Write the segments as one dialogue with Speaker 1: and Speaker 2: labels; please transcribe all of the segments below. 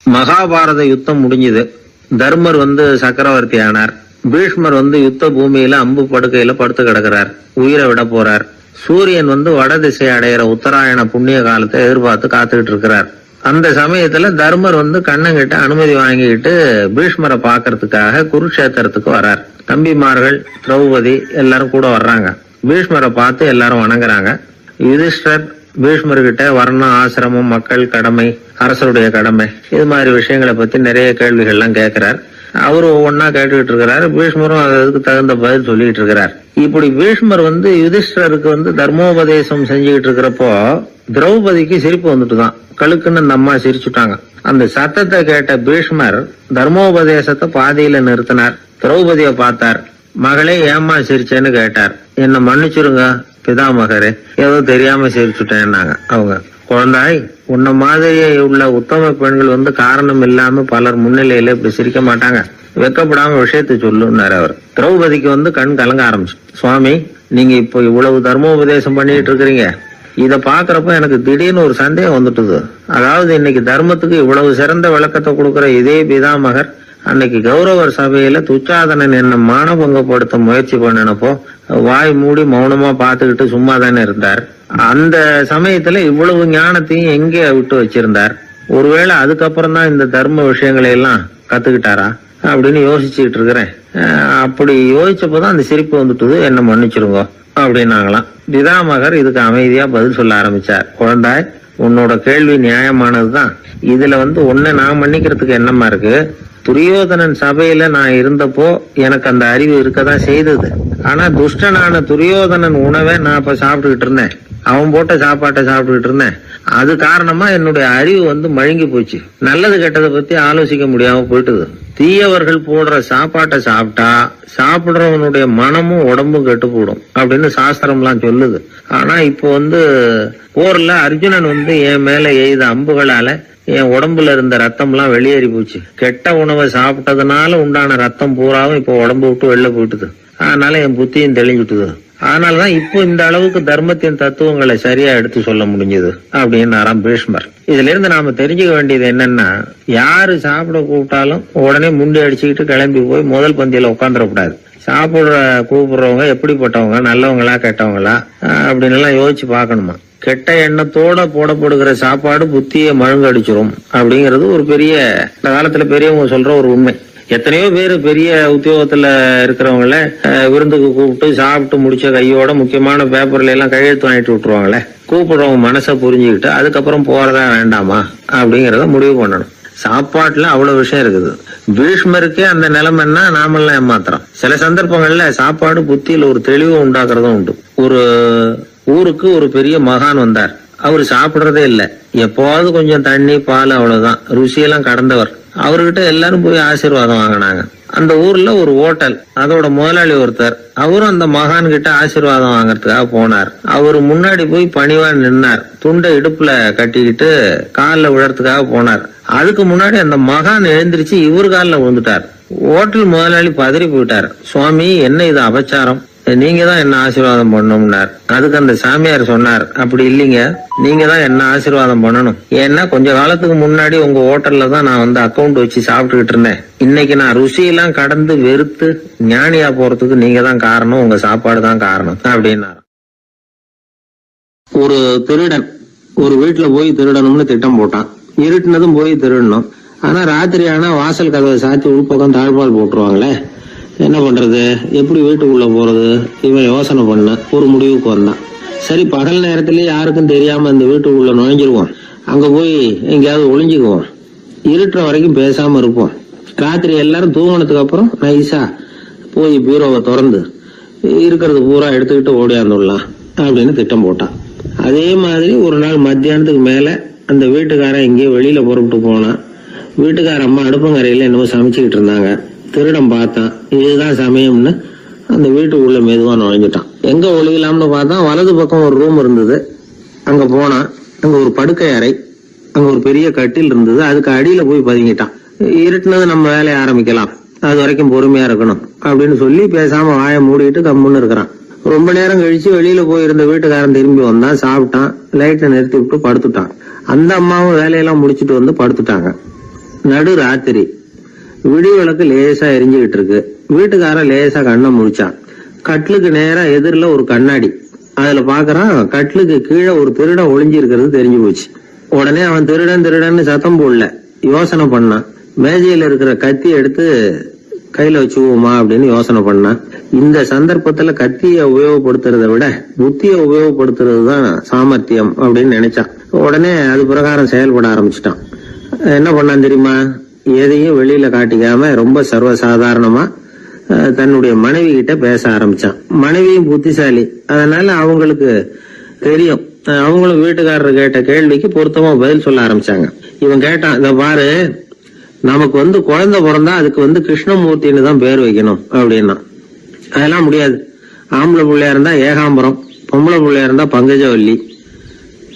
Speaker 1: மகாபாரத யுத்தம் முடிஞ்சது. தர்மர் சக்கரவர்த்தி ஆனார். பீஷ்மர் யுத்த பூமியில அம்பு படுக்கையில படுத்து கிடக்கிறார். உயிரை விட போறார். சூரியன் வடதிசை அடையிற உத்தராயண புண்ணிய காலத்தை எதிர்பார்த்து காத்துக்கிட்டு இருக்கிறார். அந்த சமயத்துல தர்மர் கண்ணங்கிட்ட அனுமதி வாங்கிட்டு பீஷ்மரை பாக்கிறதுக்காக குருக்ஷேத்திரத்துக்கு வரார். தம்பிமார்கள், திரௌபதி எல்லாரும் கூட வர்றாங்க. பீஷ்மரை பார்த்து எல்லாரும் வணங்குறாங்க. யுதிஷ்டர் பீஷ்மர்கிட்ட வர்ணம், ஆசிரமம், மக்கள் கடமை, அரசருடைய கடமை, இது மாதிரி விஷயங்களை பத்தி நிறைய கேள்விகள்லாம் கேட்கிறார். அவரு ஒவ்வொன்னா கேட்டுக்கிட்டு இருக்கிறாரு. பீஷ்மரும் அதுக்கு தகுந்த பதில் சொல்லிட்டு இருக்கிறார். இப்படி பீஷ்மர் யுதிஷ்டருக்கு தர்மோபதேசம் செஞ்சுக்கிட்டு இருக்கிறப்போ திரௌபதிக்கு சிரிப்பு வந்துட்டுதான். கழுக்குன்னு அந்த அம்மா சிரிச்சுட்டாங்க. அந்த சத்தத்தை கேட்ட பீஷ்மர் தர்மோபதேசத்தை பாதியில நிறுத்தினார். திரௌபதிய பார்த்தார். மகளே, ஏமா சிரிச்சேன்னு கேட்டார். என்ன மன்னிச்சிருங்க பிதாமகரே, ஏதோ தெரியாம சிரிச்சுட்டேன்னாங்க அவங்க. குழந்தாய், உன்ன மாதிரியே உள்ள உத்தம பெண்கள் காரணம் இல்லாம பலர் முன்னிலையில இப்படி சிரிக்க மாட்டாங்க. வெக்கப்படாம விஷயத்தை சொல்லுன்னாரு அவர். திரௌபதிக்கு கண் கலங்க ஆரம்பிச்சு. சுவாமி, நீங்க இப்போ இவ்வளவு தர்மோபதேசம் பண்ணிட்டு இருக்கிறீங்க. இத பாக்குறப்ப எனக்கு திடீர்னு ஒரு சந்தேகம் வந்துட்டுது. அதாவது இன்னைக்கு தர்மத்துக்கு இவ்வளவு சிறந்த விளக்கத்தை கொடுக்கிற இதே பிதாமகர் அன்னைக்கு கௌரவர் சபையில துச்சாதனன் என்ன மானபங்கப்படுத்த முயற்சி பண்ணினப்போ வாய் மூடி மௌனமா பாத்துக்கிட்டு சும்மா தானே இருந்தார். அந்த சமயத்துல இவ்வளவு ஞானத்தையும் எங்கே விட்டு வச்சிருந்தார்? ஒருவேளை அதுக்கப்புறம் தான் இந்த தர்ம விஷயங்களை எல்லாம் கத்துக்கிட்டாரா அப்படின்னு யோசிச்சுட்டு இருக்கிறேன். அப்படி யோசிச்சப்போதான் அந்த சிரிப்பு வந்துட்டுது. என்ன மன்னிச்சிருங்க அப்படின்னாங்களாம். பிதாமகர் இதுக்கு அமைதியா பதில் சொல்ல ஆரம்பிச்சார். குழந்தாய், உன்னோட கேள்வி நியாயமானதுதான். இதுல உன்னை நான் மன்னிக்கிறதுக்கு என்னமா இருக்கு? துரியோதனன் சபையில நான் இருந்தப்போ எனக்கு அந்த அறிவு இருக்கதான் செய்தது. ஆனா துஷ்டனான துரியோதனன் உணவை நான் இப்ப சாப்பிட்டுக்கிட்டு இருந்தேன். அவன் போட்ட சாப்பாட்டை சாப்பிட்டுக்கிட்டு இருந்தேன். அது காரணமா என்னுடைய அறிவு மழுங்கி போச்சு. நல்லது கெட்டதை பத்தி ஆலோசிக்க முடியாம போயிட்டுது. தீயவர்கள் போடுற சாப்பாட்டை சாப்பிட்டா சாப்பிடுறவனுடைய மனமும் உடம்பும் கெட்டு போடும் அப்படின்னு சாஸ்திரம் எல்லாம் சொல்லுது. ஆனா இப்போ போர்ல அர்ஜுனன் என் மேல எய்த அம்புகளால என் உடம்புல இருந்த ரத்தம் எல்லாம் வெளியேறி போச்சு. கெட்ட உணவை சாப்பிட்டதுனால உண்டான ரத்தம் பூராவும் இப்போ உடம்பு விட்டு வெளில போயிட்டுது. அதனால என் புத்தியும் தெளிஞ்சுட்டுது. அதனாலதான் இப்போ இந்த அளவுக்கு தர்மத்தின் தத்துவங்களை சரியா எடுத்து சொல்ல முடிஞ்சது அப்படின்னு பீஷ்மர். இதுல இருந்து நாம தெரிஞ்சுக்க வேண்டியது என்னன்னா, யாரு சாப்பிட கூப்பிட்டாலும் உடனே முண்டி அடிச்சுக்கிட்டு கிளம்பி போய் முதல் பந்தியில உட்காந்துடக்கூடாது. கூப்பிடுறவங்க எப்படிப்பட்டவங்க, நல்லவங்களா கெட்டவங்களா அப்படின்னு எல்லாம் யோசிச்சு பாக்கணுமா. கெட்ட எண்ணத்தோட போடப்படுகிற சாப்பாடு புத்திய மழுங்கடிச்சிரும் அப்படிங்கறது ஒரு பெரிய, இந்த காலத்துல பெரியவங்க சொல்ற ஒரு உண்மை. எத்தனையோ பேர் பெரிய உத்தியோகத்துல இருக்கிறவங்கள விருந்துக்கு கூப்பிட்டு சாப்பிட்டு முடிச்ச கையோட முக்கியமான பேப்பர்ல எல்லாம் கையெழுத்து வாங்கிட்டு விட்டுருவாங்களே. கூப்பிடுறவங்க மனசை புரிஞ்சுக்கிட்டு அதுக்கப்புறம் போறதா வேண்டாமா அப்படிங்கறத முடிவு பண்ணணும். சாப்பாட்டுல அவ்வளவு விஷயம் இருக்குது. பீஷ்மருக்கே அந்த நிலைமைன்னா நாமெல்லாம் ஏமாத்துறோம். சில சந்தர்ப்பங்கள்ல சாப்பாடு புத்தியில ஒரு தெளிவு உண்டாக்குறதும் உண்டு. ஒரு ஊருக்கு ஒரு பெரிய மகான் வந்தார். அவரு சாப்பிடுறதே இல்லை. எப்போவாவது கொஞ்சம் தண்ணி, பால், அவ்வளவுதான். ருசியெல்லாம் கடந்தவர். அவர்கிட்ட எல்லாரும் போய் ஆசீர்வாதம் வாங்கினாங்க. அந்த ஊர்ல ஒரு ஹோட்டல், அதோட முதலாளி ஒருத்தர், அவரும் அந்த மகான் கிட்ட ஆசீர்வாதம் வாங்கறதுக்காக போனார். அவரு முன்னாடி போய் பணிவா நின்னார். துண்டை இடுப்புல கட்டிக்கிட்டு காலில் விழறதுக்காக போனார். அதுக்கு முன்னாடி அந்த மகான் எழுந்திருச்சு இவர் காலில் விழுந்துட்டார். ஹோட்டல் முதலாளி பதறி போயிட்டார். சுவாமி, என்ன இது அபச்சாரம், நீங்க தான் என்ன ஆசீர்வாதம் பண்ணணும்னார். அதுக்கு அந்த சாமியார் சொன்னார், அப்படி இல்லைங்க, நீங்க தான் என்ன ஆசீர்வாதம் பண்ணணும். ஏன்னா கொஞ்ச காலத்துக்கு முன்னாடி உங்க ஹோட்டல்ல தான் நான் அக்கௌண்ட் வச்சு சாப்பிட்டுக்கிட்டு இருந்தேன். இன்னைக்கு நான் ருசியெல்லாம் கடந்து வெறுத்து ஞானியா போறதுக்கு நீங்க தான் காரணம், உங்க சாப்பாடு தான் காரணம் அப்படின்னாரு. ஒரு திருடன் ஒரு வீட்டுல போய் திருடணும்னு திட்டம் போட்டான். இருட்டுனதும் போய் திருடணும். ஆனா ராத்திரி ஆனா வாசல் கதவை சாத்தி உள்பக்கம் தாழ்பால் போட்டுருவாங்களே, என்ன பண்றது, எப்படி வீட்டுக்குள்ள போறது? இவன் யோசனை பண்ண ஒரு முடிவுக்கு வந்தான். சரி, பகல் நேரத்திலேயே யாருக்கும் தெரியாம இந்த வீட்டுக்குள்ள நுழைஞ்சிருவோம். அங்க போய் எங்கேயாவது ஒளிஞ்சுக்குவோம். இருட்டுற வரைக்கும் பேசாம இருப்போம். ராத்திரி எல்லாரும் தூங்கினதுக்கு அப்புறம் நைஸா போய் பீரோவை திறந்து இருக்கிறது பூரா எடுத்துக்கிட்டு ஓடியாந்துடலாம் அப்படின்னு திட்டம் போட்டான். அதே மாதிரி ஒரு நாள் மத்தியானத்துக்கு மேல அந்த வீட்டுக்காரன் எங்கேயோ வெளியில புறப்பட்டு போனான். வீட்டுக்கார அம்மா அடுப்பங்கரையில என்னமோ சமைச்சுக்கிட்டு இருந்தாங்க. திருடன் பார்த்தான். இதுதான் சமயம்னு அந்த வீட்டுக்குள்ள மெதுவா நுழைஞ்சிட்டான். எங்க ஒளியலாம்னு பார்த்தா வலது பக்கம் ஒரு ரூம் இருந்தது. அங்க போனான். அங்க ஒரு படுக்கை அறை, அங்க ஒரு பெரிய கட்டில் இருந்தது. அதுக்கு அடியில போய் பதுங்கிட்டான். இருட்டுனது நம்ம வேலையை ஆரம்பிக்கலாம், அது வரைக்கும் பொறுமையா இருக்கணும் அப்படின்னு சொல்லி பேசாம வாயை மூடிட்டு கம்முன்னு இருக்கிறான். ரொம்ப நேரம் கழிச்சு வெளியில போயிருந்த வீட்டுக்காரன் திரும்பி வந்தான். சாப்பிட்டான். லைட்டை நிறுத்தி விட்டு படுத்துட்டான். அந்த அம்மாவும் வேலையெல்லாம் முடிச்சுட்டு வந்து படுத்துட்டாங்க. நடு ராத்திரி. விடி விளக்கு லேசா எரிஞ்சுகிட்டு இருக்கு. வீட்டுக்காரன் லேசா கண்ணை முழிச்சான். கட்லுக்கு நேரா எதிரில ஒரு கண்ணாடி. அதுல பாக்குறான், கட்லுக்கு கீழே ஒரு திருடன் ஒளிஞ்சு இருக்கிறது தெரிஞ்சு போச்சு. உடனே அவன் திருடன் சத்தம் போடல, யோசனை பண்ணான். மேஜையில இருக்கிற கத்தி எடுத்து கையில வச்சுக்குவோமா அப்படின்னு யோசனை பண்ணான். இந்த சந்தர்ப்பத்துல கத்திய உபயோகப்படுத்துறதை விட புத்திய உபயோகப்படுத்துறது தான் சாமர்த்தியம் அப்படின்னு நினைச்சான். உடனே அது பிரகாரம் செயல்பட ஆரம்பிச்சிட்டான். என்ன பண்ணான் தெரியுமா? எதையும் வெளியில காட்டிக்காம ரொம்ப சர்வசாதாரணமா தன்னுடைய மனைவி கிட்ட பேச ஆரம்பிச்சான். மனைவியும் புத்திசாலி, அதனால அவங்களுக்கு தெரியும். அவங்களும் வீட்டுக்காரர் கேட்ட கேள்விக்கு பொருத்தமா பதில் சொல்ல ஆரம்பிச்சாங்க. இவன் கேட்டான், இத பாரு, நமக்கு குழந்தை பிறந்தா அதுக்கு கிருஷ்ணமூர்த்தின்னு தான் பேர் வைக்கணும் அப்படின்னா. அதெல்லாம் முடியாது. ஆம்பளை பிள்ளையா இருந்தா ஏகாம்பரம், பொம்பளை பிள்ளையா இருந்தா பங்கஜவல்லி,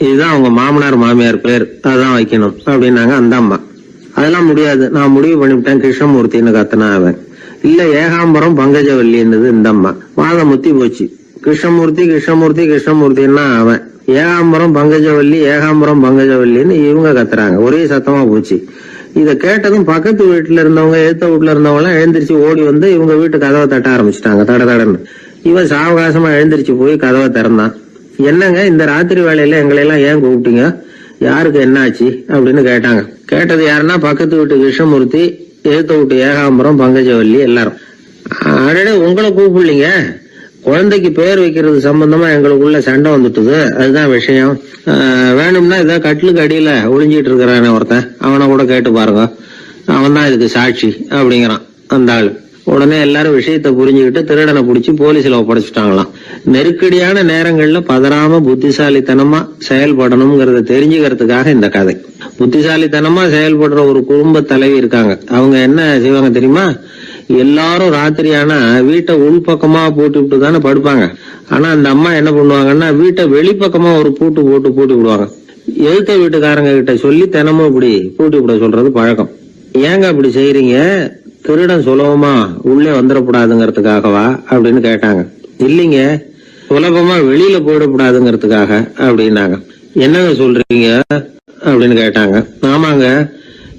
Speaker 1: இதுதான் அவங்க மாமனார் மாமியார் பேர், அதான் வைக்கணும் அப்படின்னாங்க அந்த அம்மா. அதெல்லாம் முடியாது, நான் முடிவு பண்ணிவிட்டேன் கிருஷ்ணமூர்த்தின்னு கத்தனா அவன். இல்ல ஏகாம்பரம் பங்கஜவல்லின்னுது இந்த அம்மா. வாதம் முத்தி போச்சு. கிருஷ்ணமூர்த்தி கிருஷ்ணமூர்த்தி கிருஷ்ணமூர்த்தின்னா அவன். ஏகாம்பரம் பங்கஜவல்லின்னு இவங்க கத்துறாங்க. ஒரே சத்தமா போச்சு. இத கேட்டதும் பக்கத்து வீட்டுல இருந்தவங்க, எழுத்த வீட்டுல இருந்தவங்க எல்லாம் எழுந்திரிச்சு ஓடி வந்து இவங்க வீட்டு கதவை தட்ட ஆரம்பிச்சுட்டாங்க. தடன்னு இவன் சாவகாசமா எழுந்திரிச்சு போய் கதவை திறந்தான். என்னங்க இந்த ராத்திரி வேலையில எங்களை எல்லாம் ஏன் கூப்பிட்டீங்க, யாருக்கு என்னாச்சு அப்படின்னு கேட்டாங்க. கேட்டது யாருன்னா பக்கத்து வீட்டு கிருஷ்ணமூர்த்தி, எழுத்த வீட்டு ஏகாம்பரம், பங்கஜவல்லி எல்லாரும். அடடே, உங்களை கூப்பிடலீங்க, குழந்தைக்கு பேர் வைக்கிறது சம்பந்தமா எங்களுக்குள்ள சண்டை வந்துட்டுது, அதுதான் விஷயம். வேணும்னா இதை கட்லுக்கு அடியில ஒளிஞ்சிட்டு இருக்கிறானே ஒருத்தன், அவனை கூட கேட்டு பாருங்க, அவன் தான் இதுக்கு சாட்சி அப்படிங்கிறான் அந்த ஆளு. உடனே எல்லாரும் விஷயத்த புரிஞ்சுக்கிட்டு திருடனை பிடிச்சி போலீஸ்ல ஒப்படைச்சிட்டாங்களாம். நெருக்கடியான நேரங்கள்ல பதறாம புத்திசாலித்தனமா செயல்படணுங்கிறத தெரிஞ்சுக்கிறதுக்காக இந்த கதை. புத்திசாலித்தனமா செயல்படுற ஒரு குடும்ப தலைவி இருக்காங்க. அவங்க என்ன செய்வாங்க தெரியுமா? எல்லாரும் ராத்திரி ஆனா வீட்டை உள்பக்கமா பூட்டி தானே படுப்பாங்க. ஆனா அந்த அம்மா என்ன பண்ணுவாங்கன்னா, வீட்டை வெளிப்பக்கமா ஒரு பூட்டு விடுவாங்க. எழுத்த வீட்டுக்காரங்க கிட்ட சொல்லி தினமும் இப்படி பூட்டி விட சொல்றது பழக்கம். ஏங்க அப்படி செய்யறீங்க? திருடன் சுலபமா உள்ளே வந்துடக்கூடாதுங்கிறதுக்காகவா அப்படின்னு கேட்டாங்க. இல்லைங்க, சுலபமா வெளியில போயிடக்கூடாதுங்கிறதுக்காக அப்படின்னாங்க. என்னங்க சொல்றீங்க அப்படின்னு கேட்டாங்க. ஆமாங்க,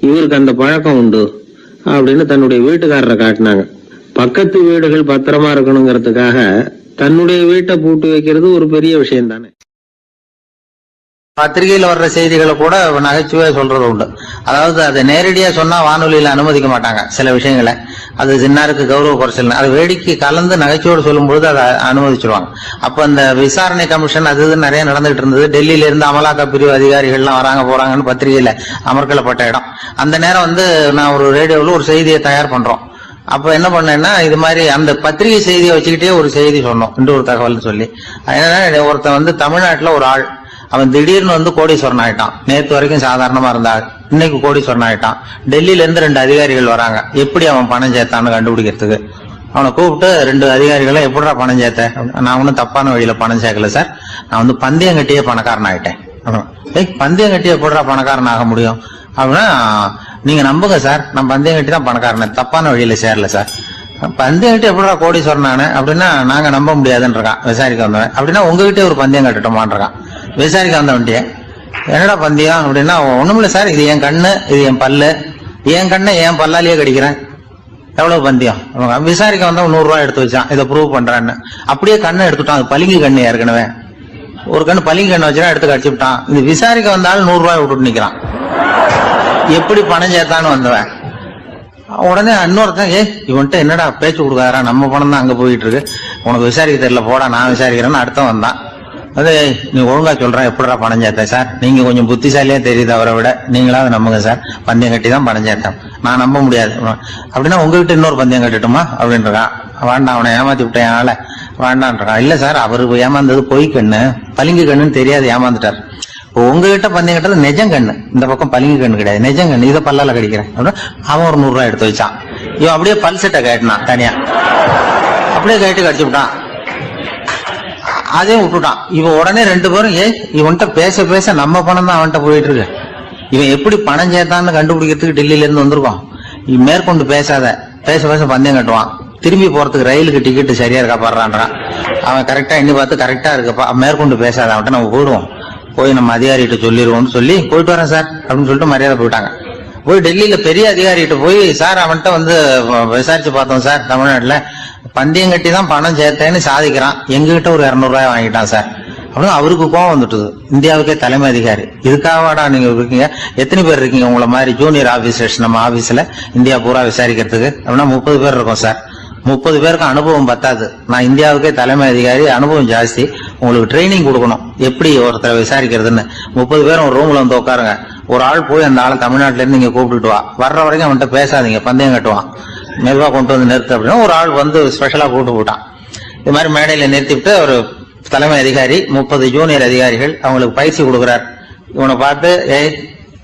Speaker 1: இவருக்கு அந்த பழக்கம் உண்டு அப்படின்னு தன்னுடைய வீட்டுக்காரரை காட்டினாங்க. பக்கத்து வீடுகள் பத்திரமா இருக்கணுங்கிறதுக்காக தன்னுடைய வீட்டை பூட்டி வைக்கிறது ஒரு பெரிய விஷயம் தானே.
Speaker 2: பத்திரிகையில வர்ற செய்திகளை கூட நகைச்சுவையா சொல்றது உண்டு. அதாவது அதை நேரடியா சொன்னா வானொலியில அனுமதிக்க மாட்டாங்க சில விஷயங்களை. அது சின்னாருக்கு கௌரவ குறைச்சல், அது வேடிக்கை கலந்து நகைச்சுவோடு சொல்லும்போது அதை அனுமதிச்சிருவாங்க. அப்ப அந்த விசாரணை கமிஷன் அது நிறைய நடந்துகிட்டு இருந்தது. டெல்லியில இருந்து அமலாக்க பிரிவு அதிகாரிகள்லாம் வராங்க போறாங்கன்னு பத்திரிகையில அமர்க்கப்பட்ட இடம். அந்த நேரம் நான் ஒரு ரேடியோவில் ஒரு செய்தியை தயார் பண்றோம். அப்ப என்ன பண்ணேன்னா, இது மாதிரி அந்த பத்திரிகை செய்தியை வச்சுக்கிட்டே ஒரு செய்தி சொன்னோம், இன்னொரு தகவல் சொல்லி. என்னன்னா, ஒருத்தன் தமிழ்நாட்டுல ஒரு ஆள், அவன் திடீர்னு கோடீஸ்வரன் ஆயிட்டான். நேற்று வரைக்கும் சாதாரணமா இருந்தாள், இன்னைக்கு கோடீஸ்வரன் ஆயிட்டான். டெல்லியில இருந்து 2 அதிகாரிகள் வராங்க, எப்படி அவன் பணம் சேர்த்தான்னு கண்டுபிடிக்கிறதுக்கு. அவனை கூப்பிட்டு 2 அதிகாரிகளை, எப்படிடா பணம் சேர்த்த? நான் ஒன்னும் தப்பான வழியில பணம் சேர்க்கல சார், நான் பந்தயம் கட்டியே பணக்காரன் ஆயிட்டேன். பந்தயம் கட்டி எப்படிடா பணக்காரன் ஆக முடியும் அப்படின்னா, நீங்க நம்புங்க சார், நான் பந்தயம் கட்டி தான் பணக்காரன், தப்பான வழியில சேரல சார். பந்தயம் கட்டி எப்படிடா கோடீஸ்வரன் ஆனு அப்படின்னா, நாங்க நம்ப முடியாதுன்னு இருக்கான் விசாரிக்க வந்தவன். அப்படின்னா உங்ககிட்டே ஒரு பந்தயம் கட்டட்டுமான் இருக்கான் விசாரிக்க வந்த வண்டிய. என்னடா பந்தயம் அப்படின்னா, ஒண்ணுமில்ல சார், இது என் கண்ணு, இது என் பல்லு, என் கண்ணை என் பல்லாலேயே கடிக்கிறேன், எவ்வளவு பந்தயம். விசாரிக்க வந்தா 100 ரூபாய் எடுத்து வச்சான், இதை ப்ரூவ் பண்றான்னு. அப்படியே கண்ணை எடுத்துட்டான். அது பளிங்கு கண்ணு, ஏற்கனவே ஒரு கண்ணு பளிங்கு கண்ணு வச்சுனா எடுத்து கடிச்சு விட்டான். இது விசாரிக்க வந்தாலும் 100 ரூபாய் விட்டுட்டு நிக்கிறான். எப்படி பணம் சேர்த்தான்னு வந்தவன். உடனே இன்னொருத்தன், இவன்ட்ட என்னடா பேச்சு கொடுக்காரா, நம்ம பணம் தான் அங்க போயிட்டு இருக்கு, உனக்கு விசாரிக்க தெரியல, போடா நான் விசாரிக்கிறேன்னு அடுத்த வந்தான். அது நீ ஒழுங்கா சொல்ற, எப்படிடா பணம் சேர்த்த சார், நீங்க கொஞ்சம் புத்திசாலியா தெரியுது அவரை விட, நீங்களாவது நம்புங்க சார், பந்தயம் கட்டி தான் பணம் சேர்த்தேன், நான் நம்ப முடியாது அப்படின்னா உங்ககிட்ட இன்னொரு பந்தயம் கட்டட்டுமா அப்படின்றான். வேண்டாம், அவனை ஏமாத்தி விட்டேன் ஆள வேண்டான்றான். இல்ல சார், அவரு ஏமாந்தது பொய் கண்ணு, பளிங்கு கண்ணுன்னு தெரியாது, ஏமாந்துட்டார். உங்ககிட்ட பந்தயம் கட்டது நெஜம் கண்ணு, இந்த பக்கம் பளிங்கு கண்ணு கிடையாது, நெஜம் கண்ணு, இதை பல்லால கடிக்கிறேன் அப்படின்னு அவன் ஒரு 100 ரூபாய் எடுத்து வச்சான். இவன் அப்படியே பல் செட்டை கேட்டினான் தனியா, அப்படியே கேட்டு கடிச்சு விட்டான். அதையும் விட்டுட்டான். இவன் உடனே 2 பேரும், இவன்கிட்ட பேச பேச நம்ம பணம் தான் அவன்கிட்ட போயிட்டு இருக்கு, இவன் எப்படி பணம் சேர்த்தான்னு கண்டுபிடிக்கிறதுக்கு டெல்லியில இருந்து வந்திருக்கோம், மேற்கொண்டு பேசாத, பேச பேச பந்தயம் கட்டுவான். திரும்பி போறதுக்கு ரயிலுக்கு டிக்கெட்டு சரியா இருக்கா பாடுறான்றான். அவன் கரெக்டா எண்ணி பார்த்து கரெக்டா இருக்குப்பா, மேற்கொண்டு பேசாத, அவன்கிட்ட நம்ம போயிடுவோம், போய் நம்ம அதிகாரிகிட்ட சொல்லிடுவோம்னு சொல்லி, போயிட்டு வரேன் சார் அப்படின்னு சொல்லிட்டு மரியாதை போயிட்டாங்க. போய் டெல்லியில பெரிய அதிகாரிகிட்ட போய், சார் அவன்கிட்ட வந்து விசாரிச்சு பார்த்தோம் சார், தமிழ்நாட்டுல பந்தயம் கட்டி தான் பணம் சேர்த்தேன்னு சாதிக்கிறான், எங்ககிட்ட ஒரு 200 ரூபாய் வாங்கிட்டான் சார் அப்படின்னு அவருக்கு கோவம் வந்துட்டுது. இந்தியாவுக்கே தலைமை அதிகாரி, இதுக்காகவாடா நீங்க இருக்கீங்க, எத்தனை பேர் இருக்கீங்க உங்களை மாதிரி ஜூனியர் ஆபீசர்ஸ் நம்ம ஆபீஸ்ல இந்தியா பூரா விசாரிக்கிறதுக்கு அப்படின்னா 30 பேர் இருக்கோம் சார். 30 பேருக்கு அனுபவம் பத்தாது, நான் இந்தியாவுக்கே தலைமை அதிகாரி, அனுபவம் ஜாஸ்தி, உங்களுக்கு ட்ரைனிங் கொடுக்கணும் எப்படி ஒருத்தரை விசாரிக்கிறதுன்னு. 30 பேரும் ஒரு ரூம்ல வந்து உட்காருங்க, ஒரு ஆள் போய் அந்த ஆளை தமிழ்நாட்டுல இருந்து நீங்க கூப்பிட்டுட்டு வா, வர்ற வரைக்கும் அவன்கிட்ட பேசாதீங்க, பந்தயம் கட்டுவான், மெதுவா கொண்டு வந்து நிறுத்து அப்படின்னா ஒரு ஆள் வந்து ஸ்பெஷலா கூப்பிட்டு போட்டான். இது மாதிரி மேடையில நிறுத்திவிட்டு ஒரு தலைமை அதிகாரி 30 ஜூனியர் அதிகாரிகள் அவங்களுக்கு பயிற்சி கொடுக்குறார். இவனை பார்த்து,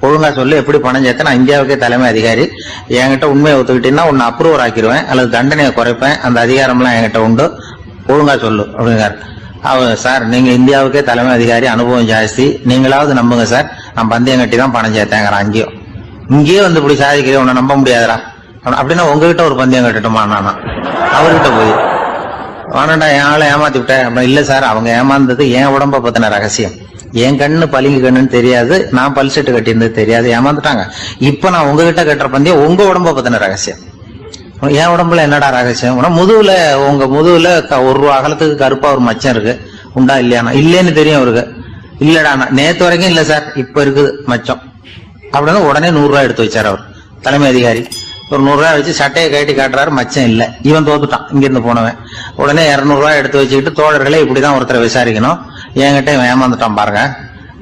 Speaker 2: ஒழுங்கா சொல்லு எப்படி பணம் சேர்த்த, நான் இந்தியாவுக்கே தலைமை அதிகாரி, என்கிட்ட உண்மையை ஒத்துக்கிட்டீங்கன்னா உன்னை அப்ரூவர் ஆக்கிடுவேன் அல்லது தண்டனையை குறைப்பேன், அந்த அதிகாரம்லாம் என்கிட்ட உண்டு, ஒழுங்கா சொல்லு அப்படிங்கிறார். அவர், சார் நீங்க இந்தியாவுக்கே தலைமை அதிகாரி, அனுபவம் ஜாஸ்தி, நீங்களாவது நம்புங்க சார், நான் பந்தயம் கட்டி தான் பணம் சேர்த்தேங்கிறான். இங்கேயே வந்து இப்படி சாதிக்கிறேன், உன்னை நம்ப முடியாதுரா அப்படின்னா உங்ககிட்ட ஒரு பந்தயம் கட்டட்டுமா நானா அவர்கிட்ட போய், வானண்டா என் ஆளை ஏமாத்தி விட்டேன் அப்படின்னா, இல்ல சார் அவங்க ஏமாந்தது என் உடம்ப பத்தின ரகசியம், என் கண்ணு பளிங்கு கண்ணுன்னு தெரியாது, நான் பல் செட்டு கட்டியிருந்தது தெரியாது, ஏமாந்துட்டாங்க. இப்ப நான் உங்ககிட்ட கட்டுற பந்தயம் உங்க உடம்ப பத்தின ரகசியம். என் உடம்புல என்னடா ரகசியம், முதுகுல, உங்க முதுகுல 1 ரூபா அகலத்துக்கு கருப்பா ஒரு மச்சம் இருக்கு, உண்டா இல்லையானா, இல்லேன்னு தெரியும் அவருக்கு. இல்லடா நேத்து வரைக்கும் இல்ல சார், இப்ப இருக்குது மச்சம் அப்படின்னு உடனே 100 ரூபாய் எடுத்து வச்சார் அவர் தலைமை அதிகாரி. ஒரு 100 ரூபாய் வச்சு சட்டையை கட்டி காட்டுறாரு, மச்சம் இல்ல, இவன் தோத்துட்டான் இங்கிருந்து போனவன். உடனே 200 ரூபாய் எடுத்து வச்சுக்கிட்டு, தோழர்களே இப்படிதான் ஒருத்தரை விசாரிக்கணும், என்கிட்ட இவன் ஏமாந்துட்டான் பாருங்க,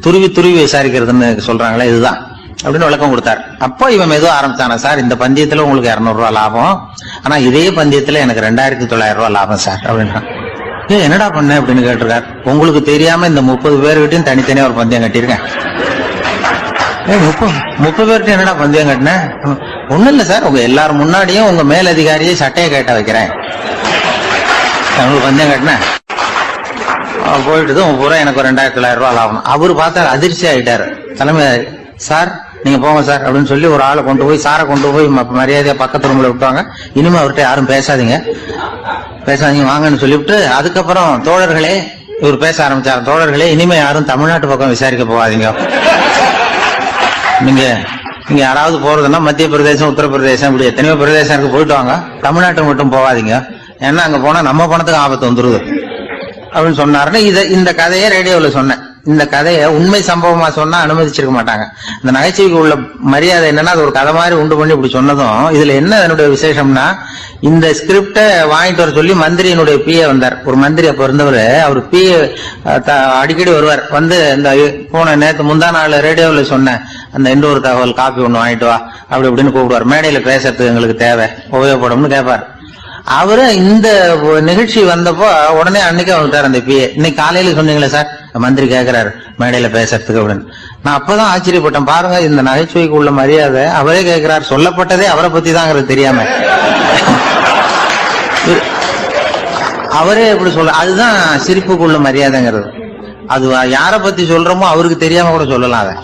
Speaker 2: துருவி துருவி விசாரிக்கிறதுன்னு சொல்றாங்களே இதுதான் அப்படின்னு விளக்கம் கொடுத்தாரு. அப்போ இவன் மெதுவா ஆரம்பிச்சானா, சார் இந்த பந்தயத்துல உங்களுக்கு 200 ரூபாய் லாபம், ஆனா இதே பந்தயத்துல எனக்கு 2900 ரூபாய் லாபம் சார் அப்படின்றான். என்னடா பண்ண அப்படின்னு கேட்டிருக்காரு. உங்களுக்கு தெரியாம இந்த 30 பேர்கிட்டையும் தனித்தனியா ஒரு பந்தயம் கட்டியிருக்கேன். 30 பேர்கிட்ட என்னடா பந்தயம் கட்டினேன், ஒண்ணும் இல்ல சார், உங்க எல்லாரும் முன்னாடியும் உங்க மேல் அதிகாரியை சட்டையை கேட்ட வைக்கிறேன், உங்களுக்கு பந்தயம் கட்டினேன், போயிட்டு பூரா எனக்கு 2900 ரூபாய் லாபம். அவரு பார்த்தா அதிர்ச்சி ஆயிட்டாரு. தலைமை, சார் நீங்க போங்க சார் அப்படின்னு சொல்லி ஒரு ஆளை கொண்டு போய், சாரை கொண்டு போய் மரியாதையா பக்கத்து ரூம்ல விட்டுவாங்க, இனிமே அவர்கிட்ட யாரும் பேசாதீங்க வாங்கன்னு சொல்லிவிட்டு, அதுக்கப்புறம் தோழர்களே, இவர் பேச ஆரம்பிச்சாரு, தோழர்களே இனிமே யாரும் தமிழ்நாட்டு பக்கம் விசாரிக்க போகாதீங்க, நீங்க யாராவது போறதுன்னா மத்திய பிரதேசம், உத்தரப்பிரதேசம், இப்படி எத்தனையோ பிரதேசம் இருக்கு, போயிட்டு வாங்க, தமிழ்நாட்டுக்கு மட்டும் போகாதீங்க, ஏன்னா அங்க போனா நம்ம பணத்துக்கு ஆபத்து வந்துருது அப்படின்னு சொன்னாருன்னு இந்த கதையை ரேடியோல சொன்னேன். இந்த கதையை உண்மை சம்பவமா சொன்னா அனுமதிச்சிருக்க மாட்டாங்க. இந்த நகைச்சுவைக்கு உள்ள மரியாதை என்னன்னா, அது ஒரு கதை மாதிரி உண்டு பண்ணி இப்படி சொன்னதும், இதுல என்ன என்னுடைய விசேஷம்னா, இந்த ஸ்கிரிப்ட வாங்கிட்டு வர சொல்லி மந்திரியினுடைய பிஏ வந்தார். ஒரு மந்திரி அப்ப இருந்தவர், அவர் பிஏ அடிக்கடி வருவார். வந்து இந்த போன நேற்று முந்தா நாள் ரேடியோவில் சொன்ன அந்த இன்னொரு தகவல் காப்பி ஒண்ணு வாங்கிட்டு வா அப்படி இப்படின்னு கூப்பிடுவார். மேடையில பேசுறதுக்கு எங்களுக்கு தேவை, உபயோகப்படும்னு கேட்பார். அவரு இந்த நிகழ்ச்சி வந்தப்போ உடனே அன்னைக்கு வந்துட்டார் அந்த பிஏ. இன்னைக்கு காலையில சொன்னீங்களே சார், மந்திரி கேட்கிறாரு மேடையில பேசுறதுக்கு அப்படின்னு. நான் அப்பதான் ஆச்சரியப்பட்டேன், பாருங்க இந்த நகைச்சுவைக்கு உள்ள மரியாதை. அவரே கேட்கிறார், சொல்லப்பட்டதே அவரை பத்தி தாங்கிறது தெரியாம அவரே எப்படி சொல்ல, அதுதான் சிரிப்புக்கு உள்ள மரியாதைங்கிறது. அது யாரை பத்தி சொல்றோமோ அவருக்கு தெரியாம கூட சொல்லலாம் அதை.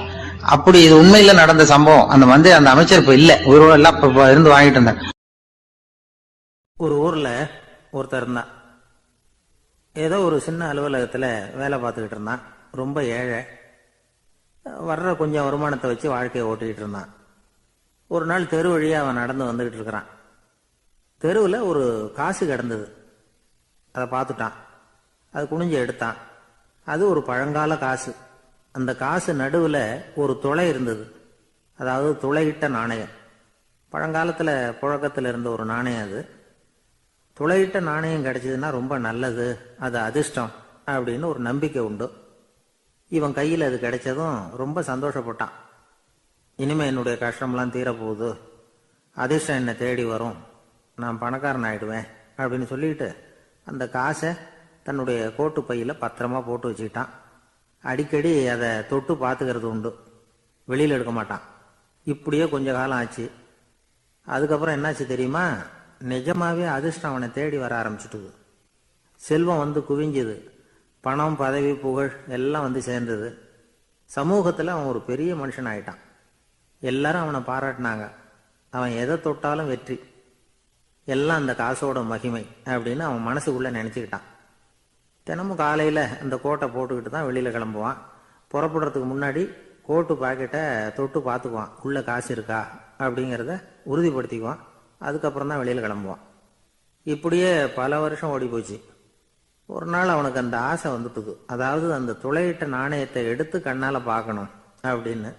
Speaker 2: அப்படி இது உண்மையில நடந்த சம்பவம். அந்த மந்திரி, அந்த அமைச்சர் இப்ப இல்ல, உயிரோட எல்லாம் இப்ப இருந்து வாங்கிட்டு இருந்தார். ஒரு ஊர்ல ஒருத்தர் இருந்தான். ஏதோ ஒரு சின்ன அலுவலகத்துல வேலை பார்த்துக்கிட்டு இருந்தான். ரொம்ப ஏழை. வர்ற கொஞ்சம் வருமானத்தை வச்சு வாழ்க்கையை ஓட்டிக்கிட்டு இருந்தான். ஒரு நாள் தெரு வழியா அவன் நடந்து வந்துகிட்டு இருக்கிறான். தெருவில் ஒரு காசு கிடந்தது. அதை பார்த்துட்டான். அது குனிஞ்சு எடுத்தான். அது ஒரு பழங்கால காசு. அந்த காசு நடுவில் ஒரு துளை இருந்தது. அதாவது துளையிட்ட நாணயம். பழங்காலத்தில் புழக்கத்தில் இருந்த ஒரு நாணயம் அது. துளையிட்ட நாணயம் கிடைச்சதுன்னா ரொம்ப நல்லது, அது அதிர்ஷ்டம் அப்படின்னு ஒரு நம்பிக்கை உண்டு. இவன் கையில் அது கிடைச்சதும் ரொம்ப சந்தோஷப்பட்டான். இனிமே என்னுடைய கஷ்டம்லாம் தீரப்போகுது, அதிர்ஷ்டம் என்னை தேடி வரும், நான் பணக்காரன் ஆயிடுவேன் அப்படின்னு சொல்லிட்டு அந்த காசை தன்னுடைய கோட்டு பையில் பத்திரமா போட்டு வச்சுக்கிட்டான். அடிக்கடி அதை தொட்டு பார்த்துக்கிறது உண்டு, வெளியில் எடுக்க மாட்டான். இப்படியே கொஞ்ச காலம் ஆச்சு. அதுக்கப்புறம் என்னாச்சு தெரியுமா? நிஜமாவே அதிர்ஷ்டம் அவனை தேடி வர ஆரம்பிச்சுட்டுது. செல்வம் வந்து குவிஞ்சுது. பணம், பதவி, புகழ் எல்லாம் வந்து சேர்ந்தது. சமூகத்தில் அவன் ஒரு பெரிய மனுஷன் ஆயிட்டான். எல்லாரும் அவனை பாராட்டினாங்க. அவன் எதை தொட்டாலும் வெற்றி, எல்லாம் அந்த காசோட மகிமை அப்படின்னு அவன் மனசுக்குள்ள நினைச்சுக்கிட்டான். தினமும் காலையில் அந்த கோட்டை போட்டுக்கிட்டு தான் வெளியில் கிளம்புவான். புறப்படுறதுக்கு முன்னாடி கோட்டு பாக்கெட்டை தொட்டு பார்த்துக்குவான், உள்ளே காசு இருக்கா அப்படிங்கிறத உறுதிப்படுத்திக்குவான். அதுக்கப்புறம் தான் வெளியில் கிளம்புவான். இப்படியே பல வருஷம் ஓடி போச்சு. ஒரு நாள் அவனுக்கு அந்த ஆசை வந்துட்டுது. அதாவது அந்த துளையிட்ட நாணயத்தை எடுத்து கண்ணால் பார்க்கணும் அப்படின்னு.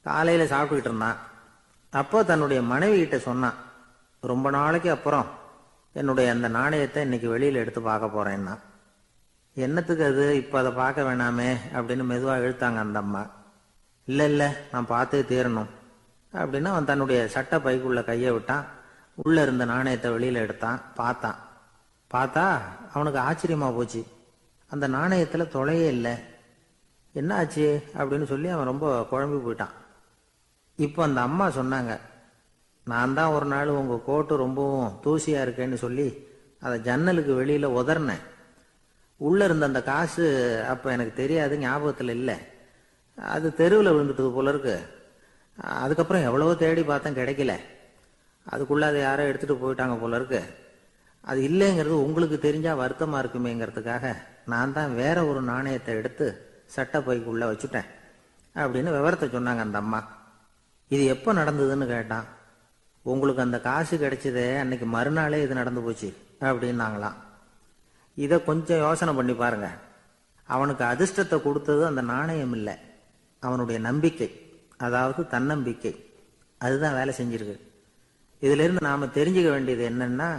Speaker 2: காலையில் சாப்பிட்டுக்கிட்டு இருந்தான். அப்போ தன்னுடைய மனைவி கிட்ட சொன்னான், ரொம்ப நாளைக்கு அப்புறம் என்னுடைய அந்த நாணயத்தை இன்னைக்கு வெளியில் எடுத்து பார்க்க போறேன்னா. என்னத்துக்கு அது, இப்போ அதை பார்க்க வேணாமே அப்படின்னு மெதுவாக இழுத்தாங்க அந்த அம்மா. இல்லை இல்லை, நான் பார்த்தே தீரணும் அப்படின்னு அவன் தன்னுடைய சட்டை பைக்குள்ள கையை விட்டான். உள்ளே இருந்த நாணயத்தை வெளியில் எடுத்தான். பார்த்தா அவனுக்கு ஆச்சரியமா போச்சு. அந்த நாணயத்தில் தொலையே இல்லை. என்ன ஆச்சு அப்படின்னு சொல்லி அவன் ரொம்ப குழம்பி போயிட்டான். இப்போ அந்த அம்மா சொன்னாங்க, நான் தான் ஒரு நாள் உங்கள் கோட்டு ரொம்பவும் தூசியாக இருக்கேன்னு சொல்லி அதை ஜன்னலுக்கு வெளியில் உதறினேன். உள்ளே இருந்த அந்த காசு அப்போ எனக்கு தெரியாது, ஞாபகத்தில் இல்லை. அது தெருவில் விழுந்துட்டது போல இருக்கு. அதுக்கப்புறம் எவ்வளவோ தேடி பார்த்தேன், கிடைக்கல. அதுக்குள்ளே அதை யாரோ எடுத்துகிட்டு போயிட்டாங்க போல இருக்கு. அது இல்லைங்கிறது உங்களுக்கு தெரிஞ்சால் வருத்தமாக இருக்குமேங்கிறதுக்காக நான் தான் வேற ஒரு நாணயத்தை எடுத்து சட்டை பைக்குள்ளே வச்சுட்டேன் அப்படின்னு விவரத்தை சொன்னாங்க அந்த அம்மா. இது எப்போ நடந்ததுன்னு கேட்டான். உங்களுக்கு அந்த காசு கிடைச்சதே அன்னைக்கு மறுநாளே இது நடந்து போச்சு அப்படின்னாங்களாம். இதை கொஞ்சம் யோசனை பண்ணி பாருங்க. அவனுக்கு அதிர்ஷ்டத்தை கொடுத்தது அந்த நாணயம் இல்லை, அவனுடைய நம்பிக்கை, அதாவது தன்னம்பிக்கை. அதுதான் வேலை செஞ்சிருக்கு. இதுல இருந்து நாம தெரிஞ்சுக்க வேண்டியது என்னன்னா,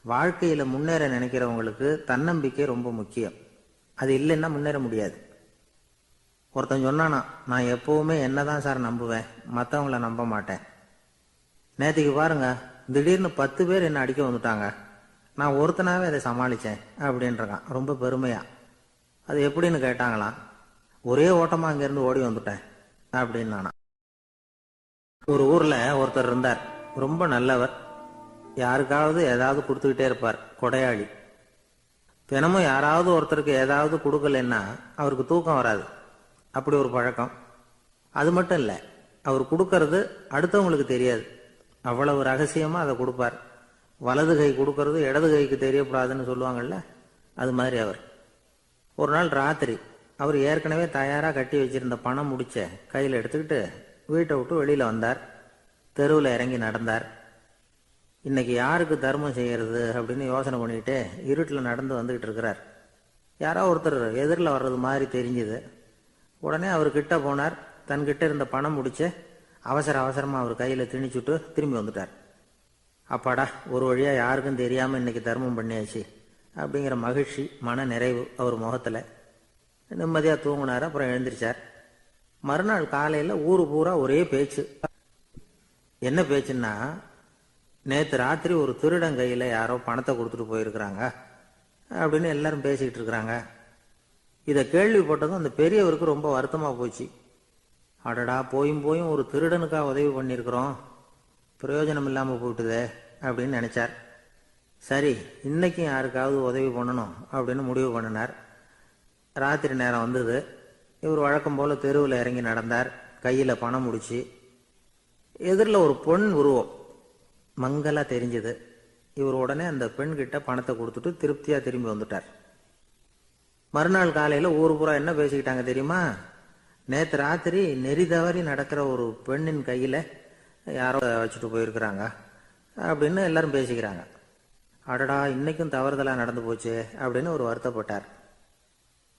Speaker 2: வாழ்க்கையில முன்னேற நினைக்கிறவங்களுக்கு தன்னம்பிக்கை ரொம்ப முக்கியம். அது இல்லைன்னா முன்னேற முடியாது. ஒருத்தன் சொன்னானா, நான் எப்பவுமே என்னதான் சார் நம்புவேன், மற்றவங்கள நம்ப மாட்டேன். நேற்றுக்கு பாருங்க, திடீர்னு 10 பேர் என்ன அடிக்க வந்துட்டாங்க, நான் ஒருத்தனாவே அதை சமாளித்தேன் அப்படின்றான் ரொம்ப பெருமையா. அது எப்படின்னு கேட்டாங்களாம். ஒரே ஓட்டமா அங்கேருந்து ஓடி வந்துட்டேன் அப்படின்னு நானா. ஒரு ஊர்ல ஒருத்தர் இருந்தார், ரொம்ப நல்லவர். யாருக்காவது ஏதாவது கொடுத்துக்கிட்டே இருப்பார், கொடையாளி. தினமும் யாராவது ஒருத்தருக்கு ஏதாவது கொடுக்கலன்னா அவருக்கு தூக்கம் வராது, அப்படி ஒரு பழக்கம். அது மட்டும் இல்லை, அவர் கொடுக்கறது அடுத்தவங்களுக்கு தெரியாது, அவ்வளவு ரகசியமா அதை கொடுப்பார். வலது கை கொடுக்கறது இடது கைக்கு தெரியக்கூடாதுன்னு சொல்லுவாங்கல்ல, அது மாதிரி அவர். ஒரு நாள் ராத்திரி அவர் ஏற்கனவே தயாராக கட்டி வச்சிருந்த பணம் முடிச்ச கையில் எடுத்துக்கிட்டு வீட்டை விட்டு வெளியில் வந்தார். தெருவில் இறங்கி நடந்தார். இன்னைக்கு யாருக்கு தர்மம் செய்யறது அப்படின்னு யோசனை பண்ணிக்கிட்டே இருட்டில் நடந்து வந்துக்கிட்டு இருக்கிறார். யாரோ ஒருத்தர் எதிரில் வர்றது மாதிரி தெரிஞ்சுது. உடனே அவர் கிட்ட போனார். தன்கிட்ட இருந்த பணம் முடிச்ச அவசரமாக அவர் கையில் திணிச்சுட்டு திரும்பி வந்துட்டார். அப்பாடா, ஒரு வழியாக யாருக்கும் தெரியாமல் இன்னைக்கு தர்மம் பண்ணியாச்சு அப்படிங்கிற மகிழ்ச்சி, மன நிறைவு அவர் முகத்தில். நிம்மதியாக தூங்கினார். அப்புறம் எழுந்திரிச்சார். மறுநாள் காலையில் ஊரு பூரா ஒரே பேச்சு. என்ன பேச்சுன்னா, நேற்று ராத்திரி ஒரு திருடன் கையில் யாரோ பணத்தை கொடுத்துட்டு போயிருக்கிறாங்க அப்படின்னு எல்லாரும் பேசிக்கிட்டு இருக்கிறாங்க. இதை கேள்விப்பட்டதும் அந்த பெரியவருக்கு ரொம்ப வருத்தமாக போச்சு. அடடா, போயும் ஒரு திருடனுக்காக உதவி பண்ணியிருக்கிறோம், பிரயோஜனம் இல்லாமல் போயிட்டுதே அப்படின்னு நினைச்சார். சரி, இன்னைக்கும் யாருக்காவது உதவி பண்ணணும் அப்படின்னு முடிவு பண்ணினார். ராத்திரி நேரம் வந்தது. இவர் வழக்கம் போல தெருவில் இறங்கி நடந்தார். கையில் பணம் முடிச்சு. எதிரில் ஒரு பொன் உருவம் மங்கலா தெரிஞ்சது. இவர் உடனே அந்த பெண்கிட்ட பணத்தை கொடுத்துட்டு திருப்தியா திரும்பி வந்துட்டார். மறுநாள் காலையில ஊர் பூரா என்ன பேசிக்கிட்டாங்க தெரியுமா? நேற்று ராத்திரி நெறி தவறி நடக்கிற ஒரு பெண்ணின் கையில யாரோ வச்சுட்டு போயிருக்கிறாங்க அப்படின்னு எல்லாரும் பேசிக்கிறாங்க. அடடா, இன்னைக்கும் தவறுதலா நடந்து போச்சு அப்படின்னு ஒரு வருத்தப்பட்டார்.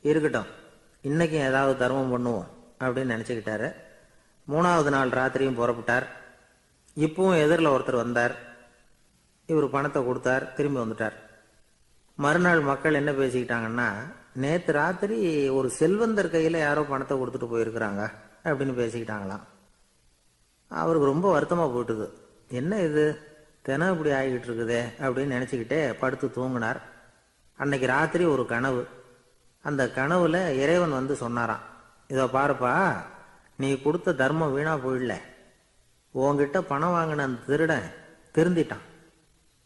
Speaker 2: இருக்கட்டும், இன்னைக்கும் ஏதாவது தர்மம் பண்ணுவோம் அப்படின்னு நினைச்சுக்கிட்டாரு. 3வது நாள் ராத்திரியும் புறப்பட்டார். இப்பவும் எதிரில் ஒருத்தர் வந்தார். இவர் பணத்தை கொடுத்தார், திரும்பி வந்துட்டார். மறுநாள் மக்கள் என்ன பேசிக்கிட்டாங்கன்னா, நேற்று ராத்திரி ஒரு செல்வந்தர் கையில் யாரோ பணத்தை கொடுத்துட்டு போயிருக்கிறாங்க அப்படின்னு பேசிக்கிட்டாங்களாம். அவருக்கு ரொம்ப வருத்தமாக போயிட்டுது. என்ன இது, தினம் இப்படி ஆகிக்கிட்டு இருக்குதே அப்படின்னு நினச்சிக்கிட்டே படுத்து தூங்கினார். அன்னைக்கு ராத்திரி ஒரு கனவு. அந்த கனவுல இறைவன் வந்து சொன்னாராம், இதோ பாருப்பா, நீ கொடுத்த தர்மம் வீணா போயிடல. உன்கிட்ட பணம் வாங்கின அந்த திருடன் திருந்திட்டான்,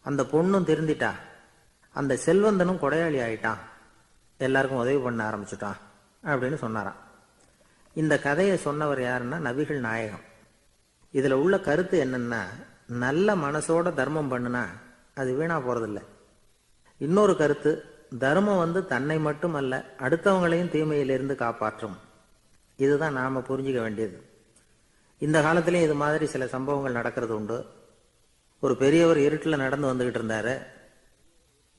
Speaker 2: அந்த பொண்ணும் திருந்திட்டா, அந்த செல்வந்தனும் கொடையாளி ஆயிட்டான், எல்லாருக்கும் உதவி பண்ண ஆரம்பிச்சுட்டான் அப்படின்னு சொன்னாராம். இந்த கதையை சொன்னவர் யாருன்னா நபிகள் நாயகம். இதுல உள்ள கருத்து என்னன்னா, நல்ல மனசோட தர்மம் பண்ணுனா அது வீணா போறதில்லை. இன்னொரு கருத்து, தர்மம் வந்து தன்னை மட்டும் அல்ல அடுத்தவங்களையும் தீமையிலிருந்து காப்பாற்றும். இதுதான் நாம புரிஞ்சுக்க வேண்டியது. இந்த காலத்திலயும் இது மாதிரி சில சம்பவங்கள் நடக்கிறது உண்டு. ஒரு பெரியவர் இருட்டில் நடந்து வந்துகிட்டு இருந்தாரு.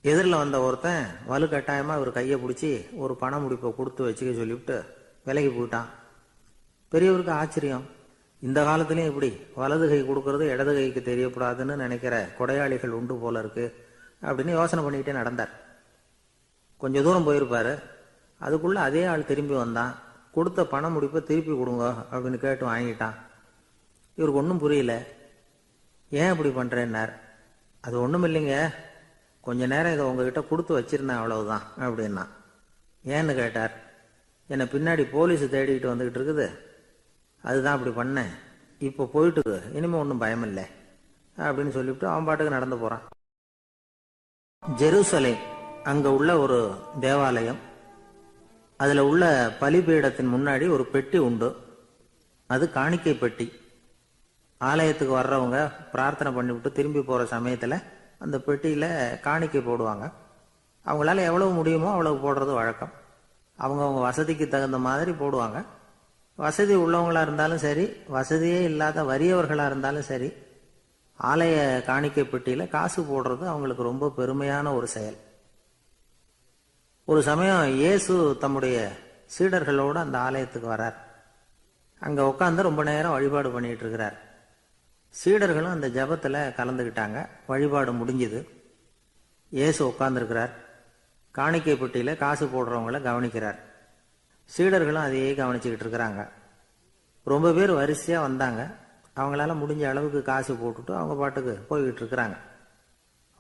Speaker 2: எதிரில் வந்த ஒருத்தன் வலுக்கட்டாயமா இவர் கையை பிடிச்சி ஒரு பண முடிப்பை கொடுத்து வச்சுக்க சொல்லிவிட்டு விலகி போயிட்டான். பெரியவருக்கு ஆச்சரியம், இந்த காலத்திலயும் இப்படி வலது கை கொடுக்கறது இடது கைக்கு தெரியக்கூடாதுன்னு நினைக்கிற கொடையாளிகள் உண்டு போல இருக்கு அப்படின்னு யோசனை பண்ணிக்கிட்டே நடந்தார். கொஞ்சம் தூரம் போயிருப்பாரு. அதுக்குள்ள அதே ஆள் திரும்பி வந்தான். கொடுத்த பண முடிப்பை திருப்பி கொடுங்க அப்படின்னு கேட்டு வாங்கிட்டான். இவருக்கு ஒன்றும் புரியல. ஏன் இப்படி பண்றேன்னார். அது ஒன்றும் இல்லைங்க, கொஞ்ச நேரம் இதை உங்ககிட்ட கொடுத்து வச்சிருந்தேன் அவ்வளவுதான் அப்படின்னா. ஏன்னு கேட்டார். என்னை பின்னாடி போலீஸ் தேடிக்கிட்டு வந்துகிட்டு இருக்குது, அதுதான் அப்படி பண்ணேன். இப்போ போயிட்டு இனிமே ஒன்றும் பயம் இல்லை அப்படின்னு சொல்லிவிட்டு அவன் பாட்டுக்கு நடந்து போறான். ஜெருசலேம் அங்க உள்ள ஒரு தேவாலயம். அதுல உள்ள பலிபீடத்தின் முன்னாடி ஒரு பெட்டி உண்டு. அது காணிக்கை பெட்டி. ஆலயத்துக்கு வர்றவங்க பிரார்த்தனை பண்ணிவிட்டு திரும்பி போற சமயத்துல அந்த பெட்டியில காணிக்கை போடுவாங்க. அவங்களால எவ்வளவு முடியுமோ அவ்வளவு போடுறது வழக்கம். அவங்க வசதிக்கு தகுந்த மாதிரி போடுவாங்க. வசதி உள்ளவங்களா இருந்தாலும் சரி, வசதியே இல்லாத வறியவர்களா இருந்தாலும் சரி, ஆலய காணிக்கை பெட்டியில காசு போடுறது அவங்களுக்கு ரொம்ப பெருமையான ஒரு செயல். ஒரு சமயம் இயேசு தம்முடைய சீடர்களோடு அந்த ஆலயத்துக்கு வரார். அங்க உட்காந்து ரொம்ப நேரம் வழிபாடு பண்ணிட்டு இருக்கிறார். சீடர்களும் அந்த ஜபத்துல கலந்துக்கிட்டாங்க. வழிபாடு முடிஞ்சுது. இயேசு உட்கார்ந்துருக்கிறார். காணிக்கை பெட்டியில காசு போடுறவங்கள கவனிக்கிறார். சீடர்களும் அதையே கவனிச்சுக்கிட்டு இருக்கிறாங்க. ரொம்ப பேர் வரிசையா வந்தாங்க. அவங்களால முடிஞ்ச அளவுக்கு காசு போட்டுட்டு அவங்க பாட்டுக்கு போய்கிட்டு இருக்கிறாங்க.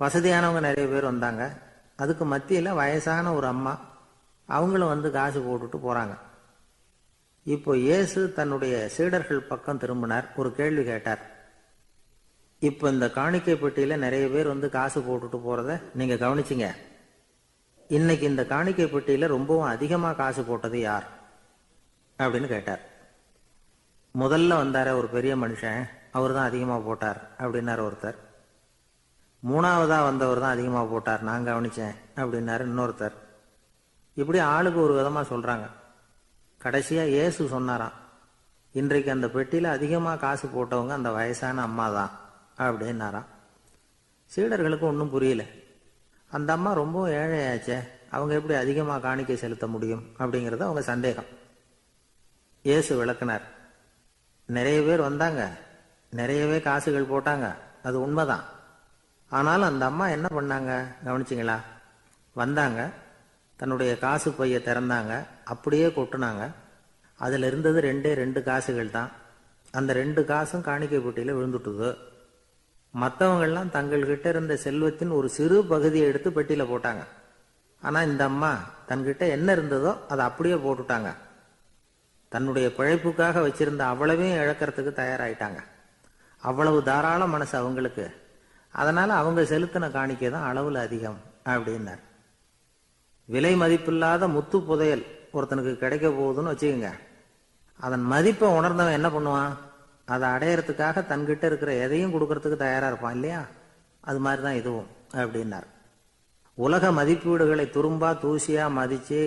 Speaker 2: வசதியானவங்க நிறைய பேர் வந்தாங்க. அதுக்கு மத்தியில வயசான ஒரு அம்மா, அவங்களும் வந்து காசு போட்டுட்டு போறாங்க. இப்போ இயேசு தன்னுடைய சீடர்கள் பக்கம் திரும்பினார். ஒரு கேள்வி கேட்டார். இப்போ இந்த காணிக்கை பெட்டியில நிறைய பேர் வந்து காசு போட்டுட்டு போறத நீங்க கவனிச்சிங்க. இன்னைக்கு இந்த காணிக்கை பெட்டியில ரொம்பவும் அதிகமா காசு போட்டது யார் அப்படின்னு கேட்டார். முதல்ல வந்தார ஒரு பெரிய மனுஷன், அவர் தான் அதிகமா போட்டார் அப்படின்னாரு ஒருத்தர். மூணாவதா வந்தவர் தான் அதிகமா போட்டார், நான் கவனிச்சேன் அப்படின்னாரு இன்னொருத்தர். இப்படி ஆளுக்கு ஒரு விதமா சொல்றாங்க. கடைசியா இயேசு சொன்னாராம், இன்றைக்கு அந்த பெட்டியில அதிகமா காசு போட்டவங்க அந்த வயசான அம்மா தான் அப்படின்னாராம். சீடர்களுக்கு ஒன்றும் புரியல. அந்த அம்மா ரொம்ப ஏழையாச்சே, அவங்க எப்படி அதிகமா காணிக்கை செலுத்த முடியும் அப்படிங்கறது அவங்க சந்தேகம். இயேசு விளக்குனார். நிறைய பேர் வந்தாங்க, நிறையவே காசுகள் போட்டாங்க, அது உண்மைதான். ஆனாலும் அந்த அம்மா என்ன பண்ணாங்க கவனிச்சிங்களா? வந்தாங்க, தன்னுடைய காசு பைய திறந்தாங்க, அப்படியே கொட்டுனாங்க. அதுல இருந்தது ரெண்டு காசுகள் தான். அந்த 2 காசும் காணிக்கை பெட்டியில விழுந்துட்டுது. மற்றவங்கெல்லாம் தங்கள்கிட்ட இருந்த செல்வத்தின் ஒரு சிறு பகுதியை எடுத்து பெட்டியில போட்டாங்க. ஆனா இந்த அம்மா தன்கிட்ட என்ன இருந்ததோ அதை அப்படியே போட்டுட்டாங்க. தன்னுடைய பிழைப்புக்காக வச்சிருந்த அவ்வளவையும் இழக்கிறதுக்கு தயாராயிட்டாங்க. அவ்வளவு தாராள மனசு அவங்களுக்கு. அதனால அவங்க செலுத்தின காணிக்கை தான் அளவுல அதிகம் அப்படின்னார். விலை மதிப்பில்லாத முத்து புதையல் ஒருத்தனுக்கு கிடைக்க போகுதுன்னு வச்சுக்கோங்க. அதன் மதிப்பை உணர்ந்தவன் என்ன பண்ணுவான்? அதை அடையறதுக்காக தன்கிட்ட இருக்கிற எதையும் கொடுக்கறதுக்கு தயாரா இருப்பான் இல்லையா? அது மாதிரிதான் இதுவும் அப்படின்னார். உலக மதிப்பீடுகளை துரும்பா தூசியா மதிச்சு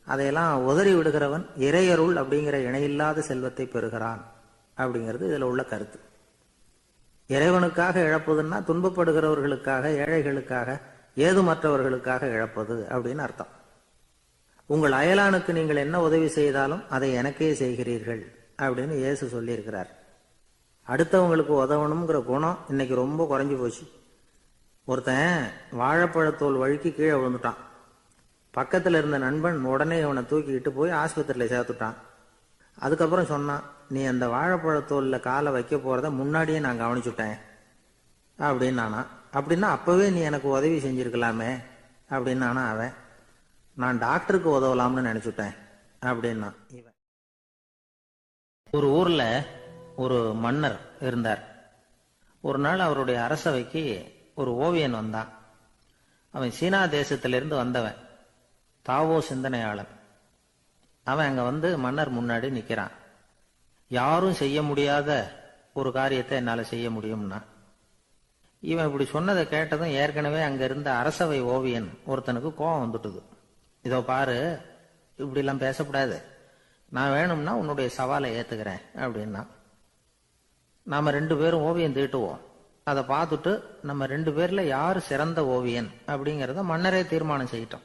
Speaker 2: அதையெல்லாம் உதறி விடுகிறவன் இறையருள் அப்படிங்கிற இணையில்லாத செல்வத்தை பெறுகிறான் அப்படிங்கிறது இதுல உள்ள கருத்து. இறைவனுக்காக இழப்பதுன்னா துன்பப்படுகிறவர்களுக்காக, ஏழைகளுக்காக, ஏதுமற்றவர்களுக்காக இழப்பது அப்படின்னு அர்த்தம். உங்கள் அயலானுக்கு நீங்கள் என்ன உதவி செய்தாலும் அதை எனக்கே செய்கிறீர்கள் அப்படின்னு இயேசு சொல்லியிருக்கிறார். அடுத்தவங்களுக்கு உதவணுங்கிற குணம் இன்னைக்கு ரொம்ப குறைஞ்சு போச்சு. ஒருத்தன் வாழைப்பழத்தோல் வழுக்கி கீழே விழுந்துட்டான். பக்கத்துல இருந்த நண்பன் உடனே இவனை தூக்கிக்கிட்டு போய் ஆஸ்பத்திரியில சேர்த்துட்டான். அதுக்கப்புறம் சொன்னான், நீ அந்த வாழைப்பழத்தோல்ல காலை வைக்க போறத முன்னாடியே நான் கவனிச்சுட்டேன் அப்படின்னானா. அப்படின்னா அப்பவே நீ எனக்கு உதவி செஞ்சிருக்கலாமே அப்படின்னானா அவன். நான் டாக்டருக்கு உதவலாம்னு நினைச்சுட்டேன் அப்படின்னா இவன். ஒரு ஊர்ல ஒரு மன்னர் இருந்தார். ஒரு நாள் அவருடைய அரசவைக்கு ஒரு ஓவியன் வந்தான். அவன் சீனா தேசத்திலிருந்து வந்தவன், தாவோ சிந்தனையாளன். அவன் அங்க வந்து மன்னர் முன்னாடி நிக்கிறான். யாரும் செய்ய முடியாத ஒரு காரியத்தை என்னால செய்ய முடியும்னா. இவன் இப்படி சொன்னதை கேட்டதும் ஏற்கனவே அங்க இருந்த அரசவை ஓவியன் ஒருத்தனுக்கு கோபம் வந்துட்டுது. இதோ பாரு, இப்படி எல்லாம் பேசக்கூடாது. நான் வேணும்னா உன்னுடைய சவாலை ஏத்துக்கிறேன் அப்படின்னா. நாம 2 பேரும் ஓவியம் தீட்டுவோம். அதை பார்த்துட்டு நம்ம 2 பேர்ல யாரு சிறந்த ஓவியன் அப்படிங்கறத மன்னரே தீர்மானம் செய்யட்டும்.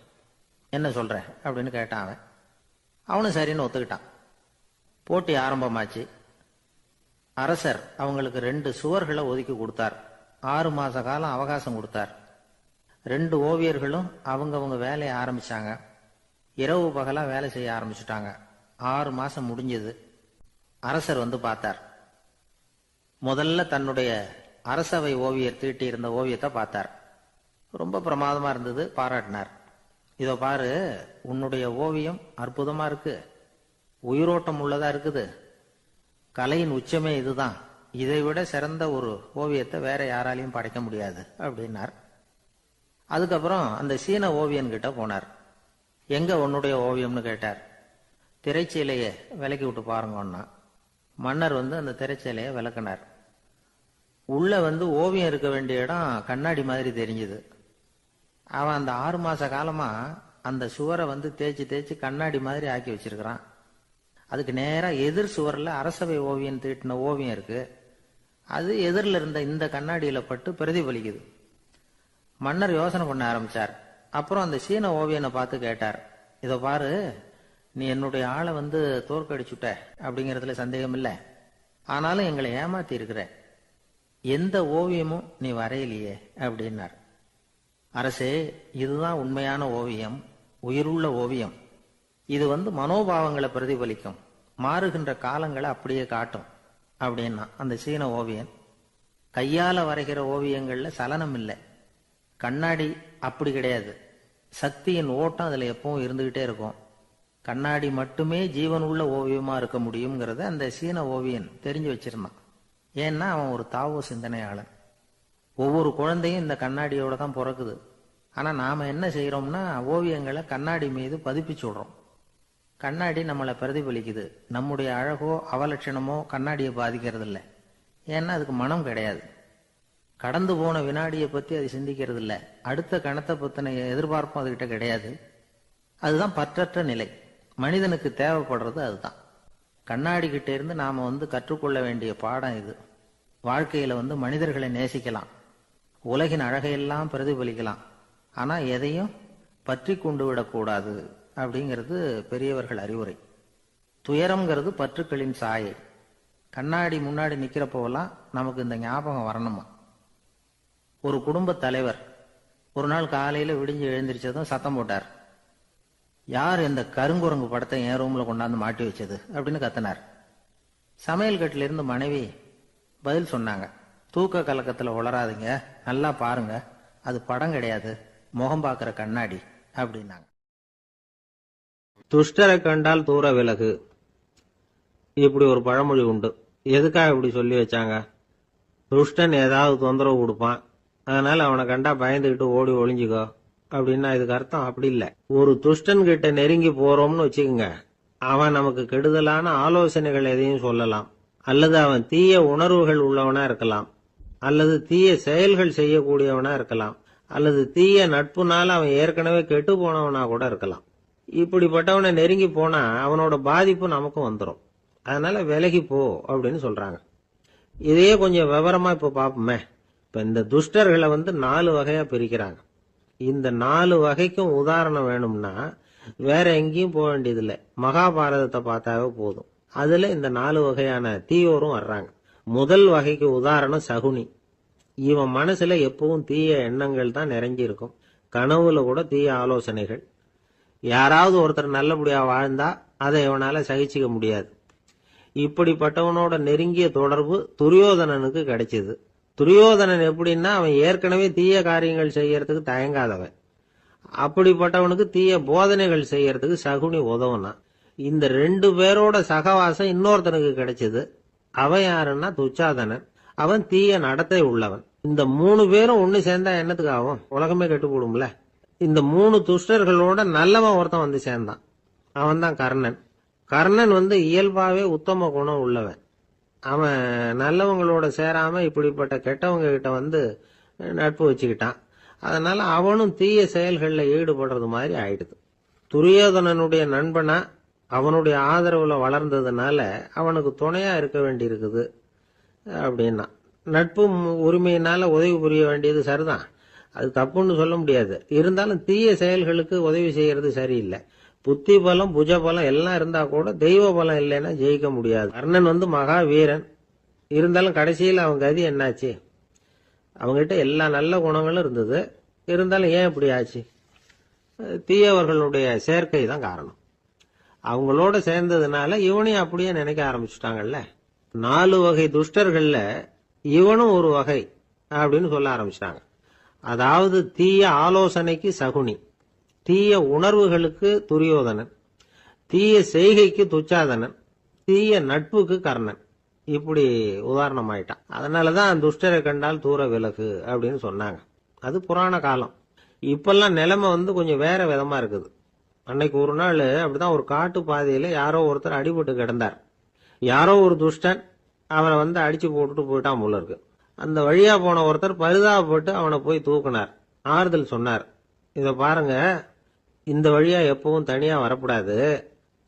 Speaker 2: என்ன சொல்ற அப்படின்னு கேட்டான் அவன். அவனும் சரின்னு ஒத்துக்கிட்டான். போட்டி ஆரம்பமாச்சு. அரசர் அவங்களுக்கு 2 சுவர்களை ஒதுக்கி கொடுத்தார். 6 மாச காலம் அவகாசம் கொடுத்தார். 2 ஓவியர்களும் அவங்கவங்க வேலையை ஆரம்பிச்சாங்க. இரவு பகலா வேலை செய்ய ஆரம்பிச்சுட்டாங்க. 6 மாசம் முடிஞ்சது. அரசர் வந்து பார்த்தார். முதல்ல தன்னுடைய அரசவை ஓவியர் தீட்டி இருந்த ஓவியத்தை பார்த்தார். ரொம்ப பிரமாதமா இருந்தது. பாராட்டினார். இதோ பாரு, உன்னுடைய ஓவியம் அற்புதமா இருக்கு, உயிரோட்டம் உள்ளதா இருக்குது, கலையின் உச்சமே இதுதான், இதை விட சிறந்த ஒரு ஓவியத்தை வேற யாராலையும் படைக்க முடியாது அப்படின்னார். அதுக்கப்புறம் அந்த சீன ஓவியன் கிட்ட போனார். எங்க உன்னுடைய ஓவியம்னு கேட்டார். திரைச்சீலையை விலக்கி விட்டு பாருங்கன்னா. மன்னர் வந்து அந்த திரைச்சீலையை விளக்குனார். உள்ள வந்து ஓவியம் இருக்க வேண்டிய இடம் கண்ணாடி மாதிரி தெரிஞ்சுது. அவன் அந்த 6 மாச காலமா அந்த சுவரை வந்து தேய்ச்சி தேய்ச்சி கண்ணாடி மாதிரி ஆக்கி வச்சிருக்கிறான். அதுக்கு நேரா எதிர் சுவர்ல அரசவை ஓவியம் தீட்டின ஓவியம் இருக்கு. அது எதிரில் இருந்த இந்த கண்ணாடியில பட்டு பிரதிபலிக்குது. மன்னர் யோசனை பண்ண ஆரம்பிச்சார். அப்புறம் அந்த சீன ஓவியனை பார்த்து கேட்டார். இதோ பாரு, நீ என்னுடைய ஆளை வந்து தோற்கடிச்சுட்ட அப்படிங்கறதுல சந்தேகம் இல்லை. ஆனாலும் எங்களை ஏமாத்தி இருக்கிற, எந்த ஓவியமும் நீ வரையலையே அப்படின்னார். அரசே, இதுதான் உண்மையான ஓவியம், உயிருள்ள ஓவியம். இது வந்து மனோபாவங்களை பிரதிபலிக்கும், மாறுகின்ற காலங்களை அப்படியே காட்டும் அப்படின்னா அந்த சீன ஓவியன். கையால வரைகிற ஓவியங்கள்ல சலனம் இல்லை. கண்ணாடி அப்படி கிடையாது. சக்தியின் ஓட்டம் அதுல எப்பவும் இருந்துகிட்டே இருக்கும். கண்ணாடி மட்டுமே ஜீவனுள்ள ஓவியமா இருக்க முடியுங்கிறத அந்த சீன ஓவியன் தெரிஞ்சு வச்சிருந்தான். ஏன்னா அவன் ஒரு தாவோ சிந்தனையாளன். ஒவ்வொரு குழந்தையும் இந்த கண்ணாடியோட தான் பிறக்குது. ஆனா நாம என்ன செய்யறோம்னா ஓவியங்களை கண்ணாடி மீது பதிப்பிச்சு விடுறோம். கண்ணாடி நம்மளை பிரதிபலிக்குது. நம்முடைய அழகோ அவலட்சணமோ கண்ணாடியை பாதிக்கிறது இல்லை. ஏன்னா அதுக்கு மனம் கிடையாது. கடந்து போன வினாடியை பத்தி அது சிந்திக்கிறது இல்லை. அடுத்த கணத்தை பத்தின எதிர்பார்ப்பும் அதுகிட்ட கிடையாது. அதுதான் பற்றற்ற நிலை. மனிதனுக்கு தேவைப்படுறது அதுதான். கண்ணாடி கிட்ட இருந்து நாம வந்து கற்றுக்கொள்ள வேண்டிய பாடம் இது. வாழ்க்கையில வந்து மனிதர்களை நேசிக்கலாம், உலகின் அழகையெல்லாம் பிரதிபலிக்கலாம், ஆனா எதையும் பற்றி கொண்டு விடக்கூடாது அப்படிங்கிறது பெரியவர்கள் அறிவுரை. துயரம்ங்கிறது பற்றுக்களின் சாயை. கண்ணாடி முன்னாடி நிக்கிறப்போவெல்லாம் நமக்கு இந்த ஞாபகம் வரணுமா. ஒரு குடும்ப தலைவர் ஒரு நாள் காலையில விடிஞ்சு எழுந்திரிச்சதும் சத்தம் போட்டார். யார் இந்த கருங்குரங்கு படத்தை என் ரூம்ல கொண்டாந்து மாட்டி வச்சது அப்படின்னு கத்தினார். சமையல் கட்டில இருந்து மனைவி பதில் சொன்னாங்க. தூக்க கலக்கத்துல உளராதீங்க, நல்லா பாருங்க, அது படம் கிடையாது, முகம் பார்க்கிற கண்ணாடி அப்படின்னாங்க.
Speaker 1: துஷ்டரை கண்டால் தூர விலகு, இப்படி ஒரு பழமொழி உண்டு. எதுக்காக இப்படி சொல்லி வச்சாங்க? துஷ்டன் ஏதாவது தொந்தரவு கொடுப்பான், அதனால அவனை கண்டா பயந்துகிட்டு ஓடி ஒளிஞ்சுக்கோ அப்படின்னா இதுக்கு அர்த்தம் அப்படி இல்லை. ஒரு துஷ்டன் கிட்ட நெருங்கி போறோம்னு வச்சுக்கோங்க, அவன் நமக்கு கெடுதலான ஆலோசனைகள் எதையும் சொல்லலாம், அல்லது அவன் தீய உணர்வுகள் உள்ளவனா இருக்கலாம், அல்லது தீய செயல்கள் செய்யக்கூடியவனா இருக்கலாம், அல்லது தீய நட்புனால அவன் ஏற்கனவே கெட்டு போனவனா கூட இருக்கலாம். இப்படிப்பட்டவனை நெருங்கி போனா அவனோட பாதிப்பு நமக்கும் வந்துடும். அதனால விலகி போ அப்படின்னு சொல்றாங்க. இதையே கொஞ்சம் விவரமா இப்ப பாப்போமே. இப்ப இந்த துஷ்டர்களை வந்து 4 வகையா பிரிக்கிறாங்க. இந்த 4 வகைக்கும் உதாரணம் வேணும்னா வேற எங்கேயும் போக வேண்டியதில்லை, மகாபாரதத்தை பார்த்தாவே போதும். அதுல இந்த 4 வகையான தீயோரும் வர்றாங்க. முதல் வகைக்கு உதாரணம் சகுனி. இவன் மனசுல எப்பவும் தீய எண்ணங்கள் தான் நிறைஞ்சி இருக்கும். கனவுல கூட தீய ஆலோசனைகள். யாராவது ஒருத்தர் நல்லபடியா வாழ்ந்தா அதை இவனால சகிச்சுக்க முடியாது. இப்படிப்பட்டவனோட நெருங்கிய தொடர்பு துரியோதனனுக்கு கிடைச்சது. துரியோதனன் எப்படின்னா அவன் ஏற்கனவே தீய காரியங்கள் செய்யறதுக்கு தயங்காதவன். அப்படிப்பட்டவனுக்கு தீய போதனைகள் செய்யறதுக்கு சகுனி உதவுனா. இந்த 2 பேரோட சகவாசம் இன்னொருத்தனுக்கு கிடைச்சது. அவன் யாருன்னா துச்சாதனன். அவன் தீய நடத்தை உள்ளவன். இந்த 3 பேரும் ஒண்ணு சேர்ந்தா என்னத்துக்கு ஆகும்? உலகமே கெட்டு போடும்ல. இந்த 3 துஷ்டர்களோட நல்லவன் ஒருத்தன் வந்து சேர்ந்தான். அவன் தான் கர்ணன். கர்ணன் வந்து இயல்பாவே உத்தம குணம் உள்ளவன். அவன் நல்லவங்களோட சேராம இப்படிப்பட்ட கெட்டவங்க கிட்ட வந்து நட்பு வச்சுக்கிட்டான். அதனால அவனும் தீய செயல்களில் ஈடுபடுறது மாதிரி ஆயிடுது. துரியோதனனுடைய நண்பனா அவனுடைய ஆதரவுல வளர்ந்ததுனால அவனுக்கு துணையா இருக்க வேண்டி இருக்குது அப்படின்னா. நட்பு உரிமையினால உதவி புரிய வேண்டியது சரிதான், அது தப்புன்னு சொல்ல முடியாது. இருந்தாலும் தீய செயல்களுக்கு உதவி செய்யறது சரியில்லை. புத்தி பலம் புஜ பலம் எல்லாம் இருந்தா கூட தெய்வ பலம் இல்லைன்னா ஜெயிக்க முடியாது. கர்ணன் மகா வீரன், இருந்தாலும் கடைசியில் அவன் கதி என்னாச்சு? அவங்ககிட்ட எல்லா நல்ல குணங்களும் இருந்தது, இருந்தாலும் ஏன் இப்படி ஆச்சு? தீயவர்களுடைய சேர்க்கை தான் காரணம். அவங்களோட சேர்ந்ததுனால இவனையும் அப்படியே நினைக்க ஆரம்பிச்சுட்டாங்கல்ல. 4 வகை துஷ்டர்கள்ல இவனும் ஒரு வகை அப்படின்னு சொல்ல ஆரம்பிச்சிட்டாங்க. அதாவது தீய ஆலோசனைக்கு சகுனி, தீய உணர்வுகளுக்கு துரியோதனன், தீய செய்கைக்கு துச்சாதனன், தீய நட்புக்கு கர்ணன். இப்படி உதாரணமாயிட்டான். அதனாலதான் துஷ்டரை கண்டால் தூர விலகு அப்படின்னு சொன்னாங்க. அது புராண காலம். இப்பெல்லாம் நிலைமை கொஞ்சம் வேற விதமா இருக்குது. அன்னைக்கு ஒரு நாள் அப்படிதான் ஒரு காட்டு பாதையில யாரோ ஒருத்தர் அடிபட்டு கிடந்தார். யாரோ ஒரு துஷ்டன் அவனை அடிச்சு போட்டுட்டு போயிட்டான் போல இருக்கு. அந்த வழியா போன ஒருத்தர் பரிதாபப்பட்டு அவனை போய் தூக்குனார், ஆறுதல் சொன்னார். இத பாருங்க, இந்த வழியா எப்பவும் தனியா வரக்கூடாது.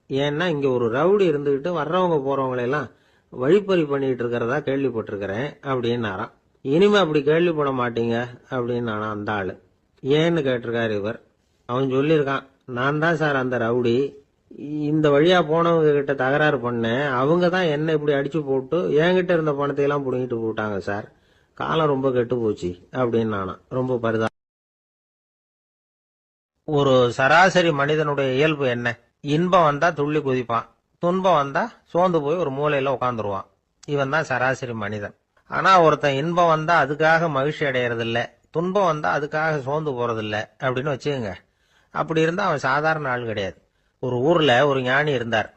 Speaker 1: ஏன்னா இங்க ஒரு ரவுடி இருந்துகிட்டு வர்றவங்க போறவங்களை எல்லாம் வழிப்பறி பண்ணிட்டு இருக்கிறதா கேள்விப்பட்டிருக்கிறேன் அப்படின்னாராம். இனிமே அப்படி கேள்விப்பட மாட்டீங்க அப்படின்னு அந்த ஆளு. ஏன்னு கேட்டிருக்காரு இவர். அவன் சொல்லியிருக்கான், நான் தான் சார் அந்த ரவுடி, இந்த வழியா போனவங்க கிட்ட தகராறு பண்ணேன், அவங்க தான் என்ன இப்படி அடிச்சு போட்டு என்கிட்ட இருந்த பணத்தை எல்லாம் புடுங்கிட்டு போட்டாங்க சார், காலம் ரொம்ப கெட்டு போச்சு அப்படின்னு ரொம்ப பரிதா. ஒரு சராசரி மனிதனுடைய இயல்பு என்ன? இன்பம் வந்தா துள்ளி குதிப்பான், துன்பம் வந்தா சோர்ந்து போய் ஒரு மூலையில உட்காந்துருவான். இவன் தான் சராசரி மனிதன். ஆனா ஒருத்தன் இன்பம் வந்தா அதுக்காக மகிழ்ச்சி அடையறது இல்ல, துன்பம் வந்தா அதுக்காக சோர்ந்து போறது இல்ல அப்படின்னு வச்சுக்கோங்க. அப்படி இருந்தா அவன் சாதாரண ஆள் கிடையாது. ஒரு ஊர்ல ஒரு ஞானி இருந்தார்.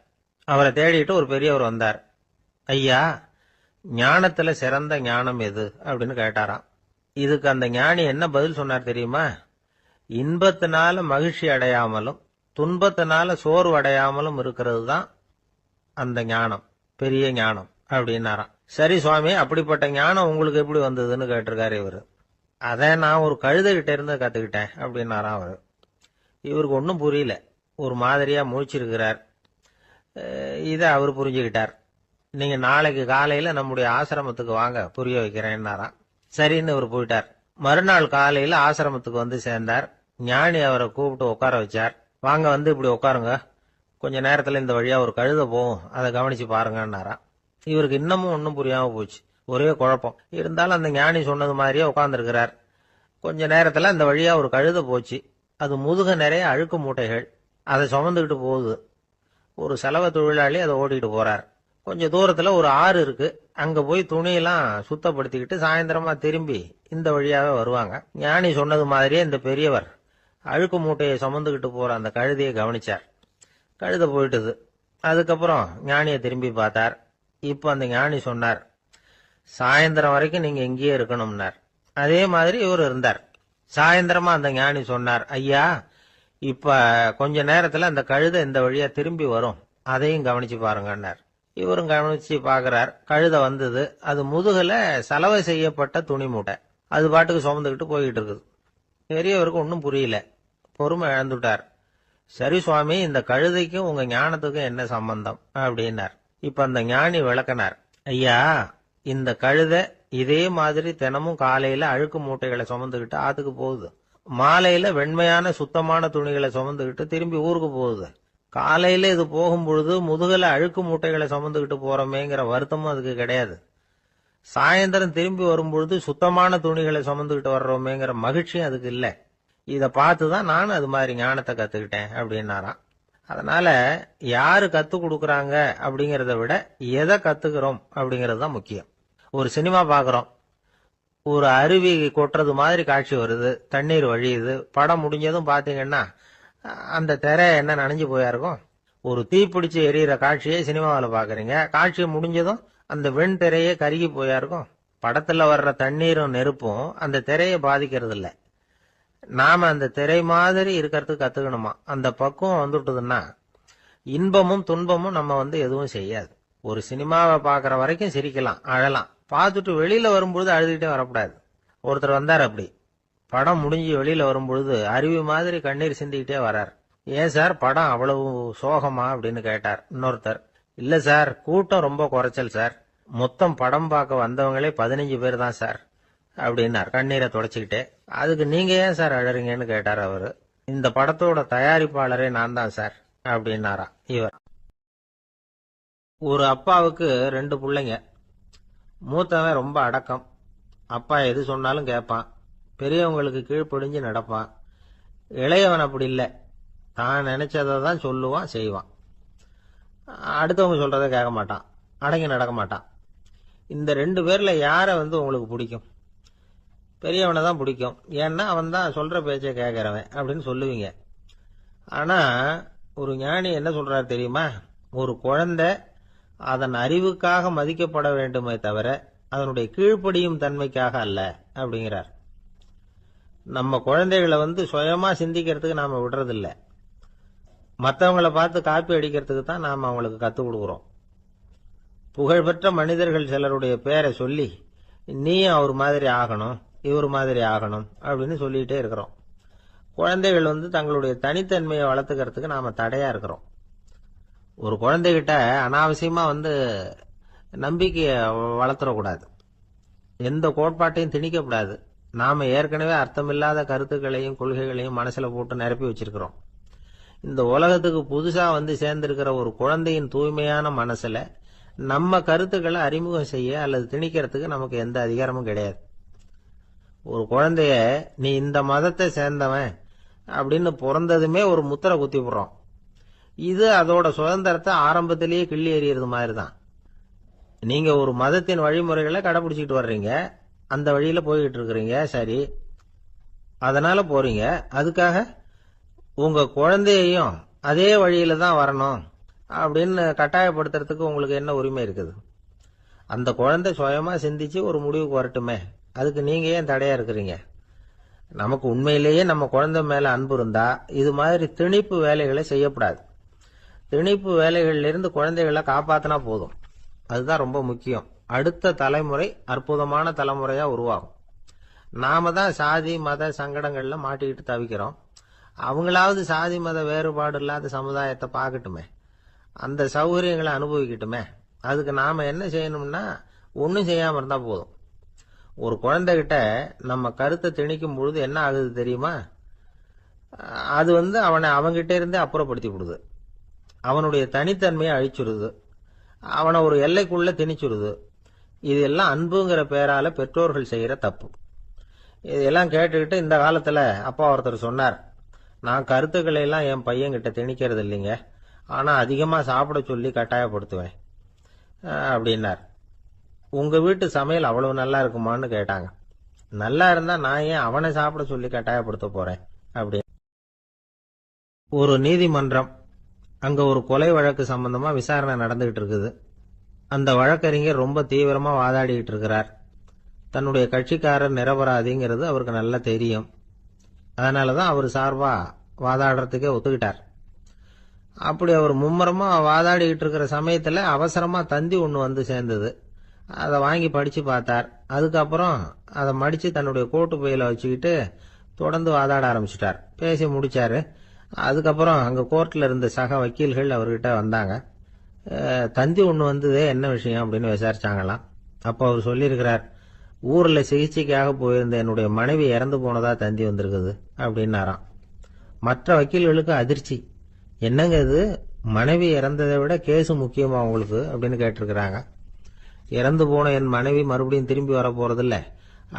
Speaker 1: அவரை தேடிட்டு ஒரு பெரியவர் வந்தார். ஐயா, ஞானத்துல சிறந்த ஞானம் எது அப்படின்னு கேட்டாராம். இதுக்கு அந்த ஞானி என்ன பதில் சொன்னார் தெரியுமா? இன்பத்தினால மகிழ்ச்சி அடையாமலும் துன்பத்தினால சோர்வு அடையாமலும் இருக்கிறது தான் அந்த ஞானம், பெரிய ஞானம் அப்படின்னாராம். சரி சுவாமி, அப்படிப்பட்ட ஞானம் உங்களுக்கு எப்படி வந்ததுன்னு கேட்டிருக்காரு இவரு. அதை நான் ஒரு கழுதைகிட்ட இருந்து கத்துக்கிட்டேன் அப்படின்னாராம் அவரு. இவருக்கு ஒன்றும் புரியல, ஒரு மாதிரியா முழிச்சிருக்கிறார். இதை அவர் புரிஞ்சுக்கிட்டார். நீங்க நாளைக்கு காலையில நம்முடைய ஆசிரமத்துக்கு வாங்க, புரிய வைக்கிறேன்னாராம். சரின்னு அவர் போயிட்டார். மறுநாள் காலையில ஆசிரமத்துக்கு சேர்ந்தார். ஞானி அவரை கூப்பிட்டு உட்கார வச்சார். வாங்க, இப்படி உட்காருங்க, கொஞ்ச நேரத்துல இந்த வழியா ஒரு கழுதை போகும், அதை கவனிச்சு பாருங்கன்னாராம். இவருக்கு இன்னமும் ஒன்றும் புரியாம போச்சு, ஒரே குழப்பம். இருந்தாலும் அந்த ஞானி சொன்னது மாதிரியே உட்கார்ந்துருக்கிறார். கொஞ்ச நேரத்துல அந்த வழியா ஒரு கழுதை போச்சு. அது முதுக நிறைய அழுக்கு மூட்டைகள், அதை சுமந்துக்கிட்டு போகுது. ஒரு செலவு தொழிலாளி அதை ஓட்டிட்டு போறார். கொஞ்சம் தூரத்துல ஒரு ஆறு இருக்கு, அங்க போய் துணியெல்லாம் சுத்தப்படுத்திக்கிட்டு சாயந்தரமா திரும்பி இந்த வழியாவே வருவாங்க. ஞானி சொன்னது மாதிரியே இந்த பெரியவர் அழுக்கு மூட்டையை சுமந்துக்கிட்டு போற அந்த கழுதையை கவனிச்சார். கழுதை போயிட்டுது. அதுக்கப்புறம் ஞானியை திரும்பி பார்த்தார். இப்ப அந்த ஞானி சொன்னார், சாயந்தரம் வரைக்கும் நீங்க இங்கேயே இருக்கணும்னார். அதே மாதிரி இவர் இருந்தார். சாயந்தரமா அந்த ஞானி சொன்னார், ஐயா, இப்ப கொஞ்ச நேரத்துல அந்த கழுதை இந்த வழியா திரும்பி வரும், அதையும் கவனிச்சு பாருங்கன்னார். இவரும் கவனிச்சு பாக்குறார். கழுதை வந்தது. அது முதுகுல சலவை செய்யப்பட்ட துணி மூட்டை, அது பாட்டுக்கு சுமந்துக்கிட்டு போய்கிட்டு இருக்குது. பெரியவருக்கு ஒன்றும் புரியல, பொறுமை இழந்துட்டார். சரி சுவாமி, இந்த கழுதைக்கும் உங்க ஞானத்துக்கும் என்ன சம்பந்தம் அப்படின்னார். இப்ப அந்த ஞானி விளக்கினார். ஐயா, இந்த கழுதை இதே மாதிரி தினமும் காலையில அழுக்கு மூட்டைகளை சுமந்துக்கிட்டு ஆத்துக்கு போகுது, மாலையில வெண்மையான சுத்தமான துணிகளை சுமந்துக்கிட்டு திரும்பி ஊருக்கு போகுது. காலையில இது போகும் பொழுது முதுகல அழுக்கு மூட்டைகளை சுமந்துக்கிட்டு போறோமேங்கிற வருத்தமும் அதுக்கு கிடையாது. சாயந்தரம் திரும்பி வரும்பொழுது சுத்தமான துணிகளை சுமந்துக்கிட்டு வர்றோமேங்கிற மகிழ்ச்சியும் அதுக்கு இல்லை. இதை பார்த்துதான் நானும் அது மாதிரி ஞானத்தை கத்துக்கிட்டேன் அப்படின்னாராம். அதனால யாரு கத்து கொடுக்கறாங்க அப்படிங்கறத விட எதை கத்துக்கிறோம் அப்படிங்கிறது தான் முக்கியம். ஒரு சினிமா பாக்குறோம், ஒரு அருவி கொட்டுறது மாதிரி காட்சி வருது, தண்ணீர் வழியுது. படம் முடிஞ்சதும் பாத்தீங்கன்னா அந்த திரை என்ன நனைஞ்சு போயா இருக்கும். ஒரு தீப்பிடிச்சு எரியிற காட்சியை சினிமாவில் பாக்குறீங்க, காட்சி முடிஞ்சதும் அந்த வெண் திரையே கருகி போயா இருக்கும். படத்துல வர்ற தண்ணீரும் நெருப்பும் அந்த திரையை பாதிக்கிறது இல்ல. நாம அந்த திரை மாதிரி இருக்கிறதுக்கு கத்துக்கணுமா. அந்த பக்குவம் வந்துட்டுதுன்னா இன்பமும் துன்பமும் நம்ம எதுவும் செய்யாது. ஒரு சினிமாவை பாக்குற வரைக்கும் சிரிக்கலாம், அழலாம். பார்த்துட்டு வெளியில வரும்பொழுது அழுதுகிட்டே வரக்கூடாது. ஒருத்தர் வந்தார், அப்படி படம் முடிஞ்சு வெளியில வரும்பொழுது அருவி மாதிரி கண்ணீர் சிந்திக்கிட்டே வரார். ஏன் சார் படம் அவ்வளவு சோகமா அப்படின்னு கேட்டார் இன்னொருத்தர். இல்ல சார், கூட்டம் ரொம்ப குறைச்சல் சார். மொத்தம் படம் பார்க்க வந்தவங்களே 15 பேர் தான் சார் அப்படின்னார் கண்ணீரை தொடச்சிக்கிட்டே. அதுக்கு நீங்க ஏன் சார் அழறீங்கன்னு கேட்டார் அவரு. இந்த படத்தோட தயாரிப்பாளரே நான் தான் சார் அப்படின்னாரா இவர். ஒரு அப்பாவுக்கு 2 பிள்ளைங்க. மூத்தவன் ரொம்ப அடக்கம். அப்பா எது சொன்னாலும் கேட்பான். பெரியவங்களுக்கு கீழ்ப்படிஞ்சு நடப்பான். இளையவன் அப்படி இல்லை. தான் நினைச்சதை தான் சொல்லுவான், செய்வான். அடுத்தவங்க சொல்றதை கேட்க மாட்டான், அடங்கி நடக்க மாட்டான். இந்த 2 பேர்ல யாரை உங்களுக்கு பிடிக்கும்? பெரியவனை தான் பிடிக்கும். ஏன்னா அவன் தான் சொல்ற பேச்சை கேட்கிறவன் அப்படின்னு சொல்லுவீங்க. ஆனா ஒரு ஞானி என்ன சொல்றாரு தெரியுமா? ஒரு குழந்தை அதன் அறிவுக்காக மதிக்கப்பட வேண்டுமே தவிர அதனுடைய கீழ்ப்படியும் தன்மைக்காக அல்ல அப்படிங்கிறார். நம்ம குழந்தைகளை சுயமா சிந்திக்கிறதுக்கு நாம விடுறதில்ல. மற்றவங்களை பார்த்து காப்பி அடிக்கிறதுக்கு தான் நாம அவங்களுக்கு கற்றுக் கொடுக்குறோம். புகழ்பெற்ற மனிதர்கள் சிலருடைய பேரை சொல்லி நீயும் அவர் மாதிரி ஆகணும், இவர் மாதிரி ஆகணும் அப்படின்னு சொல்லிட்டே இருக்கிறோம். குழந்தைகள் தங்களுடைய தனித்தன்மையை வளர்த்துக்கிறதுக்கு நாம தடையா இருக்கிறோம். ஒரு குழந்தைகிட்ட அனாவசியமா நம்பிக்கையை வளர்த்துடக்கூடாது. எந்த கோட்பாட்டையும் திணிக்கக்கூடாது. நாம ஏற்கனவே அர்த்தமில்லாத கருத்துக்களையும் கொள்கைகளையும் மனசுல போட்டு நிரப்பி வச்சிருக்கிறோம். இந்த உலகத்துக்கு புதுசா சேர்ந்திருக்கிற ஒரு குழந்தையின் தூய்மையான மனசுல நம்ம கருத்துக்களை அறிமுகம் செய்ய அல்லது திணிக்கிறதுக்கு நமக்கு எந்த அதிகாரமும் கிடையாது. ஒரு குழந்தைய நீ இந்த மதத்தை சேர்ந்தவன் அப்படின்னு பிறந்ததுமே ஒரு முத்திரை குத்தி விடுறோம். இது அதோட சுதந்திரத்தை ஆரம்பத்திலேயே கிள்ளி எறியறது மாதிரி தான். நீங்க ஒரு மதத்தின் வழிமுறைகளை கடைபிடிச்சிட்டு வர்றீங்க, அந்த வழியில போய்கிட்டு இருக்கிறீங்க, சரி, அதனால போறீங்க. அதுக்காக உங்க குழந்தையையும் அதே வழியில தான் வரணும் அப்படின்னு கட்டாயப்படுத்துறதுக்கு உங்களுக்கு என்ன உரிமை இருக்குது? அந்த குழந்தை சுயமா சிந்திச்சு ஒரு முடிவுக்கு வரட்டுமே, அதுக்கு நீங்க ஏன் தடையா இருக்கிறீங்க? நமக்கு உண்மையிலேயே நம்ம குழந்தை மேல அன்பு இருந்தா இது மாதிரி திணிப்பு வேலைகளை செய்யக்கூடாது. திணிப்பு வேலைகள்ல இருந்து குழந்தைகளை காப்பாத்தினா போதும். அதுதான் ரொம்ப முக்கியம். அடுத்த தலைமுறை அற்புதமான தலைமுறையா உருவாகும். நாம தான் சாதி மத சங்கடங்கள்ல மாட்டிக்கிட்டு தவிக்கிறோம். அவங்களாவது சாதி மத வேறுபாடு இல்லாத சமுதாயத்தை பார்க்கட்டுமே, அந்த சௌகரியங்களை அனுபவிக்கட்டுமே. அதுக்கு நாம என்ன செய்யணும்னா ஒன்னும் செய்யாம இருந்தா போதும். ஒரு குழந்தைகிட்ட நம்ம கருத்தை திணிக்கும் பொழுது என்ன ஆகுது தெரியுமா? அது அவனை அவங்கிட்ட இருந்தே அப்புறப்படுத்தி விடுது. அவனுடைய தனித்தன்மையை அழிச்சுடுது. அவனை ஒரு எல்லைக்குள்ள திணிச்சுடுது. இதெல்லாம் அன்புங்கிற பேரால பெற்றோர்கள் செய்யற தப்பு. இதெல்லாம் கேட்டுக்கிட்டு இந்த காலத்துல அப்பா ஒருத்தர் சொன்னார், நான் கருத்துக்களை எல்லாம் என் பையன்கிட்ட திணிக்கிறது இல்லைங்க, ஆனா அதிகமா சாப்பிட சொல்லி கட்டாயப்படுத்துவேன் அப்படின்னார். உங்க வீட்டு சமையல் அவ்வளவு நல்லா இருக்குமான்னு கேட்டாங்க. நல்லா இருந்தா நான் ஏன் அவனை சாப்பிட சொல்லி கட்டாயப்படுத்த போறேன் அப்படி. ஒரு நீதிமன்றம், அங்க ஒரு கொலை வழக்கு சம்பந்தமா விசாரணை நடந்துகிட்டு இருக்குது. அந்த வழக்கறிஞர் ரொம்ப தீவிரமா வாதாடிட்டு இருக்கிறார். தன்னுடைய கட்சிக்காரர் நிரபராதிங்கிறது அவருக்கு நல்லா தெரியும். அதனாலதான் அவர் சார்பா வாதாடுறதுக்கே ஒத்துக்கிட்டார். அப்படி அவர் மும்முரமா வாதாடிக்கிட்டு இருக்கிற சமயத்துல அவசரமா தந்தி ஒண்ணு சேர்ந்தது. அதை வாங்கி படிச்சு பார்த்தார். அதுக்கப்புறம் அதை மடிச்சு தன்னுடைய கோட்டு பையில வச்சுக்கிட்டு தொடர்ந்து வாதாட ஆரம்பிச்சிட்டார். பேசி முடிச்சாரு. அதுக்கப்புறம் அங்க கோர்ட்ல இருந்த சக வக்கீல்கள் அவர்கிட்ட வந்தாங்க. தந்தி ஒண்ணு வந்ததே, என்ன விஷயம் அப்படின்னு விசாரிச்சாங்களாம். அப்போ அவர் சொல்லியிருக்கிறார், ஊர்ல சிகிச்சைக்காக போயிருந்த என்னுடைய மனைவி இறந்து போனதா தந்தி வந்திருக்குது அப்படின்னாராம். மற்ற வக்கீல்களுக்கு அதிர்ச்சி. என்னங்க இது, மனைவி இறந்ததை விட கேஸ் முக்கியமா உங்களுக்கு அப்படின்னு கேட்டிருக்கிறாங்க. இறந்து போன என் மனைவி மறுபடியும் திரும்பி வர போறதில்ல,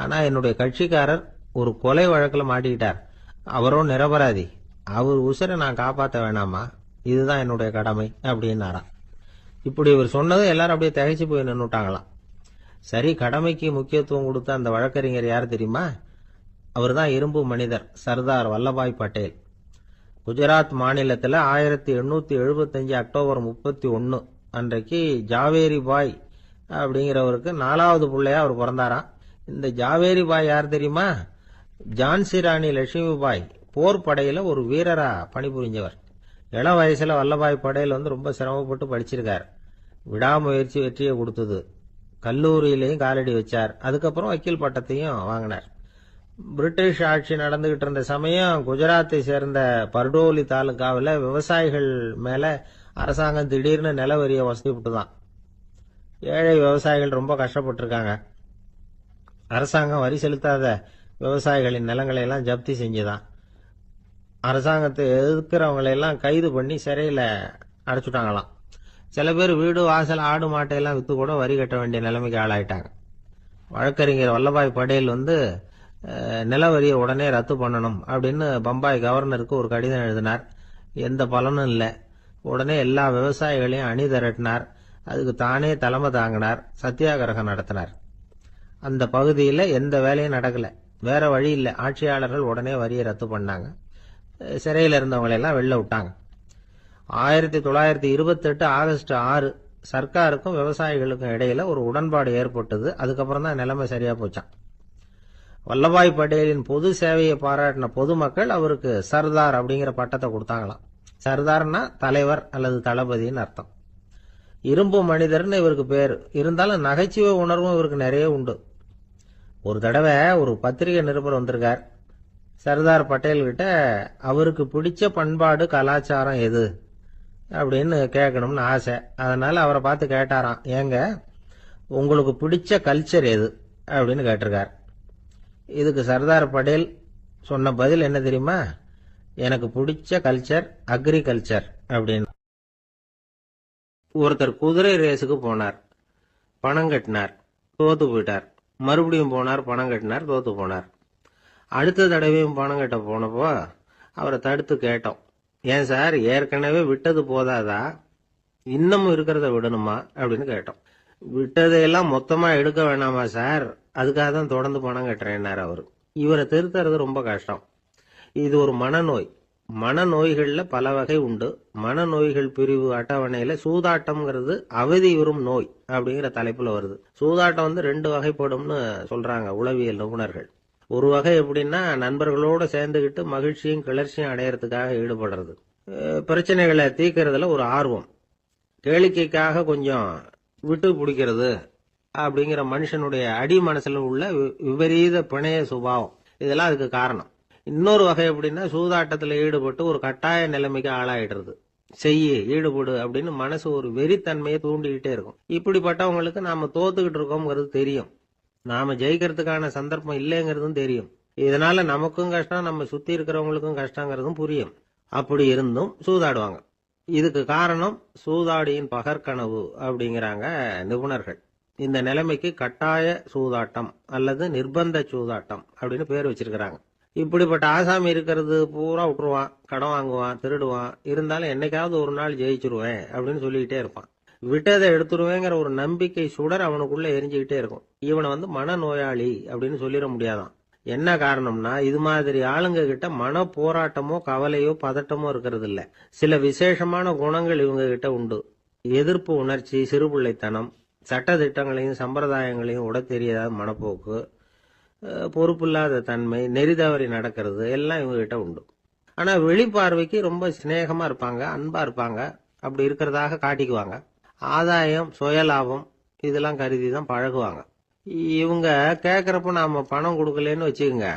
Speaker 1: ஆனா என்னுடைய கட்சிக்காரர் ஒரு கொலை வழக்கில் மாட்டிக்கிட்டார், அவரோ நிரபராதி, அவர் உசுரை நான் காப்பாற்ற வேணாமா, இதுதான் என்னுடைய கடமை அப்படின்னாராம். இப்படி இவர் சொன்னதும் எல்லாரும் அப்படியே திகைச்சு போய் நின்னுட்டாங்களாம். சரி, கடமைக்கு முக்கியத்துவம் கொடுத்த அந்த வழக்கறிஞர் யார் தெரியுமா? அவர் தான் இரும்பு மனிதர் சர்தார் வல்லபாய் பட்டேல். குஜராத் மாநிலத்தில் 1875 அக்டோபர் 31 அன்றைக்கு ஜாவேரி பாய் அப்படிங்கிறவருக்கு 4வது பிள்ளையா அவர் பிறந்தாராம். இந்த ஜாவேரி பாய் யார் தெரியுமா? ஜான்சி ராணி லட்சுமிபாய் போர் படையில ஒரு வீரரா பணிபுரிஞ்சவர். இளம் வயசுல வல்லபாய் படேல் ரொம்ப சிரமப்பட்டு படிச்சிருக்கார். விடாமுயற்சி வெற்றியை கொடுத்தது. கல்லூரியிலையும் காலடி வச்சார். அதுக்கப்புறம் வக்கீல் பட்டத்தையும் வாங்கினார். பிரிட்டிஷ் ஆட்சி நடந்துகிட்டு இருந்த சமயம் குஜராத்தை சேர்ந்த பர்டோலி தாலுகாவில் விவசாயிகள் மேல அரசாங்கம் திடீர்னு நில வரிய வசதி விட்டுதான். ஏழை விவசாயிகள் ரொம்ப கஷ்டப்பட்டிருக்காங்க. அரசாங்கம் வரி செலுத்தாத விவசாயிகளின் நிலங்களை எல்லாம் ஜப்தி செஞ்சுதான். அரசாங்கத்தை எதிர்க்கிறவங்களை எல்லாம் கைது பண்ணி சிறையில அடைச்சுட்டாங்களாம். சில பேர் வீடு வாசல் ஆடு மாட்டையெல்லாம் வித்து கூட வரி கட்ட வேண்டிய நிலைமைக்கு ஆளாயிட்டாங்க. வழக்கறிஞர் வல்லபாய் படேல் நில வரியை உடனே ரத்து பண்ணணும் அப்படின்னு பம்பாய் கவர்னருக்கு ஒரு கடிதம் எழுதினார். எந்த பலனும் இல்லை. உடனே எல்லா விவசாயிகளையும் அணி திரட்டினார். அதுக்கு தானே தலைமை தாங்கினார். சத்தியாகிரகம் நடத்தினார். அந்த பகுதியில் எந்த வேலையும் நடக்கல. வேற வழி இல்லை. ஆட்சியாளர்கள் உடனே வரியை ரத்து பண்ணாங்க. சிறையில் இருந்தவங்களெல்லாம் வெளில விட்டாங்க. 1928 ஆகஸ்ட் 6 சர்க்காருக்கும் விவசாயிகளுக்கும் இடையில ஒரு உடன்பாடு ஏற்பட்டது. அதுக்கப்புறம் தான் நிலைமை சரியா போச்சான். வல்லபாய் படேலின் பொது சேவையை பாராட்டின பொதுமக்கள் அவருக்கு சர்தார் அப்படிங்கிற பட்டத்தை கொடுத்தாங்களாம். சர்தார்னா தலைவர் அல்லது தளபதினு அர்த்தம். இரும்பு மனிதர்னு இவருக்கு பேர். இருந்தாலும் நகைச்சுவை உணர்வும் இவருக்கு நிறைய உண்டு. ஒரு தடவை ஒரு பத்திரிகை நிருபர் வந்திருக்கார். சர்தார் பட்டேல் கிட்ட அவருக்கு பிடிச்ச பண்பாடு கலாச்சாரம் எது அப்படின்னு கேட்கணும்னு ஆசை. அதனால அவரை பார்த்து கேட்டாராம், ஏங்க உங்களுக்கு பிடிச்ச கல்ச்சர் எது அப்படின்னு கேட்டிருக்கார். இதுக்கு சர்தார் பட்டேல் சொன்ன பதில் என்ன தெரியுமா? எனக்கு பிடிச்ச கல்ச்சர் அக்ரிகல்ச்சர் அப்படின்னு. ஒருத்தர் குதிரை ரேஸுக்கு போனார். பணம் கட்டினார், தோத்து போயிட்டார். மறுபடியும் போனார், பணம் கட்டினார், தோத்து போனார். அடுத்த தடவையும் பணம் கட்ட போனப்போ அவரை தடுத்து கேட்டோம், ஏன் சார் ஏற்கனவே விட்டது போதாதா, இன்னமும் இருக்கிறத விடணுமா அப்படின்னு கேட்டோம். விட்டதையெல்லாம் மொத்தமா எடுக்க வேணாமா சார், அதுக்காக தான் தொடர்ந்து பணம் கட்டுறேன்னாரு அவரு. இவரை திருத்துறது ரொம்ப கஷ்டம். இது ஒரு மனநோய். மனநோய்கள்ல பல வகை உண்டு. மனநோய்கள் பிரிவு அட்டவணையில சூதாட்டம்ங்கிறது அவதி வரும் நோய் அப்படிங்கிற தலைப்புல வருது. சூதாட்டம் 2 வகைப்படும்னு சொல்றாங்க உளவியல் நிபுணர்கள். ஒரு வகை எப்படின்னா, நண்பர்களோட சேர்ந்துகிட்டு மகிழ்ச்சியும் கிளர்ச்சியும் அடையறதுக்காக ஈடுபடுறது. பிரச்சனைகளை தீர்க்கறதுல ஒரு ஆர்வம், கேளிக்கைக்காக கொஞ்சம் விட்டு பிடிக்கிறது அப்படிங்கிற மனுஷனுடைய அடி மனசுல உள்ள விபரீத பிணைய சுபாவம், இதெல்லாம் அதுக்கு காரணம். இன்னொரு வகை எப்படின்னா, சூதாட்டத்துல ஈடுபட்டு ஒரு கட்டாய நிலைமைக்கு ஆளாயிடுறது. ஈடுபடு அப்படின்னு மனசு ஒரு வெறித்தன்மையை தூண்டிக்கிட்டே இருக்கும். இப்படிப்பட்டவங்களுக்கு நாம தோத்துக்கிட்டு இருக்கோம்ங்கிறது தெரியும். நாம ஜெயிக்கிறதுக்கான சந்தர்ப்பம் இல்லைங்கிறதும் தெரியும். இதனால நமக்கும் கஷ்டம், நம்ம சுத்தி இருக்கிறவங்களுக்கும் கஷ்டங்கிறதும் புரியும். அப்படி இருந்தும் சூதாடுவாங்க. இதுக்கு காரணம் சூதாடியின் பகற்கனவு அப்படிங்கிறாங்க நிபுணர்கள். இந்த நிலைமைக்கு கட்டாய சூதாட்டம் அல்லது நிர்பந்த சூதாட்டம் அப்படின்னு பேர் வச்சிருக்கிறாங்க. இப்படிப்பட்ட ஆசாமி இருக்கிறது பூரா விட்டுருவான், கடன் வாங்குவான், திருடுவான். இருந்தாலும் என்னைக்காவது ஒரு நாள் ஜெயிச்சிருவேன் அப்படின்னு சொல்லிக்கிட்டே இருப்பான். விட்டதை எடுத்துருவேங்கிற ஒரு நம்பிக்கை சுடர் அவனுக்குள்ள எரிஞ்சுக்கிட்டே இருக்கும். இவனை மனநோயாளி அப்படின்னு சொல்லிட முடியாதான். என்ன காரணம்னா, இது மாதிரி ஆளுங்க கிட்ட மன போராட்டமோ கவலையோ பதட்டமோ இருக்கிறது இல்ல. சில விசேஷமான குணங்கள் இவங்க கிட்ட உண்டு. எதிர்ப்பு உணர்ச்சி, சிறுபிள்ளைத்தனம், சட்ட திட்டங்களையும் சம்பிரதாயங்களையும் உட தெரியாத மனப்போக்கு, பொறுப்பில்லாத தன்மை, நெறிதவறி நடக்கிறது எல்லாம் இவங்க கிட்ட உண்டு. ஆனா வெளிப்பார்வைக்கு ரொம்ப சிநேகமா இருப்பாங்க, அன்பா இருப்பாங்க. அப்படி இருக்கிறதாக காட்டிக்குவாங்க. ஆதாயம், சுயலாபம் இதெல்லாம் கருதி தான் பழகுவாங்க. இவங்க கேட்கறப்ப நாம பணம் கொடுக்கலன்னு வச்சுக்கோங்க,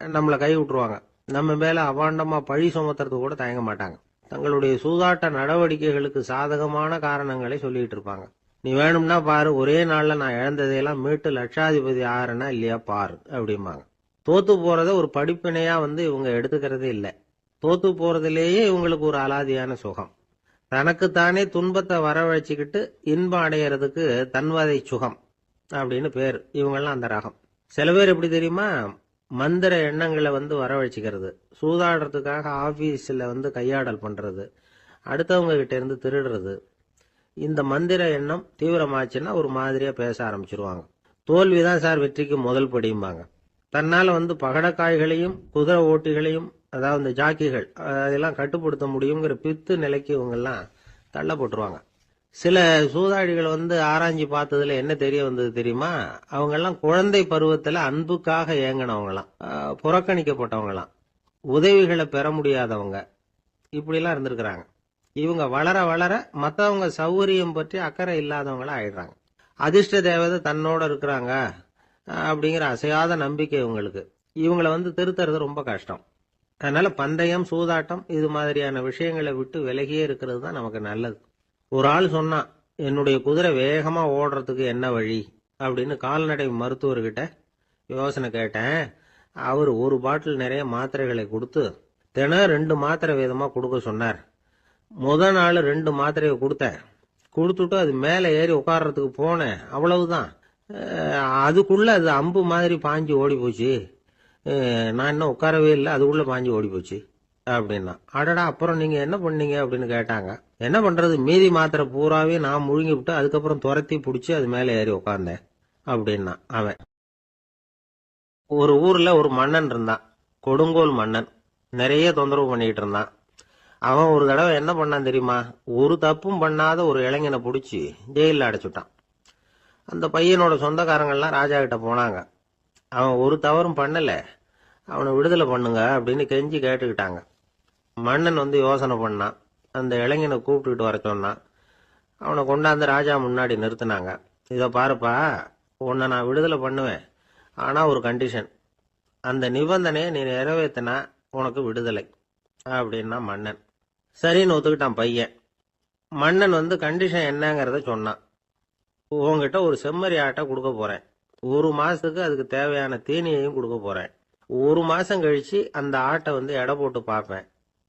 Speaker 1: நம்மளை கை விட்டுருவாங்க. நம்ம மேல அபாண்டமா பழி சுமத்துறது கூட தயங்க மாட்டாங்க. தங்களுடைய சூதாட்ட நடவடிக்கைகளுக்கு சாதகமான காரணங்களை சொல்லிட்டு இருப்பாங்க. நீ வேணும்னா பாரு, ஒரே நாள்ல நான் இழந்ததையெல்லாம் மீட்டு லட்சாதிபதி ஆறனா இல்லையா பாரு அப்படிம்பாங்க. தோத்து போறத ஒரு படிப்பினையா இவங்க எடுத்துக்கிறதே இல்லை. தோத்து போறதுலேயே இவங்களுக்கு ஒரு அலாதியான சுகம். தனக்குத்தானே துன்பத்தை வரவழைச்சுக்கிட்டு இன்பம் அடையறதுக்கு தன்வதை சுகம் அப்படின்னு பேர். இவங்கெல்லாம் அந்த ரகம். சில பேர் எப்படி தெரியுமா, மந்திர எண்ணங்களை வரவழைச்சிக்கிறது, சூதாடுறதுக்காக ஆபீஸ்ல கையாடல் பண்றது, அடுத்தவங்க கிட்ட இருந்து திருடுறது. இந்த மந்திர எண்ணம் தீவிரமாச்சுன்னா ஒரு மாதிரியா பேச ஆரம்பிச்சிருவாங்க. தோல்விதான் சார் வெற்றிக்கு முதல் படியும்பாங்க. தன்னால பகடக்காய்களையும் குதிரை ஓட்டிகளையும், அதாவது இந்த ஜாக்கிகள், அதெல்லாம் கட்டுப்படுத்த முடியுங்கிற பித்து நிலைக்கு இவங்கெல்லாம் தள்ளப்பட்டுருவாங்க. சில சூதாடிகள் ஆராய்ச்சி பார்த்ததுல என்ன தெரிய வந்தது தெரியுமா, அவங்கெல்லாம் குழந்தை பருவத்துல அன்புக்காக ஏங்கினவங்களாம், புறக்கணிக்கப்பட்டவங்களாம், உதவிகளை பெற முடியாதவங்க, இப்படிலாம் இருந்திருக்கிறாங்க. இவங்க வளர வளர மற்றவங்க சௌகரியம் பற்றி அக்கறை இல்லாதவங்களா ஆயிடுறாங்க. அதிர்ஷ்ட தேவதை தன்னோட இருக்கிறாங்க அப்படிங்கிற அசையாத நம்பிக்கை இவங்களுக்கு. இவங்களை வந்து திருத்துறது ரொம்ப கஷ்டம். அதனால பந்தயம், சூதாட்டம் இது மாதிரியான விஷயங்களை விட்டு விலகியே இருக்கிறது தான் நமக்கு நல்லது. ஒரு ஆள் சொன்னான், என்னுடைய குதிரை வேகமா ஓடுறதுக்கு என்ன வழி அப்படின்னு கால்நடை மருத்துவர்கிட்ட யோசனை கேட்டேன். அவர் ஒரு பாட்டில் நிறைய மாத்திரைகளை கொடுத்து தினம் 2 மாத்திரை வீதமா கொடுக்க சொன்னார். முதல் நாள் 2 மாத்திரையை கொடுத்துட்டு அது மேலே ஏறி உட்கார்றதுக்கு போனேன். அவ்வளவுதான். அதுக்குள்ள அது அம்பு மாதிரி பாஞ்சு ஓடி போச்சு. நான் இன்னும் உட்காரவே இல்லை, அதுக்குள்ள பாஞ்சு ஓடி போச்சு அப்படின்னா. அடடா, அப்புறம் நீங்க என்ன பண்ணீங்க அப்படின்னு கேட்டாங்க. என்ன பண்றது, மீதி மாத்திரை பூராவே நான் முழுங்கி விட்டு அதுக்கப்புறம் துரத்தி பிடிச்சி அது மேலே ஏறி உட்கார்ந்தேன் அப்படின்னா அவன். ஒரு ஊர்ல ஒரு மன்னன் இருந்தான், கொடுங்கோல் மன்னன். நிறைய தொந்தரவு பண்ணிட்டு இருந்தான். அவன் ஒரு தடவை என்ன பண்ணான் தெரியுமா? ஒரு தப்பும் பண்ணாத ஒரு இளைஞனை பிடிச்சி ஜெயிலில் அடைச்சுட்டான். அந்த பையனோட சொந்தக்காரங்கள்லாம் ராஜா கிட்ட போனாங்க. அவன் ஒரு தவறும் பண்ணல, அவனை விடுதலை பண்ணுங்க அப்படின்னு கெஞ்சி கேட்டுக்கிட்டாங்க. மன்னன் வந்து யோசனை பண்ணான். அந்த இளைஞனை கூப்பிட்டுக்கிட்டு வர சொன்னான். அவனை கொண்டாந்து ராஜா முன்னாடி நிறுத்தினாங்க. இதை பாருப்பா, உன்னை நான் விடுதலை பண்ணுவேன், ஆனா ஒரு கண்டிஷன். அந்த நிபந்தனையை நீ நிறைவேற்றினா உனக்கு விடுதலை அப்படின்னா மன்னன். சரின்னு ஒத்துக்கிட்டான் பையன். மன்னன் வந்து கண்டிஷன் என்னங்கிறத சொன்னான். உங்ககிட்ட ஒரு செம்மறி ஆட்டை கொடுக்க போறேன். 1 மாசத்துக்கு அதுக்கு தேவையான தீனியையும் கொடுக்க போறேன். 1 மாசம் கழிச்சு அந்த ஆட்டை வந்து எடை போட்டு பார்ப்பேன்.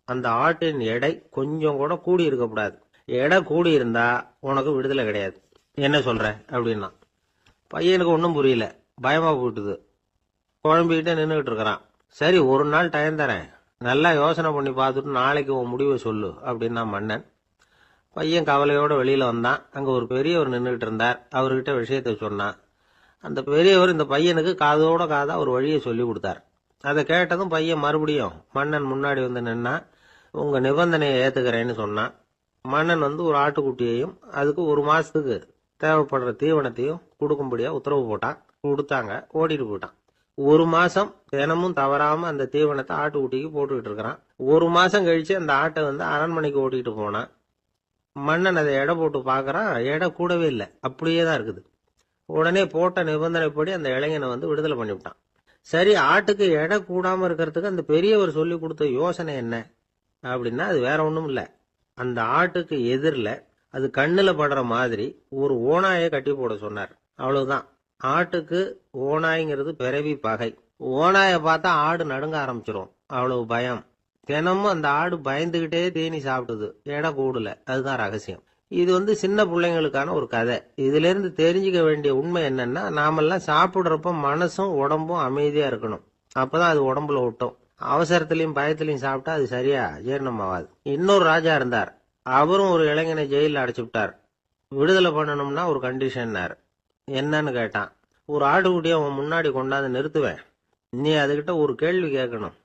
Speaker 1: அந்த ஆட்டின் எடை கொஞ்சம் கூட கூடி இருக்கக்கூடாது. எடை கூடி இருந்தா உனக்கு விடுதலை கிடையாது. என்ன சொல்ற அப்படின்னா. பையனுக்கு ஒன்றும் புரியல, பயமா போயிட்டுது. குழம்பிக்கிட்டே நின்றுகிட்டு இருக்கிறான். சரி, ஒரு நாள் டைம் தரேன், நல்லா யோசனை பண்ணி பார்த்துட்டு நாளைக்கு உன் முடிவை சொல்லு அப்படின்னா மன்னன். பையன் கவலையோட வெளியில வந்தான். அங்க ஒரு பெரியவர் நின்றுகிட்டு இருந்தார். அவர்கிட்ட விஷயத்த சொன்னான். அந்த பெரியவர் இந்த பையனுக்கு காதோட காதா ஒரு வழியை சொல்லி கொடுத்தார். அதை கேட்டதும் பையன் மறுபடியும் மன்னன் முன்னாடி வந்து நின்னா. உங்க நிபந்தனையை ஏத்துக்கிறேன்னு சொன்னான். மன்னன் வந்து ஒரு ஆட்டுக்குட்டியையும் அதுக்கு 1 மாசத்துக்கு தேவைப்படுற தீவனத்தையும் கொடுக்கும்படியா உத்தரவு போட்டான். கொடுத்தாங்க, ஓடிட்டு போயிட்டான். 1 மாசம் தினமும் தவறாம அந்த தீவனத்தை ஆட்டுக்குட்டிக்கு போட்டுக்கிட்டு இருக்கிறான். 1 மாசம் கழிச்சு அந்த ஆட்டை வந்து அரண்மனைக்கு ஓட்டிக்கிட்டு போனான். மன்னன் அதை எடை போட்டு பார்க்கறான். எடை கூடவே இல்லை, அப்படியே தான் இருக்குது. உடனே போட்ட நிபந்தனைப்படி அந்த இளைஞனை வந்து விடுதலை பண்ணிவிட்டான். சரி, ஆட்டுக்கு எடை கூடாம இருக்கிறதுக்கு அந்த பெரியவர் சொல்லி கொடுத்த யோசனை என்ன அப்படின்னா, அது வேற ஒண்ணும் இல்லை. அந்த ஆட்டுக்கு எதிரில் அது கண்ணுல படுற மாதிரி ஒரு ஓநாயை கட்டி போட சொன்னார். அவ்வளவுதான். ஆட்டுக்கு ஓநாய்ங்கிறது பிறவி பகை. ஓநாயை பார்த்தா ஆடு நடுங்க ஆரம்பிச்சிரும், அவ்வளவு பயம். தினமும் அந்த ஆடு பயந்துகிட்டே தீனி சாப்பிடுது, எடை கூடல. அதுதான் ரகசியம். இது வந்து சின்ன பிள்ளைங்களுக்கான ஒரு கதை. இதுல இருந்து தெரிஞ்சுக்க வேண்டிய உண்மை என்னன்னா, நாமெல்லாம் சாப்பிடுறப்ப மனசும் உடம்பும் அமைதியா இருக்கணும். அப்பதான் அது உடம்புல ஒட்டும். அவசரத்திலையும் பயத்திலையும் சாப்பிட்டா அது சரியா ஜீரணம் ஆகாது. இன்னொரு ராஜா இருந்தார். அவரும் ஒரு இளைஞனை ஜெயிலில் அடைச்சு விட்டார். விடுதலை பண்ணணும்னா ஒரு கண்டிஷன்னார். என்னன்னு கேட்டான். ஒரு ஆட்டுக்குட்டியை அவன் முன்னாடி கொண்டாந்து நிறுத்துவேன், நீ அதுகிட்ட ஒரு கேள்வி கேட்கணும்,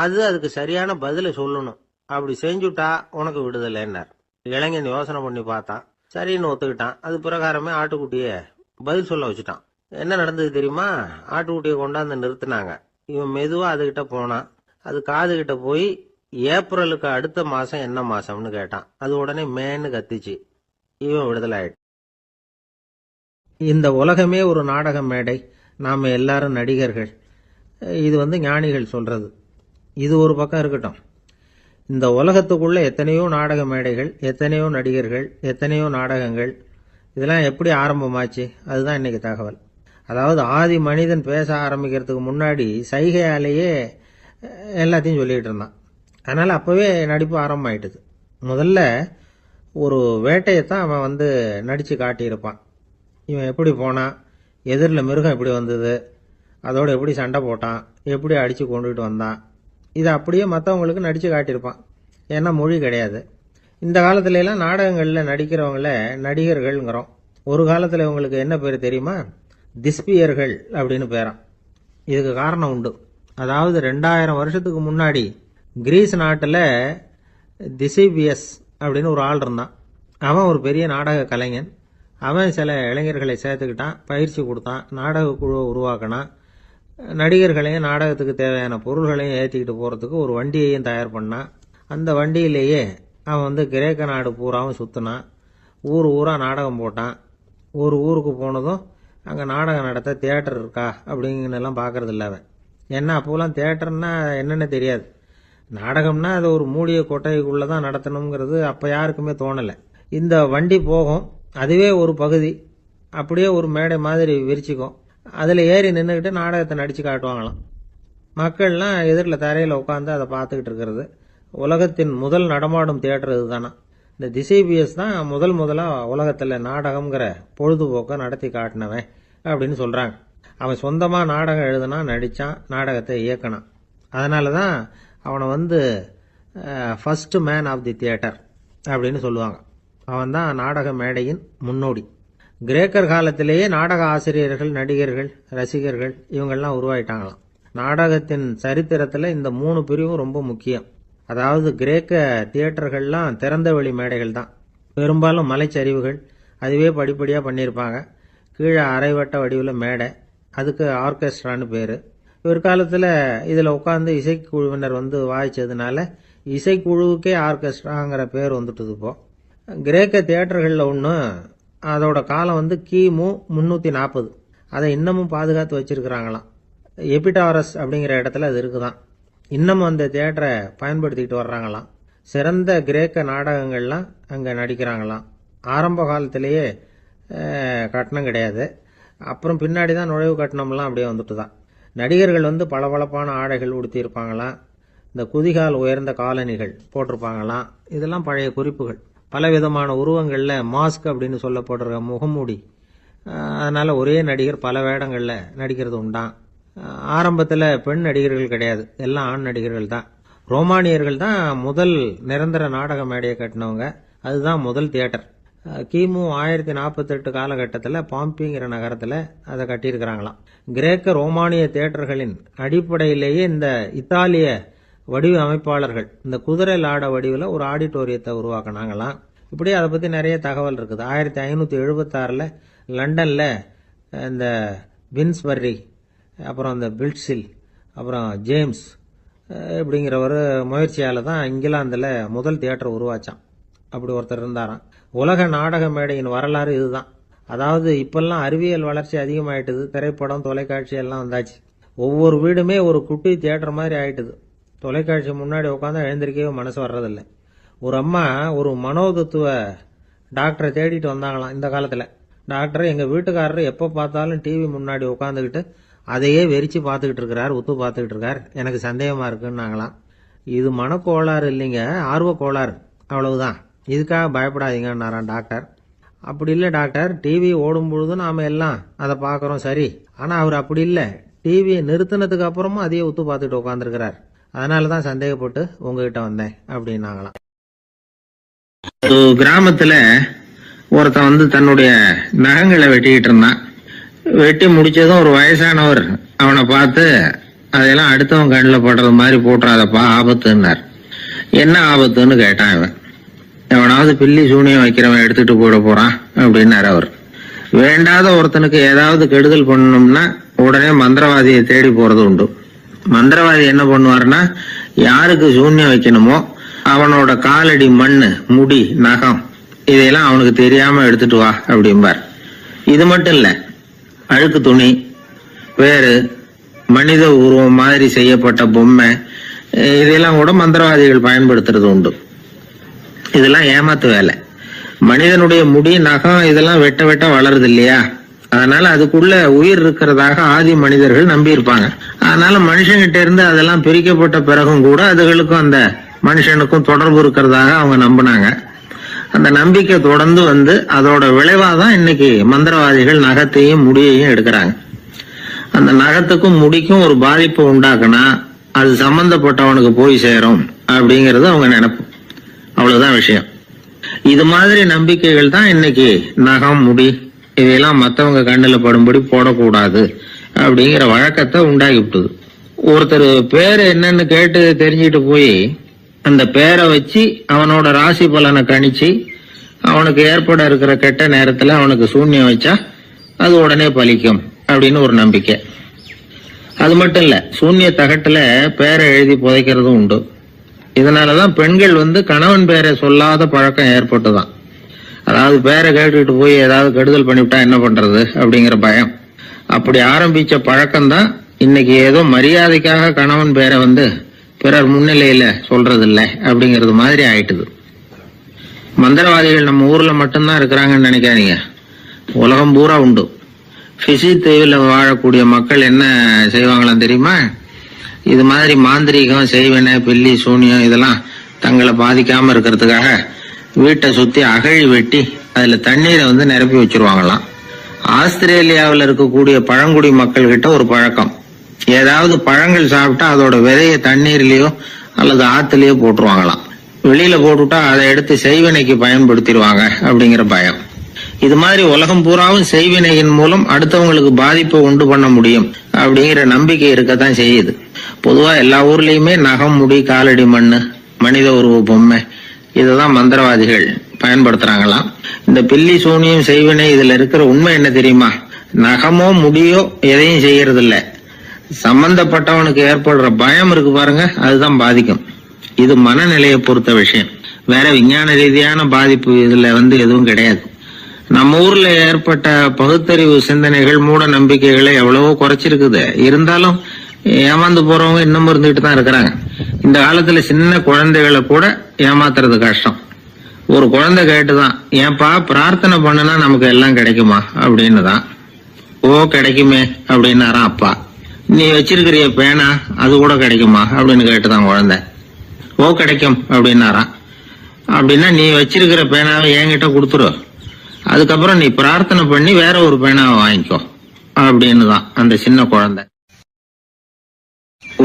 Speaker 1: அதுக்கு சரியான பதிலை சொல்லணும். அப்படி செஞ்சுட்டா உனக்கு விடுதலைன்னார். இளைஞன் யோசனை பண்ணி பார்த்தான். சரின்னு ஒத்துக்கிட்டான். அது பிரகாரமே ஆட்டுக்குட்டிய பதில் சொல்ல வச்சுட்டான். என்ன நடந்தது தெரியுமா? ஆட்டுக்குட்டியை கொண்டாந்து நிறுத்தினாங்க. இவன் மெதுவா அதுகிட்ட போனான். அது காதுகிட்ட போய் ஏப்ரலுக்கு அடுத்த மாசம் என்ன மாசம்னு கேட்டான். அது உடனே மேன்னு கத்திச்சு. இவன் விடுதலை ஆயிட்டு. இந்த உலகமே ஒரு நாடக மேடை, நாம எல்லாரும் நடிகர்கள். இது வந்து ஞானிகள் சொல்றது. இது ஒரு பக்கம் இருக்கட்டும். இந்த உலகத்துக்குள்ள எத்தனையோ நாடக மேடைகள், எத்தனையோ நடிகர்கள், எத்தனையோ நாடகங்கள். இதெல்லாம் எப்படி ஆரம்பமாச்சு? அதுதான் இன்னைக்கு தகவல். அதாவது ஆதி மனிதன் பேச ஆரம்பிக்கிறதுக்கு முன்னாடி சைகையாலேயே எல்லாத்தையும் சொல்லிட்டு இருந்தான். அதனால அப்பவே நடிப்பு ஆரம்பமாயிட்டுது. முதல்ல ஒரு வேட்டையத்தான் அவன் வந்து நடிச்சு காட்டியிருப்பான். இவன் எப்படி போனான், எதிரில் மிருகம் எப்படி வந்தது, அதோட எப்படி சண்டை போட்டான், எப்படி அடித்து கொண்டுகிட்டு வந்தான், இதை அப்படியே மற்றவங்களுக்கு நடித்து காட்டியிருப்பான். ஏன்னா மொழி கிடையாது. இந்த காலத்துல எல்லாம் நாடகங்களில் நடிக்கிறவங்கள நடிகர்கள்ங்கிறோம். ஒரு காலத்தில் இவங்களுக்கு என்ன பேர் தெரியுமா? திஸ்பியர்கள் அப்படின்னு பேராம். இதுக்கு காரணம் உண்டு. அதாவது 2000 வருஷத்துக்கு முன்னாடி கிரீஸ் நாட்டில் திசிபியஸ் அப்படின்னு ஒரு ஆள் இருந்தான். அவன் ஒரு பெரிய நாடக கலைஞன். அவன் சில இளைஞர்களை சேர்த்துக்கிட்டான், பயிற்சி கொடுத்தான், நாடக குழுவை உருவாக்கினான். நடிகர்களையும் நாடகத்துக்கு தேவையான பொருள்களையும் ஏற்றிக்கிட்டு போகிறதுக்கு ஒரு வண்டியையும் தயார் பண்ணான். அந்த வண்டியிலேயே அவன் வந்து கிரேக்க நாடு பூராவும் சுற்றினான். ஊர் ஊராக நாடகம் போட்டான். ஒரு ஊருக்கு போனதும் அங்கே நாடகம் நடத்த தியேட்டர் இருக்கா அப்படிங்கன்னெல்லாம் பார்க்கறது இல்லை அவன்.
Speaker 3: ஏன்னா அப்போலாம் தியேட்டர்னா என்னென்ன தெரியாது. நாடகம்னா அது ஒரு மூடிய கொட்டைக்குள்ளே தான் நடத்தணுங்கிறது அப்போ யாருக்குமே தோணலை. இந்த வண்டி போகும், அதுவே ஒரு பகுதி, அப்படியே ஒரு மேடை மாதிரி விரிச்சிக்கும். அதில் ஏறி நின்றுக்கிட்டு நாடகத்தை நடித்து காட்டுவாங்களாம். மக்கள்லாம் எதிரில் தரையில் உட்காந்து அதை பார்த்துக்கிட்டு இருக்கிறது. உலகத்தின் முதல் நடமாடும் தியேட்டர் இதுதானா. இந்த திசைபிஎஸ் தான் முதலாக உலகத்தில் நாடகம்ங்கிற பொழுதுபோக்கை நடத்தி காட்டினவன் அப்படின்னு சொல்கிறாங்க. அவன் சொந்தமாக நாடகம் எழுதுனா, நடித்தான், நாடகத்தை இயக்கினான். அதனால தான் அவனை first man of the theatre அப்படின்னு சொல்லுவாங்க. அவன் தான் நாடக மேடையின் முன்னோடி. கிரேக்கர் காலத்திலேயே நாடக ஆசிரியர்கள், நடிகர்கள், ரசிகர்கள் இவங்கெல்லாம் உருவாயிட்டாங்களாம். நாடகத்தின் சரித்திரத்தில் இந்த 3 பிரிவும் ரொம்ப முக்கியம். அதாவது கிரேக்க தியேட்டர்கள்லாம் திறந்த வெளி மேடைகள் தான். பெரும்பாலும் மலைச்சரிவுகள், அதுவே படிப்படியாக பண்ணியிருப்பாங்க. கீழே அரைவட்ட வடிவில் மேடை, அதுக்கு ஆர்கெஸ்ட்ரான்னு பேர். பிற்காலத்தில் இதில் உட்காந்து இசைக்குழுவினர் வாய்ச்சதுனால இசைக்குழுவுக்கே ஆர்கெஸ்ட்ராங்கிற பேர் வந்துட்டுது. இப்போ கிரேக்க தியேட்டர்களில் ஒன்று, அதோட காலம் கிமு 340. அதை இன்னமும் பாதுகாத்து வச்சிருக்கிறாங்களாம். எபிடாரஸ் அப்படிங்கிற இடத்துல அது இருக்குதான். இன்னமும் அந்த தியேட்டரை பயன்படுத்திக்கிட்டு வர்றாங்களாம். சிறந்த கிரேக்க நாடகங்கள்லாம் அங்கே நடிக்கிறாங்களாம். ஆரம்ப காலத்திலேயே கட்டணம் கிடையாது. அப்புறம் பின்னாடி தான் நுழைவு கட்டணம்லாம் அப்படியே வந்துட்டு தான். நடிகர்கள் பளபளப்பான ஆடைகள் உடுத்தியிருப்பாங்களாம். இந்த குதிகால் உயர்ந்த காலணிகள் போட்டிருப்பாங்களாம். இதெல்லாம் பழைய குறிப்புகள். பலவிதமான உருவங்களில் மாஸ்க் அப்படின்னு சொல்லப்படுற முகமூடி. அதனால் ஒரே நடிகர் பல வேடங்களில் நடிக்கிறது உண்டான். ஆரம்பத்தில் பெண் நடிகர்கள் கிடையாது, எல்லாம் ஆண் நடிகர்கள் தான். ரோமானியர்கள் தான் முதல் நிரந்தர நாடக மேடையை கட்டினவங்க. அதுதான் முதல் தியேட்டர். கிமு 1048 காலகட்டத்தில் பாம்பிங்கிற நகரத்தில் அதை கட்டியிருக்கிறாங்களாம். கிரேக்க ரோமானிய தியேட்டர்களின் அடிப்படையிலேயே இந்த இத்தாலிய வடிவ அமைப்பாளர்கள் இந்த குதிரை லாட வடிவில் ஒரு ஆடிட்டோரியத்தை உருவாக்கினாங்களாம். இப்படி அதை பற்றி நிறைய தகவல் இருக்குது. 1576 லண்டனில் இந்த வின்ஸ்பர்ரி, அப்புறம் இந்த பில்ட்ஸில், அப்புறம் ஜேம்ஸ் இப்படிங்கிற ஒரு முயற்சியால் தான் இங்கிலாந்தில் முதல் தியேட்டர் உருவாச்சான். அப்படி ஒருத்தர் இருந்தாராம். உலக நாடக மேடையின் வரலாறு இதுதான். அதாவது இப்பெல்லாம் அறிவியல் வளர்ச்சி அதிகமாயிட்டுது. திரைப்படம், தொலைக்காட்சி எல்லாம் வந்தாச்சு. ஒவ்வொரு வீடுமே ஒரு குட்டி தியேட்டர் மாதிரி ஆயிட்டுது. தொலைக்காட்சி முன்னாடி உட்காந்து எழுந்திருக்கவே மனசு வர்றதில்லை. ஒரு அம்மா ஒரு மனோதத்துவ டாக்டரை தேடிட்டு வந்தாங்களாம் இந்த காலத்தில். டாக்டர், எங்கள் வீட்டுக்காரர் எப்போ பார்த்தாலும் டிவி முன்னாடி உட்காந்துக்கிட்டு அதையே வெறிச்சு பார்த்துக்கிட்டு இருக்கிறார், உத்து பார்த்துக்கிட்டு இருக்கார், எனக்கு சந்தேகமாக இருக்குன்னாங்களாம். இது மனக்கோளாறு இல்லைங்க, ஆர்வ கோளாறு, அவ்வளவுதான், இதுக்காக பயப்படாதீங்கன்னாரான் டாக்டர். அப்படி இல்லை டாக்டர், டிவி ஓடும் பொழுது நாம் எல்லாம் அதை பார்க்குறோம் சரி, ஆனால் அவர் அப்படி இல்லை, டிவியை நிறுத்தினதுக்கு அப்புறமும் அதையே உத்து பார்த்துட்டு உட்காந்துருக்கிறார், அதனால தான் சந்தேகப்பட்டு உங்ககிட்ட வந்தேன் அப்படின்னாங்களாம்.
Speaker 1: கிராமத்துல ஒருத்தன் தன்னுடைய நகங்களை வெட்டிக்கிட்டு இருந்தான். வெட்டி முடிச்சதும் ஒரு வயசானவர் அவனை பார்த்து, அதெல்லாம் அடுத்தவன் கண்ணில் படுறது மாதிரி போட்டுறாதப்பா, ஆபத்துன்னார். என்ன ஆபத்துன்னு கேட்டான் இவன். எவனாவது பில்லி சூனியம் வைக்கிறவன் எடுத்துட்டு போயிட போறான் அப்படின்னாரு அவர். வேண்டாத ஒருத்தனுக்கு ஏதாவது கெடுதல் பண்ணணும்னா உடனே மந்திரவாதியை தேடி போறது உண்டு. மந்திரவாதி என்ன பண்ணுவாருன்னா, யாருக்கு சூன்யம் வைக்கணுமோ அவனோட காலடி மண்ணு, முடி, நகம் இதையெல்லாம் அவனுக்கு தெரியாம எடுத்துட்டு வா அப்படிம்பார். இது மட்டும் இல்ல, அழுக்கு துணி, வேறு மனித உருவம் மாதிரி செய்யப்பட்ட பொம்மை இதெல்லாம் கூட மந்திரவாதிகள் பயன்படுத்துறது உண்டு. இதெல்லாம் ஏமாத்து வேலை. மனிதனுடைய முடி, நகம் இதெல்லாம் வெட்ட வெட்ட வளருது இல்லையா, அதனால அதுக்குள்ள உயிர் இருக்கிறதாக ஆதி மனிதர்கள் நம்பி இருப்பாங்க. அதனால மனுஷங்கிட்ட இருந்து அதெல்லாம் பிரிக்கப்பட்ட பிறகும் கூட அதுகளுக்கும் அந்த மனுஷனுக்கும் தொடர்பு இருக்கிறதாக அவங்க நம்பினாங்க. அந்த நம்பிக்கை தொடர்ந்து அதோட விளைவாதான் இன்னைக்கு மந்திரவாதிகள் நகத்தையும் முடியையும் எடுக்கிறாங்க. அந்த நகத்துக்கும் முடிக்கும் ஒரு பாதிப்பு உண்டாக்குனா அது சம்பந்தப்பட்டவனுக்கு போய் சேரும் அப்படிங்கறது அவங்க நினைப்பு. அவ்வளவுதான் விஷயம். இது மாதிரி நம்பிக்கைகள் தான் இன்னைக்கு நகம், முடி இதையெல்லாம் மற்றவங்க கண்ணில் படும்படி போடக்கூடாது அப்படிங்கிற வழக்கத்தை உண்டாக்கி விட்டுது. ஒருத்தர் பேர் என்னன்னு கேட்டு தெரிஞ்சுட்டு போய் அந்த பேரை வச்சு அவனோட ராசி பலனை கணிச்சு அவனுக்கு ஏற்பட இருக்கிற கெட்ட நேரத்துல அவனுக்கு சூன்யம் வச்சா அது உடனே பலிக்கும் அப்படின்னு ஒரு நம்பிக்கை. அது மட்டும் இல்ல, சூன்ய தகட்டுல பேரை எழுதி புதைக்கிறதும் உண்டு. இதனாலதான் பெண்கள் கணவன் பேரை சொல்லாத பழக்கம் ஏற்பட்டுதான். அதாவது பேரை கேட்டுக்கிட்டு போய் ஏதாவது கெடுதல் பண்ணிவிட்டா என்ன பண்றது அப்படிங்கிற பயம். அப்படி ஆரம்பிச்ச பழக்கம்தான் இன்னைக்கு ஏதோ மரியாதைக்காக கணவன் பேரை வந்து பிறர் முன்னிலையில சொல்றது இல்ல அப்படிங்கறது மாதிரி ஆயிட்டுது. மந்திரவாதிகள் நம்ம ஊர்ல மட்டும்தான் இருக்கிறாங்கன்னு நினைக்காதீங்க, உலகம் பூரா உண்டு. பிசி தீவில் வாழக்கூடிய மக்கள் என்ன செய்வாங்களாம் தெரியுமா? இது மாதிரி மாந்திரீகம், செய்வன, பில்லி, சூனியம் இதெல்லாம் தங்களை பாதிக்காம இருக்கிறதுக்காக வீட்டை சுத்தி அகழி வெட்டி அதுல தண்ணீரை வந்து நிரப்பி வச்சிருவாங்களாம். ஆஸ்திரேலியாவில் இருக்கக்கூடிய பழங்குடி மக்கள் கிட்ட ஒரு பழக்கம், ஏதாவது பழங்கள் சாப்பிட்டா அதோட விதைய தண்ணீர்லயோ அல்லது ஆத்துலயோ போட்டுருவாங்களாம். வெளியில போட்டுட்டா அதை எடுத்து செய்வினைக்கு பயன்படுத்திடுவாங்க அப்படிங்கிற பயம். இது மாதிரி உலகம் பூராவும் செய்வினையின் மூலம் அடுத்தவங்களுக்கு பாதிப்பை உண்டு பண்ண முடியும் அப்படிங்கிற நம்பிக்கை இருக்கத்தான் செய்யுது. பொதுவா எல்லா ஊர்லயுமே நகம், முடி, காலடி மண்ணு, மனித உருவ பொம்மை இததான் மந்திரவாதிகள் பயன்படுத்துறாங்களாம். இந்த பில்லி, சூனியம், செய்வினை இதுல இருக்கிற உண்மை என்ன தெரியுமா? நகமோ முடியோ எதையும் செய்யறது இல்ல, சம்பந்தப்பட்டவனுக்கு ஏற்படுற பயம் இருக்கு பாருங்க, அதுதான் பாதிக்கும். இது மனநிலையை பொறுத்த விஷயம், வேற விஞ்ஞான ரீதியான பாதிப்பு இதுல வந்து எதுவும் கிடையாது. நம்ம ஊர்ல ஏற்பட்ட பகுத்தறிவு சிந்தனைகள், மூட நம்பிக்கைகளை எவ்வளவோ குறைச்சிருக்குது. இருந்தாலும் ஏமாந்து போறவங்க இன்னும் இருந்துகிட்டு தான் இருக்கிறாங்க. இந்த காலத்துல சின்ன குழந்தைகளை கூட ஏமாத்துறது கஷ்டம். ஒரு குழந்தை கேட்டுதான், ஏன்பா பிரார்த்தனை பண்ணுனா நமக்கு எல்லாம் கிடைக்குமா அப்படின்னு தான். ஓ கிடைக்குமே அப்படின்னாராம் அப்பா. நீ வச்சிருக்கிறிய பேனா அது கூட கிடைக்குமா அப்படின்னு கேட்டுதான் குழந்தை. ஓ கிடைக்கும் அப்படின்னாராம். அப்படின்னா நீ வச்சிருக்கிற பேனாவை என்கிட்ட கொடுத்துரு, அதுக்கப்புறம் நீ பிரார்த்தனை பண்ணி வேற ஒரு பேனாவை வாங்கிக்கோ அப்படின்னு தான் அந்த சின்ன குழந்தை.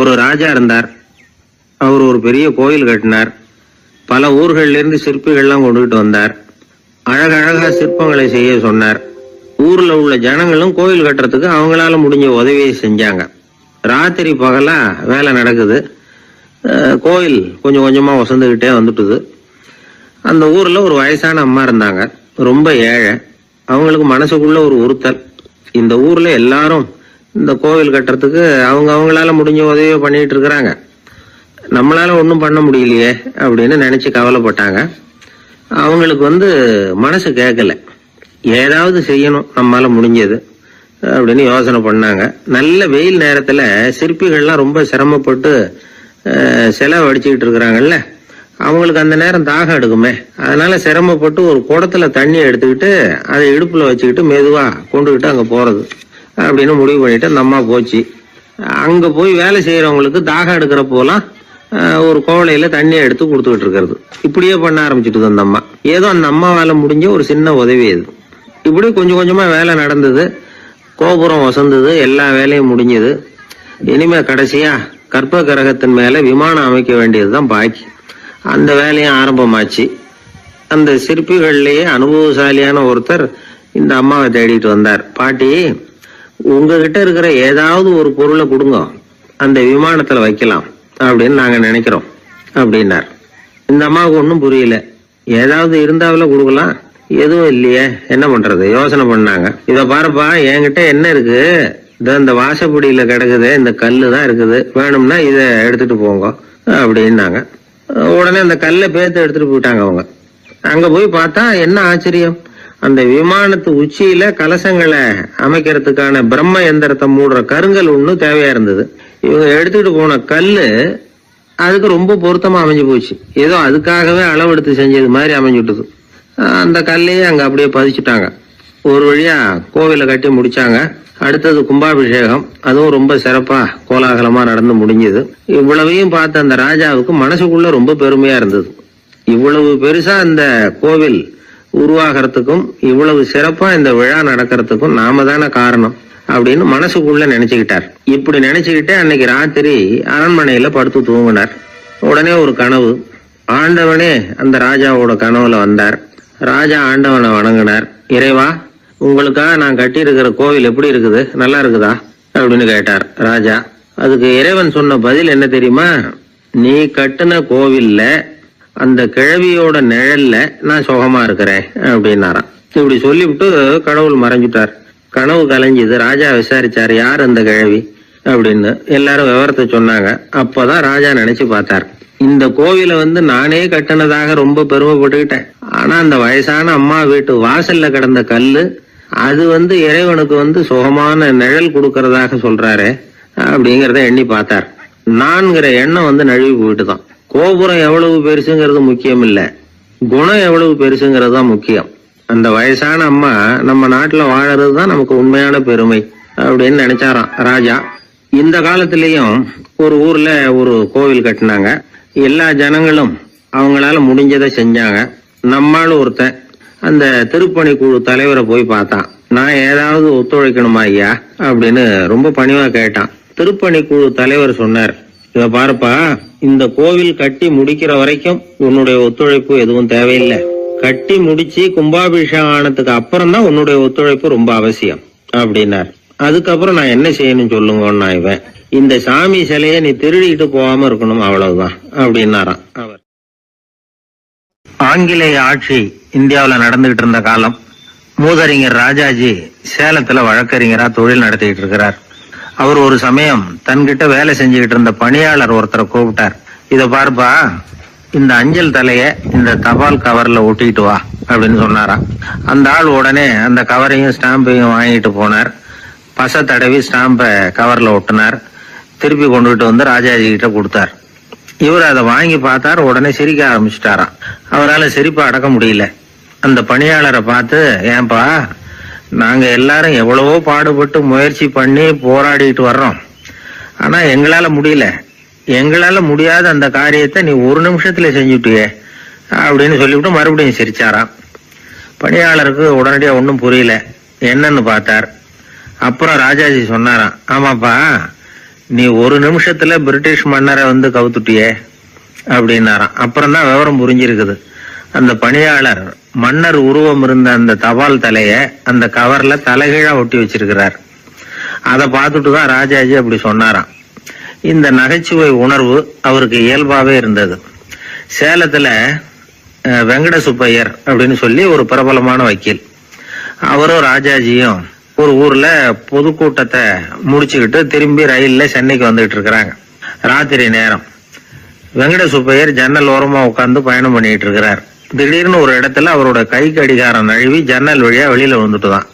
Speaker 1: ஒரு ராஜா இருந்தார். அவர் ஒரு பெரிய கோயில் கட்டினார். பல ஊர்கள்ல இருந்து சிற்பிகள்லாம் கொண்டுகிட்டு வந்தார். அழகழகா சிற்பங்களை செய்ய சொன்னார். ஊர்ல உள்ள ஜனங்களும் கோயில் கட்டுறதுக்கு அவங்களால முடிஞ்ச உதவியை செஞ்சாங்க. ராத்திரி பகலா வேலை நடக்குது. கோயில் கொஞ்சம் கொஞ்சமா வசந்துகிட்டே வந்துட்டுது. அந்த ஊர்ல ஒரு வயசான அம்மா இருந்தாங்க, ரொம்ப ஏழை. அவங்களுக்கு மனசுக்குள்ள ஒரு உறுத்தல், இந்த ஊர்ல எல்லாரும் இந்த கோவில் கட்டுறதுக்கு அவங்களால முடிஞ்ச உதவியை பண்ணிட்டு இருக்கிறாங்க, நம்மளால ஒன்றும் பண்ண முடியலையே அப்படின்னு நினைச்சு கவலைப்பட்டாங்க. அவங்களுக்கு வந்து மனசு கேட்கல, ஏதாவது செய்யணும் நம்மளால முடிஞ்சது அப்படின்னு யோசனை பண்ணாங்க. நல்ல வெயில் நேரத்துல சிற்பிகள்லாம் ரொம்ப சிரமப்பட்டு சிலை வடிச்சுக்கிட்டு இருக்கிறாங்கல்ல, அவங்களுக்கு அந்த நேரம் தாகம் எடுக்குமே, அதனால சிரமப்பட்டு ஒரு குடத்துல தண்ணி எடுத்துக்கிட்டு அதை இடுப்புல வச்சுக்கிட்டு மெதுவா கொண்டுகிட்டு அங்க போறது அப்படின்னு முடிவு பண்ணிட்டு அந்த அம்மா போச்சு. அங்க போய் வேலை செய்யறவங்களுக்கு தாகம் எடுக்கிற போலாம் ஒரு கோவலையில தண்ணியை எடுத்து கொடுத்துக்கிட்டு இருக்கிறது. இப்படியே பண்ண ஆரம்பிச்சுட்டு அந்த அம்மா. ஏதோ அந்த அம்மாவால முடிஞ்ச ஒரு சின்ன உதவி இது. இப்படி கொஞ்சம் கொஞ்சமா வேலை நடந்தது. கோபுரம் வசந்தது, எல்லா வேலையும் முடிஞ்சது. இனிமே கடைசியா கற்ப கிரகத்தின் மேல விமானம் அமைக்க வேண்டியதுதான் பாக்கி. அந்த வேலையும் ஆரம்பமாச்சு. அந்த சிற்பிகள்லயே அனுபவசாலியான ஒருத்தர் இந்த அம்மாவை தேடிட்டு வந்தார். பாட்டி, உங்ககிட்ட இருக்கிற ஏதாவது ஒரு பொருளை கொடுங்க, அந்த விமானத்துல வைக்கலாம் அப்படின்னு நாங்க நினைக்கிறோம் அப்படின்னார். இந்த அம்மாவுக்கு ஒன்றும் புரியல. ஏதாவது இருந்தாவில கொடுக்கலாம், எதுவும் இல்லையே, என்ன பண்றது யோசனை பண்ணாங்க. இத பாருப்பா, என்கிட்ட என்ன இருக்கு, இந்த வாசப்படியில கிடக்குது, இந்த கல்லு தான் இருக்குது, வேணும்னா இத எடுத்துட்டு போங்க அப்படின்னாங்க. உடனே அந்த கல்லை பேத்து எடுத்துட்டு போயிட்டாங்க அவங்க. அங்க போய் பார்த்தா என்ன ஆச்சரியம், அந்த விமானத்து உச்சியில கலசங்களை அமைக்கிறதுக்கான பிரம்ம எந்திரத்தை மூடுற கருங்கல் ஒண்ணு தேவையா இருந்தது. இவங்க எடுத்துட்டு போன கல்லு அதுக்கு ரொம்ப பொருத்தமா அமைஞ்சு போச்சு. ஏதோ அதுக்காகவே அளவெடுத்து செஞ்சது மாதிரி அமைஞ்சுட்டுது. அந்த கல்லையே அங்க அப்படியே பதிச்சுட்டாங்க. ஒரு வழியா கோவிலை கட்டி முடிச்சாங்க. அடுத்தது கும்பாபிஷேகம், அதுவும் ரொம்ப சிறப்பா கோலாகலமா நடந்து முடிஞ்சது. இவ்வளவையும் பார்த்த அந்த ராஜாவுக்கு மனசுக்குள்ள ரொம்ப பெருமையா இருந்தது. இவ்வளவு பெருசா இந்த கோவில் உருவாகிறதுக்கும் இவ்வளவு சிறப்பா இந்த விழா நடக்கிறதுக்கும் நாம தானே காரணம் அப்படின்னு மனசுக்குள்ள நினைச்சுக்கிட்டார். இப்படி நினைச்சுக்கிட்டே அன்னைக்கு ராத்திரி அரண்மனையில படுத்து தூங்கினார். உடனே ஒரு கனவு. ஆண்டவனே அந்த ராஜாவோட கனவுல வந்தார். ராஜா ஆண்டவனை வணங்கினார். இறைவா, உங்களுக்காக நான் கட்டி இருக்கிற கோவில் எப்படி இருக்குது, நல்லா இருக்குதா அப்படின்னு கேட்டார் ராஜா. அதுக்கு இறைவன் சொன்ன பதில் என்ன தெரியுமா? நீ கட்டின கோவில்ல அந்த கிழவியோட நிழல்ல நான் சுகமா இருக்கிறேன் அப்படின்னாராம். இப்படி சொல்லிவிட்டு கடவுள் மறைஞ்சிட்டார். கனவு கலைஞ்சது. ராஜா விசாரிச்சாரு, யார் அந்த கிழவி அப்படின்னு. எல்லாரும் விவரத்தை சொன்னாங்க. அப்பதான் ராஜா நினைச்சு பார்த்தார், இந்த கோவிலை நானே கட்டினதாக ரொம்ப பெருமைப்பட்டுக்கிட்டேன். ஆனா அந்த வயசான அம்மா வீட்டு வாசல்ல கிடந்த கல்லு அது இறைவனுக்கு சுகமான நிழல் கொடுக்கறதாக சொல்றாரு. அப்படிங்கறத எண்ணி பார்த்தார். நான்கிற எண்ணம் வந்து நழுவி போயிட்டுதான். கோபுரம் எவ்வளவு பெருசுங்கிறது முக்கியம் இல்ல, குணம் எவ்வளவு பெருசுங்கிறது தான் முக்கியம். அந்த வயசான அம்மா நம்ம நாட்டுல வாழறது தான் நமக்கு உண்மையான பெருமை அப்படின்னு நினைச்சாராம் ராஜா. இந்த காலத்திலயும் ஒரு ஊர்ல ஒரு கோவில் கட்டினாங்க. எல்லா ஜனங்களும் அவங்களால முடிஞ்சதை செஞ்சாங்க. நம்மால ஒருத்தன் அந்த திருப்பணி குழு தலைவரை போய் பார்த்தான். நான் ஏதாவது ஒத்துழைக்கணுமா ஐயா அப்படின்னு ரொம்ப பணிவா கேட்டான். திருப்பணி குழு தலைவர் சொன்னார், இத பாருப்பா, இந்த கோவில் கட்டி முடிக்கிற வரைக்கும் உன்னுடைய ஒத்துழைப்பு எதுவும் தேவையில்லை. கட்டி முடிச்சு கும்பாபிஷேகம் ஆனதுக்கு அப்புறம் தான் உன்னுடைய ஒத்துழைப்பு ரொம்ப அவசியம் அப்படின்னார். அதுக்கப்புறம் நான் என்ன செய்யணும் சொல்லுங்கன்னா, இவன் இந்த சாமி சிலைய நீ திருடிட்டு போகாம இருக்கணும், அவ்வளவுதான் அப்படின்னாராம் அவர். ஆங்கிலேய ஆட்சி இந்தியாவுல நடந்துகிட்டு இருந்த காலம். மூதறிஞர் ராஜாஜி சேலத்துல வழக்கறிஞரா தொழில் நடத்திட்டு இருக்கிறார். அவர் ஒரு சமயம் தன்கிட்ட வேலை செஞ்சுக்கிட்டு இருந்த பணியாளர் ஒருத்தரை கூப்பிட்டார். இத பாருப்பா, இந்த அஞ்சல் தலைய இந்த தபால் கவர்ல ஒட்டிட்டு வா அப்படின்னு சொன்னாராம். அந்த ஆள் உடனே அந்த கவரையும் ஸ்டாம்பையும் வாங்கிட்டு போனார். பசை தடவி ஸ்டாம்பை கவர்ல ஒட்டினார். திருப்பி கொண்டுகிட்டு வந்து ராஜாஜி கிட்ட கொடுத்தார். இவர் அதை வாங்கி பார்த்தார். உடனே சிரிக்க ஆரம்பிச்சுட்டாராம். அவரால் சிரிப்பை அடக்க முடியல. அந்த பணியாளரை பார்த்து, ஏன்பா, நாங்க எல்லாரும் எவ்வளவோ பாடுபட்டு முயற்சி பண்ணி போராடிட்டு வர்றோம், ஆனா எங்களால முடியல, எங்களால முடியாத அந்த காரியத்தை நீ ஒரு நிமிஷத்துல செஞ்சுட்டியே அப்படின்னு சொல்லிவிட்டு மறுபடியும் சிரிச்சாராம். பணியாளருக்கு உடனடியா ஒன்றும் புரியல, என்னன்னு பார்த்தார். அப்புறம் ராஜாஜி சொன்னாராம், ஆமாப்பா, நீ ஒரு நிமிஷத்துல பிரிட்டிஷ் மன்னரை வந்து கவுத்துட்டியே அப்படின்னாராம். அப்புறம் தான் விவரம் புரிஞ்சிருக்குது. அந்த பணியாளர் மன்னர் உருவம் இருந்த அந்த தபால் தலைய அந்த கவர்ல தலைகீழா ஒட்டி வச்சிருக்கிறார். அதை பார்த்துட்டு தான் ராஜாஜி அப்படி சொன்னாராம். இந்த நகைச்சுவை உணர்வு அவருக்கு இயல்பாவே இருந்தது. சேலத்துல வெங்கட சுப்பையர் அப்படின்னு சொல்லி ஒரு பிரபலமான வக்கீல், அவரும் ராஜாஜியும் ஒரு ஊர்ல பொதுக்கூட்டத்தை முடிச்சுக்கிட்டு திரும்பி ரயில்ல சென்னைக்கு வந்துகிட்டு இருக்கிறாங்க. ராத்திரி நேரம். வெங்கட சுப்பையர் ஜன்னல் ஓரமா உட்கார்ந்து பயணம் பண்ணிட்டு இருக்கிறார். திடீர்னு ஒரு இடத்துல அவரோட கை கடிகாரம் நழுவி ஜன்னல் வழியா வெளியில வந்துட்டுதான்.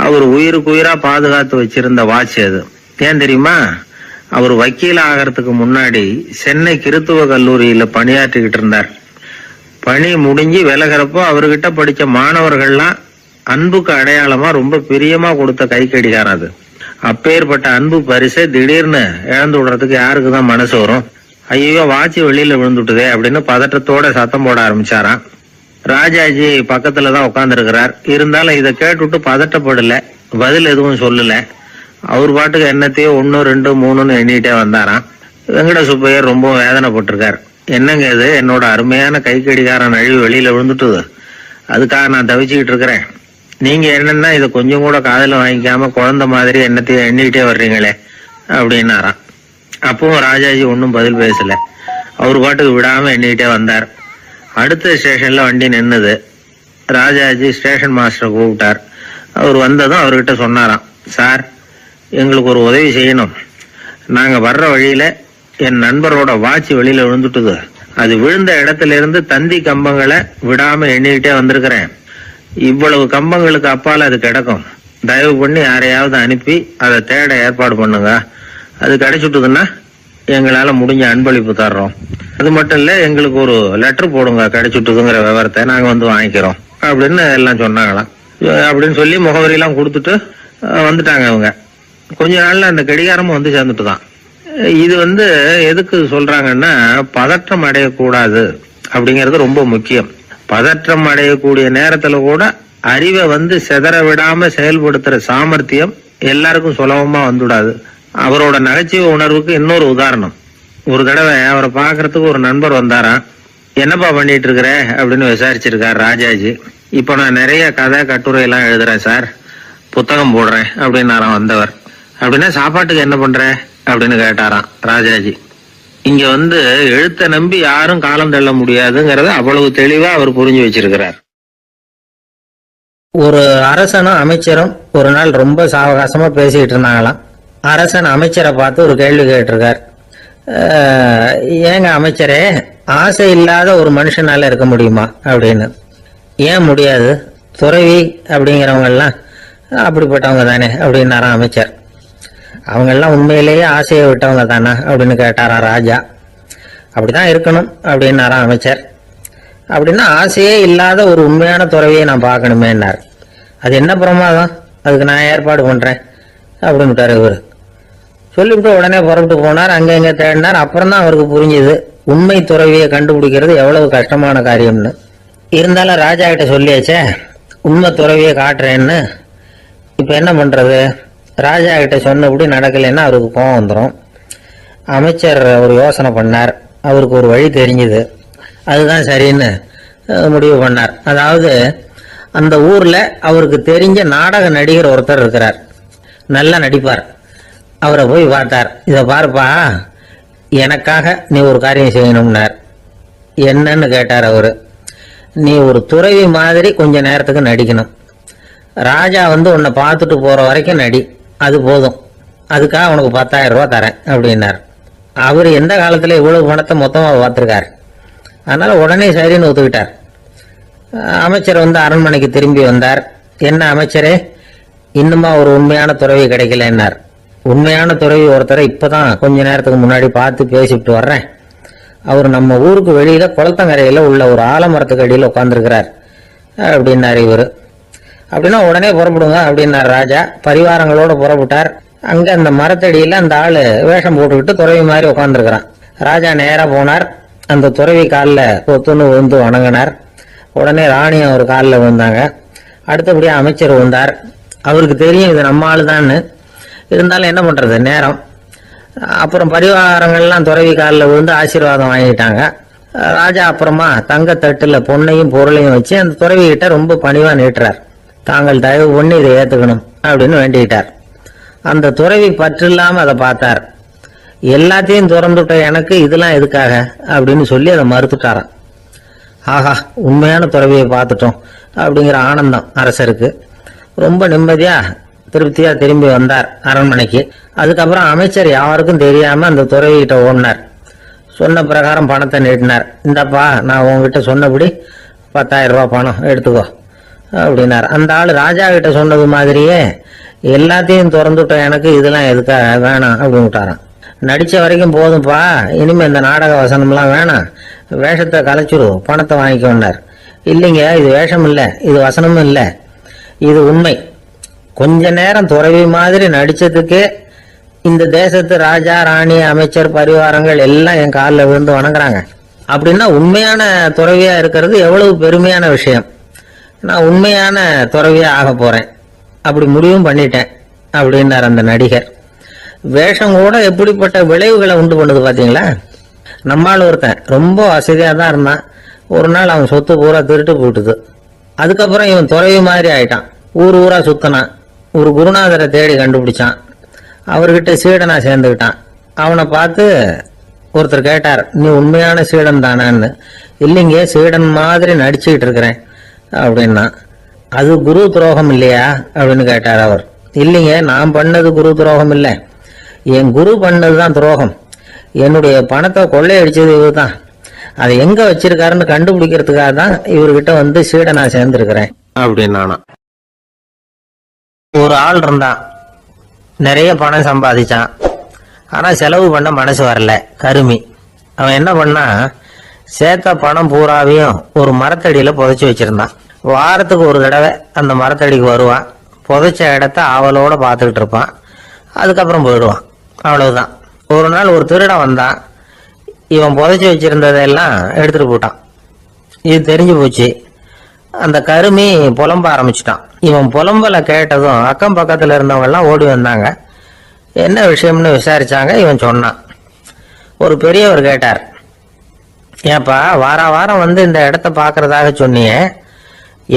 Speaker 1: அவர் உயிருக்கு உயிரா பாதுகாத்து வச்சிருந்த வாட்ச் அது. ஏன் தெரியுமா? அவர் வக்கீல் ஆகிறதுக்கு முன்னாடி சென்னை கிறித்துவ கல்லூரியில பணியாற்றிக்கிட்டு இருந்தார். பணி முடிஞ்சு விலகிறப்போ அவர்கிட்ட படிச்ச மாணவர்கள்லாம் அன்புக்கு அடையாளமா ரொம்ப பிரியமா கொடுத்த கை கடிகாரம் அது. அப்பேற்பட்ட அன்பு பரிசை திடீர்னு இழந்து விடுறதுக்கு யாருக்குதான் மனசு வரும்? ஐயோ, வாட்சி வெளியில விழுந்துட்டுதே அப்படின்னு பதட்டத்தோட சத்தம் போட ஆரம்பிச்சாராம். ராஜாஜி பக்கத்துலதான் உட்கார்ந்து இருக்கிறார். இருந்தாலும் இதை கேட்டுட்டு பதட்டப்படல, பதில் எதுவும் சொல்லல. அவர் பாட்டுக்கு என்னத்தையோ 1, 2, 3ன்னு எண்ணிட்டே வந்தாராம். வெங்கட சுப்பையர் ரொம்ப வேதனைப்பட்டிருக்கார். என்னங்க இது, என்னோட அருமையான கை கடிகாரம் நழுவி வெளியில விழுந்துட்டுது, அதுக்காக நான் தவிச்சுக்கிட்டு இருக்கிறேன். நீங்க என்னன்னா இதை கொஞ்சம் கூட காதுல வாங்கிக்காம குழந்தை மாதிரி என்னத்தையும் எண்ணிக்கிட்டே வர்றீங்களே அப்படின்னாராம். அப்பவும் ராஜாஜி ஒன்னும் பதில் பேசல. அவர் பாட்டுக்கு விடாம எண்ணிக்கிட்டே வந்தார். அடுத்த ஸ்டேஷன்ல வண்டி நின்னுது. ராஜாஜி ஸ்டேஷன் மாஸ்டரை கூப்பிட்டார். அவர் வந்ததும் அவர்கிட்ட சொன்னாராம், சார், எங்களுக்கு ஒரு உதவி செய்யணும். நாங்க வர்ற வழியில என் நண்பரோட வாட்ச் வெளியில விழுந்துட்டுது. அது விழுந்த இடத்துல இருந்து தந்தி கம்பங்களை விடாம எண்ணிக்கிட்டே வந்திருக்கிறேன். இவ்வளவு கம்பங்களுக்கு அப்பால அது கிடக்கும். தயவு பண்ணி யாரையாவது அனுப்பி அதை தேட ஏற்பாடு பண்ணுங்க. அது கிடைச்சுட்டுதுன்னா எங்களால முடிஞ்ச அன்பளிப்பு தர்றோம். அது மட்டும் இல்ல, எங்களுக்கு ஒரு லெட்டர் போடுங்க, கிடைச்சுட்டுதுங்கிற விவரத்தை நாங்க வந்து வாங்கிக்கிறோம் அப்படின்னு எல்லாம் சொன்னாங்களாம். அப்படின்னு சொல்லி முகவரியெல்லாம் கொடுத்துட்டு வந்துட்டாங்க அவங்க. கொஞ்ச நாள்ல அந்த கடிகாரமும் வந்து சேர்ந்துட்டுதான். இது எதுக்கு சொல்றாங்கன்னா, பதற்றம் அடையக்கூடாது அப்படிங்கிறது ரொம்ப முக்கியம். பதற்றம் அடையக்கூடிய நேரத்துல கூட அறிவை சிதற விடாம செயல்படுத்துற சாமர்த்தியம் எல்லாருக்கும் சுலபமா வந்துடாது. அவரோட நகைச்சுவை உணர்வுக்கு இன்னொரு உதாரணம். ஒரு தடவை அவரை பாக்குறதுக்கு ஒரு நண்பர் வந்தாராம். என்னப்பா பண்ணிட்டு இருக்கிற அப்படின்னு விசாரிச்சிருக்காரு ராஜாஜி. இப்ப நான் நிறைய கதை கட்டுரை எல்லாம் எழுதுறேன் சார், புத்தகம் போடுறேன் அப்படின்னாராம் வந்தவர். அப்படின்னா சாப்பாட்டுக்கு என்ன பண்ற அப்படின்னு கேட்டாராம் ராஜாஜி. இங்க எழுத்த நம்பி யாரும் காலம் தள்ள முடியாதுங்கிறத அவ்வளவு தெளிவா அவர் புரிஞ்சு வச்சிருக்கிறார்.
Speaker 3: ஒரு அரசனும் அமைச்சரும் ஒரு நாள் ரொம்ப சாவகாசமா பேசிக்கிட்டு இருந்தாங்களாம். அரசன் அமைச்சரை பார்த்து ஒரு கேள்வி கேட்டிருக்கார். ஏங்க அமைச்சரே, ஆசை இல்லாத ஒரு மனுஷனால இருக்க முடியுமா அப்படின்னு. ஏன் முடியாது, துறவி அப்படிங்கிறவங்க எல்லாம் அப்படிப்பட்டவங்க தானே அப்படின்னாராம் அமைச்சர்.
Speaker 1: அவங்க எல்லாம் உண்மையிலேயே ஆசையை விட்டவங்க தானே அப்படின்னு கேட்டாரா ராஜா. அப்படிதான் இருக்கணும் அப்படின்னாராம் அமைச்சர். அப்படின்னா ஆசையே இல்லாத ஒரு உண்மையான துறவியை நான் பார்க்கணுமேன்னார். அது என்ன பிரமாதம், அதுக்கு நான் ஏற்பாடு பண்றேன் அப்படின்னுட்டார் இவர். சொல்லிவிட்டு உடனே புறப்பட்டு போனார். அங்க இங்க தேடினார். அப்புறம் தான் அவருக்கு புரிஞ்சுது உண்மை துறவியை கண்டுபிடிக்கிறது எவ்வளவு கஷ்டமான காரியம்னு. இருந்தாலும் ராஜா கிட்ட சொல்லியாச்சே உண்மை துறவியை காட்டுறேன்னு. இப்ப என்ன பண்றது? ராஜா கிட்ட சொன்னபடி நடக்கலைன்னா அவருக்கு கோபம் வந்துடும். அமைச்சர் ஒரு யோசனை பண்ணார். அவருக்கு ஒரு வழி தெரிஞ்சுது. அதுதான் சரின்னு முடிவு பண்ணார். அதாவது அந்த ஊர்ல அவருக்கு தெரிஞ்ச நாடக நடிகர் ஒருத்தர் இருக்கிறார், நல்லா நடிப்பார். அவரை போய் பார்த்தார். இதை பாருப்பா, எனக்காக நீ ஒரு காரியம் செய்யணும்னார். என்னன்னு கேட்டார் அவரு. நீ ஒரு துறவி மாதிரி கொஞ்ச நேரத்துக்கு நடிக்கணும். ராஜா உன்னை பார்த்துட்டு போற வரைக்கும் நடி, அது போதும். அதுக்காக உனக்கு 10,000 ரூபாய் தரேன் அப்படின்னார். அவர் எந்த காலத்துல இவ்வளவு பணத்தை மொத்தமா பார்த்திருக்காரு. அதனால உடனே சரின்னு ஒத்துக்கிட்டார். அமைச்சர் அரண்மனைக்கு திரும்பி வந்தார். என்ன அமைச்சரே, இன்னுமா ஒரு உண்மையான துறவி கிடைக்கலன்னார். உண்மையான துறவி ஒருத்தரை இப்பதான் கொஞ்ச நேரத்துக்கு முன்னாடி பார்த்து பேசிவிட்டு வர்றேன். அவர் நம்ம ஊருக்கு வெளியில குளத்தங்கரையில உள்ள ஒரு ஆலமரத்துக்கு அடியில் உட்கார்ந்துருக்கிறார் அப்படின்னார் இவர். அப்படின்னா உடனே புறப்படுங்க அப்படின்னார் ராஜா. பரிவாரங்களோட புறப்பட்டார். அங்க அந்த மரத்தடியில அந்த ஆளு வேஷம் போட்டுக்கிட்டு துறவி மாதிரி உட்காந்துருக்கிறான். ராஜா நேரா போனார். அந்த துறவி காலில் பொத்துன்னு விழுந்து வணங்கினார். உடனே ராணியும் அவர் காலில் விழுந்தாங்க. அடுத்தபடியா அமைச்சர் வந்தார். அவருக்கு தெரியும் இது நம்ம ஆளுதான்னு. இருந்தாலும் என்ன பண்றது, நேரம். அப்புறம் பரிவாரங்கள்லாம் துறவி காலில் விழுந்து ஆசீர்வாதம் வாங்கிட்டாங்க. ராஜா அப்புறமா தங்கத்தட்டுல பொண்ணையும் பொருளையும் வச்சு அந்த துறவி கிட்ட ரொம்ப பணிவா நீட்டுறார். தாங்கள் தயவு பண்ணி இதை ஏத்துக்கணும் அப்படின்னு வேண்டிக்கிட்டார். அந்த துறவி பற்று இல்லாம அதை பார்த்தார். எல்லாத்தையும் திறந்துட்ட எனக்கு இதெல்லாம் எதுக்காக அப்படின்னு சொல்லி அதை மறுத்துட்டாராம். ஆஹா, உண்மையான துறவியை பார்த்துட்டோம் அப்படிங்கிற ஆனந்தம் அரசருக்கு. ரொம்ப நிம்மதியா திருப்தியா திரும்பி வந்தார் அரண்மனைக்கு. அதுக்கப்புறம் அமைச்சர் யாருக்கும் தெரியாம அந்த துறவிகிட்ட ஓடினார். சொன்ன பிரகாரம் பணத்தை நீட்டினார். இந்தப்பா, நான் உங்ககிட்ட சொன்னபடி 10,000 ரூபாய் பணம் எடுத்துக்கோ அப்படின்னார். அந்த ஆளு ராஜா கிட்ட சொன்னது மாதிரியே எல்லாத்தையும் திறந்துட்ட எனக்கு இதெல்லாம் எதுக்காக வேணாம் அப்படின்ட்டாராம். நடிச்ச வரைக்கும் போதும்பா, இனிமே இந்த நாடக வசனம்லாம் வேணாம், வேஷத்தை கலைச்சிரு, பணத்தை வாங்கிக்கோன்னார். இல்லைங்க, இது வேஷம் இல்லை, இது வசனமும் இல்லை, இது உண்மை. கொஞ்ச நேரம் துறவி மாதிரி நடிச்சதுக்கே இந்த தேசத்து ராஜா ராணி அமைச்சர் பரிவாரங்கள் எல்லாம் என் காலில் விழுந்து வணங்குறாங்க. அப்படின்னா உண்மையான துறவியா இருக்கிறது எவ்வளவு பெருமையான விஷயம். நான் உண்மையான துறவியா ஆக போறேன், அப்படி முடிவும் பண்ணிட்டேன் அப்படின்னார் அந்த நடிகர். வேஷம் கூட எப்படிப்பட்ட விளைவுகளை உண்டு பண்ணுது பாத்தீங்களா. நம்மால் ஒருத்தன் ரொம்ப வசதியா தான் இருந்தான். ஒரு நாள் அவன் சொத்து பூரா திருட்டு போட்டுது. அதுக்கப்புறம் இவன் துறவி மாதிரி ஆயிட்டான். ஊர் ஊரா சுத்தினான். ஒரு குருநாதரை தேடி கண்டுபிடிச்சான். அவர்கிட்ட சீடனா சேர்ந்துக்கிட்டான். அவனை பார்த்து ஒருத்தர் கேட்டார், நீ உண்மையான சீடன் தானான்னு. இல்லைங்க, சீடன் மாதிரி நடிச்சுக்கிட்டு இருக்கிறேன் அப்படின்னா. அது குரு துரோகம் இல்லையா அப்படின்னு கேட்டார் அவர். இல்லைங்க, நான் பண்ணது குரு துரோகம் இல்லை, என் குரு பண்ணதுதான் துரோகம். என்னுடைய பணத்தை கொள்ளையடிச்சது இவர் தான். அதை எங்க வச்சிருக்காருன்னு கண்டுபிடிக்கிறதுக்காக தான் இவர்கிட்ட சீடனா சேர்ந்திருக்கிறேன் அப்படின்னானா. ஒரு ஆள் இருந்தான், நிறைய பணம் சம்பாதிச்சான். ஆனா செலவு பண்ண மனசு வரல, கருமி. அவன் என்ன பண்ணா, சேர்த்த பணம் பூராவையும் ஒரு மரத்தடியில புதைச்சி வச்சிருந்தான். வாரத்துக்கு ஒரு தடவை அந்த மரத்தடிக்கு வருவான். புதைச்ச இடத்த ஆவலோட பார்த்துக்கிட்டு இருப்பான். அதுக்கப்புறம் போயிடுவான். அவ்வளவுதான். ஒரு நாள் ஒரு திருடன் வந்தான். இவன் புதைச்சி வச்சிருந்ததெல்லாம் எடுத்துட்டு போட்டான். இது தெரிஞ்சு போச்சு. அந்த கருமி புலம்ப ஆரம்பிச்சுட்டான். இவன் புலம்பல கேட்டதும் அக்கம் பக்கத்துல இருந்தவங்க எல்லாம் ஓடி வந்தாங்க. என்ன விஷயம்னு விசாரிச்சாங்க. இவன் சொன்னான். ஒரு பெரியவர் கேட்டார், ஏப்பா, வாரம் இந்த இடத்த பாக்குறதாக சொன்னியே,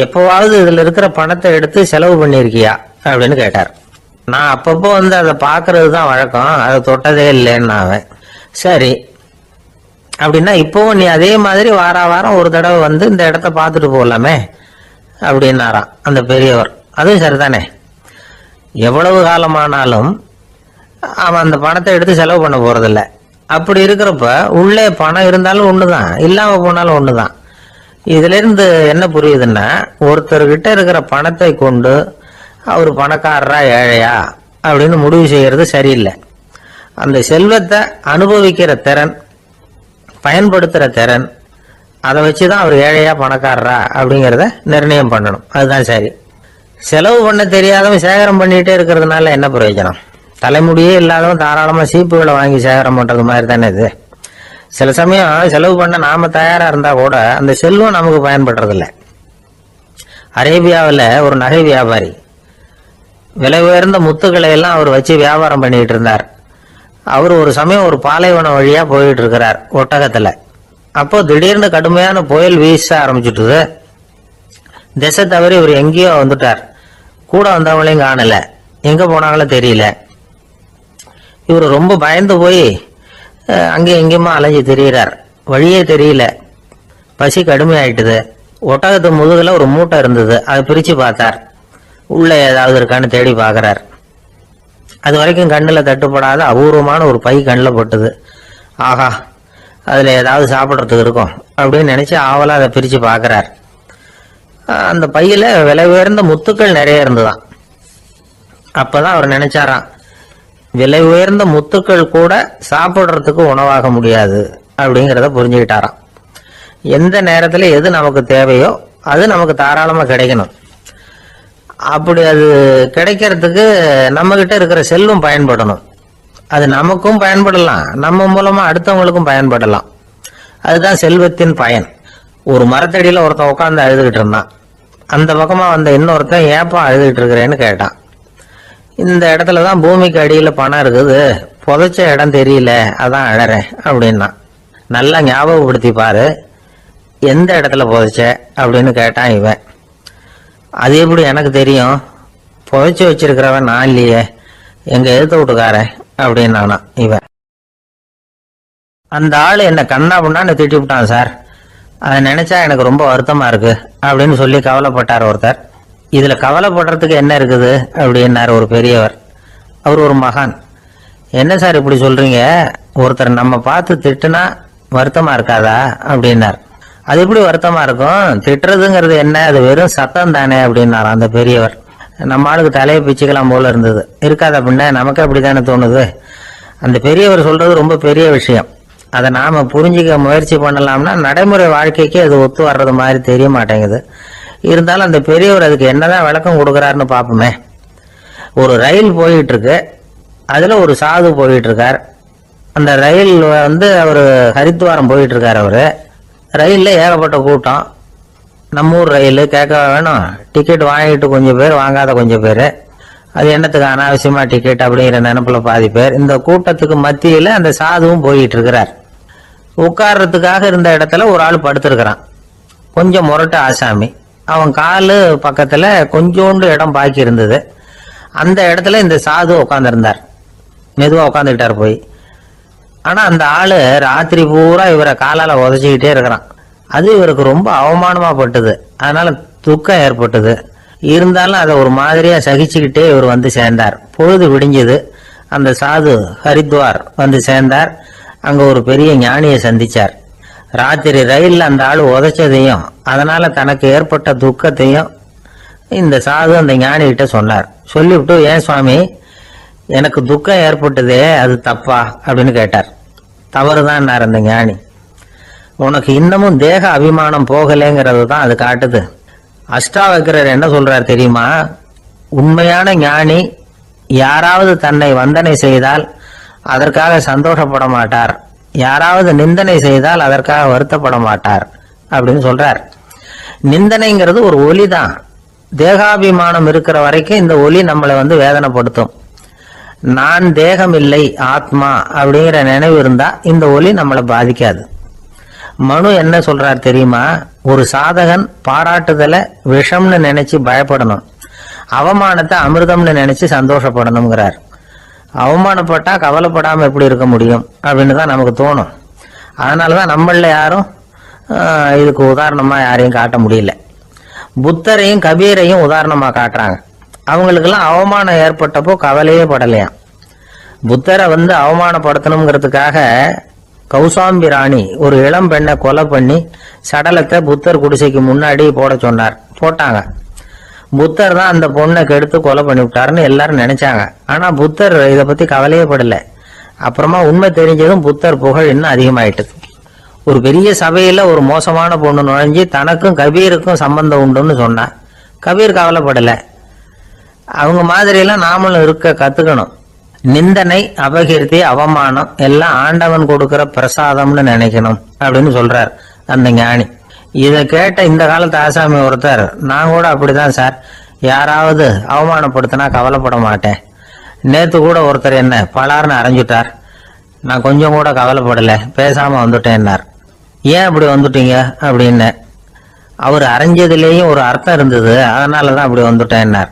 Speaker 1: எப்பவாவது இதுல இருக்கிற பணத்தை எடுத்து செலவு பண்ணிருக்கியா அப்படின்னு கேட்டார். நான் அப்பப்போ அதை பாக்குறது தான் வழக்கம், அதை தொட்டதே இல்லைன்னு அவன். சரி, அப்படின்னா இப்பவும் நீ அதே மாதிரி வாரம் ஒரு தடவை இந்த இடத்த பார்த்துட்டு போகலாமே அப்படின்னாராம் அந்த பெரியவர். அதுவும் சரிதானே, எவ்வளவு காலமானாலும் அவன் அந்த பணத்தை எடுத்து செலவு பண்ண போறதில்ல. அப்படி இருக்கிறப்ப உள்ளே பணம் இருந்தாலும் ஒண்ணுதான், இல்லாம போனாலும் ஒண்ணுதான். இதுல இருந்து என்ன புரியுதுன்னா, ஒருத்தர்கிட்ட இருக்கிற பணத்தை கொண்டு அவர் பணக்காரரா ஏழையா
Speaker 2: அப்படின்னு முடிவு செய்யறது சரியில்லை. அந்த செல்வத்தை அனுபவிக்கிற திறன், பயன்படுத்துற திறன், அதை வச்சுதான் அவர் ஏழையா பணக்காரரா அப்படிங்கிறத நிர்ணயம் பண்ணணும். அதுதான் சரி. செலவு பண்ண தெரியாதவன் சேகரம் பண்ணிட்டே இருக்கிறதுனால என்ன பிரயோஜனம்? தலைமுடியே இல்லாதவன் தாராளமா சீப்புகளை வாங்கி சேகரம் பண்றது மாதிரி தானே இது. சில சமயம் செலவு பண்ண நாம தயாரா இருந்தா கூட அந்த செல்வம் நமக்கு பயன்படுறதில்ல. அரேபியாவில் ஒரு நகை வியாபாரி விலை உயர்ந்த முத்துக்களை எல்லாம் அவர் வச்சு வியாபாரம் பண்ணிட்டு இருந்தார். அவர் ஒரு சமயம் ஒரு பாலைவனம் வழியா போயிட்டு இருக்கிறார் ஒட்டகத்துல. அப்போ திடீர்னு கடுமையான புயல் வீச ஆரம்பிச்சுட்டுது. திசை தவறி இவர் எங்கேயோ வந்துட்டார். கூட வந்தவங்களையும் காணல, எங்க போனாங்களோ தெரியல. இவர் ரொம்ப பயந்து போய் அங்கேயும் எங்கேயுமா அலைஞ்சு திரியிறார். வழியே தெரியல. பசி கடுமையாயிட்டுது. ஒட்டகத்து முதுகுல ஒரு மூட்டை இருந்தது. அதை பிரிச்சு பார்த்தார். உள்ள ஏதாவது இருக்கான்னு தேடி பார்க்கறார். அது வரைக்கும் கண்ணில் தட்டுப்படாத அபூர்வமான ஒரு பை கண்ணில் பட்டுது. ஆஹா, அதுல ஏதாவது சாப்பிட்றதுக்கு இருக்கும் அப்படின்னு நினைச்சு ஆவலா அதை பிரிச்சு பார்க்கறார். அந்த பையில விலை உயர்ந்த முத்துக்கள் நிறைய இருந்துதான். அப்பதான் அவர் நினைச்சாராம், விலை உயர்ந்த முத்துக்கள் கூட சாப்பிட்றதுக்கு உணவாக முடியாது அப்படிங்கிறத புரிஞ்சுக்கிட்டாராம். எந்த நேரத்துல எது நமக்கு தேவையோ அது நமக்கு தாராளமா கிடைக்கணும். அப்படி அது கிடைக்கிறதுக்கு நம்ம கிட்ட இருக்கிற செல்வம் பயன்படணும். அது நமக்கும் பயன்படலாம், நம்ம மூலமா அடுத்தவங்களுக்கும் பயன்படலாம். அதுதான் செல்வத்தின் பயன். ஒரு மரத்தடியில ஒருத்தன் உட்காந்து அழுதுகிட்டு இருந்தான். அந்த பக்கமா வந்த இன்னொருத்தன் ஏப்பா அழுதுகிட்டு இருக்கிறேன்னு கேட்டான். இந்த இடத்துலதான் பூமிக்கு அடியில பணம் இருக்குது, புதைச்ச இடம் தெரியல, அதான் அழறேன் அப்படின்னா. நல்லா ஞாபகப்படுத்தி பாரு, எந்த இடத்துல புதைச்ச அப்படின்னு கேட்டான் இவன். அது எப்படி எனக்கு தெரியும், புதைச்சு வச்சிருக்கிறவன் நான் இல்லையே, எங்க எதிர்த்து வீட்டுக்காரன் அப்படின்னானா இவன். அந்த ஆளு என்ன கண்ணா பண்ணான்னு திட்டி விட்டான் சார், அதை நினைச்சா எனக்கு ரொம்ப வருத்தமா இருக்கு அப்படின்னு சொல்லி கவலைப்பட்டார் ஒருத்தர். இதுல கவலைப்படுறதுக்கு என்ன இருக்குது அப்படின்னாரு ஒரு பெரியவர். அவர் ஒரு மகான். என்ன சார் இப்படி சொல்றீங்க, ஒருத்தர் நம்ம பார்த்து திட்டுனா வருத்தமா இருக்காதா அப்படின்னார். அது எப்படி வருத்தமா இருக்கும், திட்டுறதுங்கிறது என்ன, அது வெறும் சத்தம் தானே அப்படின்னார் அந்த பெரியவர். நம்ம ஆளுக்கு தலையை பிச்சுக்கலாம் போல இருந்தது. இருக்காது அப்படின்னா நமக்கு அப்படித்தானே தோணுது. அந்த பெரியவர் சொல்றது ரொம்ப பெரிய விஷயம். அதை நாம புரிஞ்சிக்க முயற்சி பண்ணலாம்னா நடைமுறை வாழ்க்கைக்கு அது ஒத்து வர்றது மாதிரி தெரிய மாட்டேங்குது. இருந்தாலும் அந்த பெரியவர் அதுக்கு என்னதான் விளக்கம் கொடுக்கறாருன்னு பாப்போமே. ஒரு ரயில் போயிட்டு இருக்கு, அதுல ஒரு சாது போயிட்டு இருக்கார். அந்த ரயில் அவரு ஹரித்வாரம் போயிட்டு இருக்காரு. அவரு ரயில்ல ஏகப்பட்ட கூட்டம். நம்ம ஊர் ரயில் கேட்க வேணும், டிக்கெட் வாங்கிட்டு கொஞ்சம் பேர், வாங்காத கொஞ்சம் பேர். அது என்னத்துக்கு அனாவசியமா டிக்கெட் அப்படிங்கிற நினைப்புல பாதி பேர். இந்த கூட்டத்துக்கு மத்தியில அந்த சாதுவும் போயிட்டு இருக்கிறார். உட்கார்றதுக்காக இருந்த இடத்துல ஒரு ஆள் படுத்திருக்கிறான். கொஞ்சம் முரட்டு ஆசாமி. அவன் காலு பக்கத்துல கொஞ்சோண்டு இடம் பாக்கி இருந்தது. அந்த இடத்துல இந்த சாது உட்காந்துருந்தார். மெதுவா உட்காந்துக்கிட்டார் போய். ஆனா அந்த ஆளு ராத்திரி பூரா இவரை காலால உதச்சிக்கிட்டே இருக்கிறான். அது இவருக்கு ரொம்ப அவமானமா பட்டது. அதனால துக்கம் ஏற்பட்டது. இருந்தாலும் அதை ஒரு மாதிரியா சகிச்சுக்கிட்டே இவர் வந்து சேர்ந்தார். பொழுது விடிஞ்சது. அந்த சாது ஹரித்வார் வந்து சேர்ந்தார். அங்க ஒரு பெரிய ஞானியை சந்திச்சார். ராத்திரி ரயில்ல அந்த ஆளு உதைச்சதையும் அதனால தனக்கு ஏற்பட்ட துக்கத்தையும் இந்த சாது அந்த ஞானி கிட்ட சொன்னார். சொல்லிவிட்டு, ஏன் சுவாமி, எனக்கு துக்கம் ஏற்பட்டதே அது தப்பா அப்படின்னு கேட்டார். தவறுதான் அந்த ஞானி. உனக்கு இன்னமும் தேக அபிமானம் போகலைங்கிறது தான் அது காட்டுது. அஷ்டாவக்கிரர் என்ன சொல்றார் தெரியுமா, உண்மையான ஞானி யாராவது தன்னை வந்தனை செய்தால் அதற்காக சந்தோஷப்பட மாட்டார், யாராவது நிந்தனை செய்தால் அதற்காக வருத்தப்பட மாட்டார் அப்படின்னு சொல்றார். நிந்தனைங்கிறது ஒரு ஒலி தான். தேகாபிமானம் இருக்கிற வரைக்கும் இந்த ஒலி நம்மளை வேதனைப்படுத்தும். நான் தேகம் இல்லை, ஆத்மா அப்படிங்கிற நினைவு இருந்தா இந்த ஒலி நம்மளை பாதிக்காது. மனு என்ன சொல்றார் தெரியுமா, ஒரு சாதகன் பாராட்டுதலை விஷம்னு நினைச்சு பயப்படணும், அவமானத்தை அமிர்தம்னு நினைச்சு சந்தோஷப்படணுங்கிறார். அவமானப்பட்டா கவலைப்படாம எப்படி இருக்க முடியும் அப்படின்னு தான் நமக்கு தோணும். அதனாலதான் நம்மள யாரும் இதுக்கு உதாரணமா யாரையும் காட்ட முடியல. புத்தரையும் கபீரையும் உதாரணமா காட்டுறாங்க. அவங்களுக்கெல்லாம் அவமானம் ஏற்பட்டப்போ கவலையே படலையாம். புத்தரை அவமானப்படுத்தணுங்கிறதுக்காக கௌசாம்பி ராணி ஒரு இளம் பெண்ணை கொலை பண்ணி சடலத்தை புத்தர் குடிசைக்கு முன்னாடி போட சொன்னார். போட்டாங்க. புத்தர் தான் அந்த பொண்ணை கெடுத்து கொலை பண்ணி விட்டாருன்னு எல்லாரும் நினைச்சாங்க. ஆனா புத்தர் இதை பத்தி கவலையே படல. அப்புறமா உண்மை தெரிஞ்சதும் புத்தர் புகழ் இன்னும் அதிகமாயிட்டது. ஒரு பெரிய சபையில ஒரு மோசமான பொண்ணு நுழைஞ்சு தனக்கும் கபீருக்கும் சம்பந்தம் உண்டுன்னு சொன்னா கபீர் கவலைப்படல. அவங்க மாதிரியெல்லாம் நாமளும் இருக்க கத்துக்கணும். நிந்தனை, அபகீர்த்தி, அவமானம் எல்லாம் ஆண்டவன் கொடுக்கிற பிரசாதம்னு நினைக்கணும் அப்படின்னு சொல்றார் அந்த ஞானி. இதை கேட்ட இந்த காலத்து ஆசாமி ஒருத்தர், நான் கூட அப்படிதான் சார், யாராவது அவமானப்படுத்தினா கவலைப்பட மாட்டேன். நேத்து கூட ஒருத்தர் என்ன பலார்னு அரைஞ்சுட்டார், நான் கொஞ்சம் கூட கவலைப்படல, பேசாம வந்துட்டேன்னார். ஏன் அப்படி வந்துட்டீங்க அப்படின்னு. அவர் அரைஞ்சதுலேயும் ஒரு அர்த்தம் இருந்தது, அதனாலதான் அப்படி வந்துட்டேன்னார்.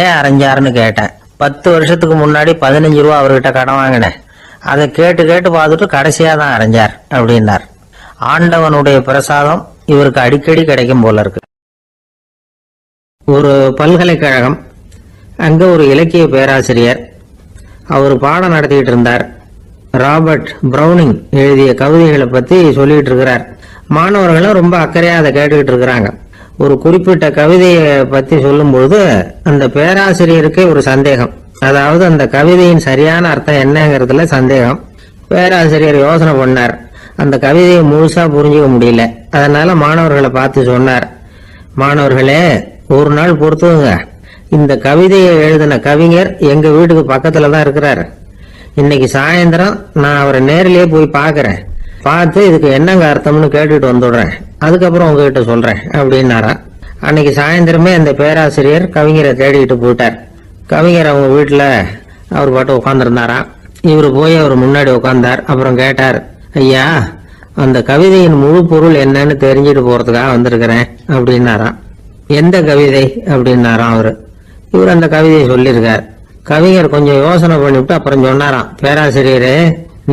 Speaker 2: ஏன் அரைஞ்சாருன்னு கேட்டேன். 10 வருஷத்துக்கு முன்னாடி 15 ரூபா அவர்கிட்ட கடன் வாங்கினேன், அதை கேட்டு கேட்டு பார்த்துட்டு கடைசியா தான் அரைஞ்சார் அப்படின்னார். ஆண்டவனுடைய பிரசாதம் இவருக்கு அடிக்கடி கிடைக்கும் போல இருக்கு. ஒரு பல்கலைக்கழகம், அங்க ஒரு இலக்கிய பேராசிரியர், அவர் பாடம் நடத்திட்டு இருந்தார். ராபர்ட் பிரௌனிங் எழுதிய கவிதைகளை பத்தி சொல்லிட்டு இருக்கிறார். மாணவர்களும் ரொம்ப அக்கறையா அதை கேட்டுக்கிட்டு இருக்கிறாங்க. ஒரு குறிப்பிட்ட கவிதையை பத்தி சொல்லும் பொழுது அந்த பேராசிரியருக்கே ஒரு சந்தேகம். அதாவது அந்த கவிதையின் சரியான அர்த்தம் என்னங்கிறதுல சந்தேகம். பேராசிரியர் யோசனை பண்ணார். அந்த கவிதையை முழுசா புரிஞ்சுக்க முடியல. அதனால மாணவர்களை பார்த்து சொன்னார், மாணவர்களே, ஒரு நாள் பொறுத்துங்க, இந்த கவிதையை எழுதின கவிஞர் எங்க வீட்டுக்கு பக்கத்துல தான் இருக்கிறாரு. இன்னைக்கு சாயந்தரம் நான் அவரை நேரிலேயே போய் பாக்குறேன், பார்த்து இதுக்கு என்னங்க அர்த்தம்னு கேட்டுட்டு வந்துடுறேன், அதுக்கப்புறம் உங்ககிட்ட சொல்றேன் அப்படின்னாரா. அன்னைக்கு சாயந்தரமே அந்த பேராசிரியர் கவிஞரை தேடிட்டு போயிட்டார். கவிஞர் அவங்க வீட்டுல அவர் பாட்டு உட்காந்துருந்தாராம். இவரு போய் அவர் முன்னாடி உட்கார்ந்தார். அப்புறம் கேட்டார், ஐயா, அந்த கவிதையின் முழு பொருள் என்னன்னு தெரிஞ்சுட்டு போறதுக்காக வந்திருக்கிறேன் அப்படின்னாராம். எந்த கவிதை அப்படின்னாராம் அவரு. இவர் அந்த கவிதையை சொல்லியிருக்கார். கவிஞர் கொஞ்சம் யோசனை பண்ணிவிட்டு அப்புறம் சொன்னாராம், பேராசிரியரே,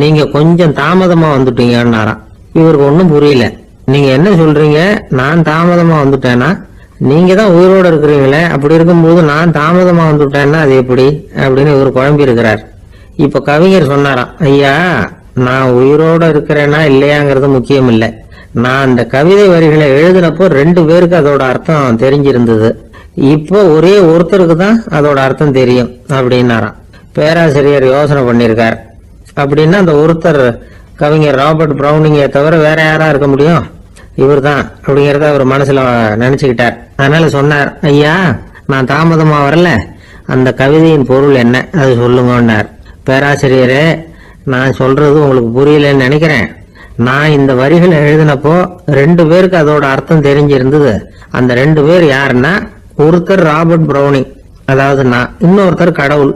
Speaker 2: நீங்க கொஞ்சம் தாமதமா வந்துட்டீங்கன்னாராம். இவருக்கு ஒன்றும் புரியல. நீங்க என்ன சொல்றீங்க, நான் தாமதமா வந்துட்டேன்னா? நீங்க தான் உயிரோட இருக்கிறீங்களே, அப்படி இருக்கும்போது நான் தாமதமா வந்துட்டேன்னா அது எப்படி அப்படின்னு இவர் குழம்பி இருக்கிறார். இப்ப கவிஞர் சொன்னாராம், ஐயா, நான் உயிரோட இருக்கிறேன்னா இல்லையாங்கிறது முக்கியம் இல்லை. நான் அந்த கவிதை வரிகளை எழுதினப்போ 2 பேருக்கு அதோட அர்த்தம் தெரிஞ்சிருந்தது. இப்போ ஒரே ஒருத்தருக்கு தான் அதோட அர்த்தம் தெரியும் அப்படின்னாராம். பேராசிரியர் யோசனை பண்ணியிருக்கார். அப்படின்னா அந்த ஒருத்தர் கவிஞர் ராபர்ட் பிரௌனிங்கை தவிர வேற யாரா இருக்க முடியும்? இவர் தான் அப்படிங்கறத அவர் மனசுல நினைச்சுக்கிட்டார். அதனால சொன்னார், ஐயா, நான் தாமதமா வரல, அந்த கவிதையின் பொருள் என்ன அது சொல்லுங்கன்னார். பேராசிரியரே, நான் சொல்றது உங்களுக்கு புரியலன்னு நினைக்கிறேன். நான் இந்த வரிகளை எழுதினப்போ 2 பேருக்கு அதோட அர்த்தம் தெரிஞ்சிருந்தது. அந்த 2 பேர் யாருன்னா, ஒருத்தர் ராபர்ட் பிரௌனிங், அதாவது நான், இன்னொருத்தர் கடவுள்.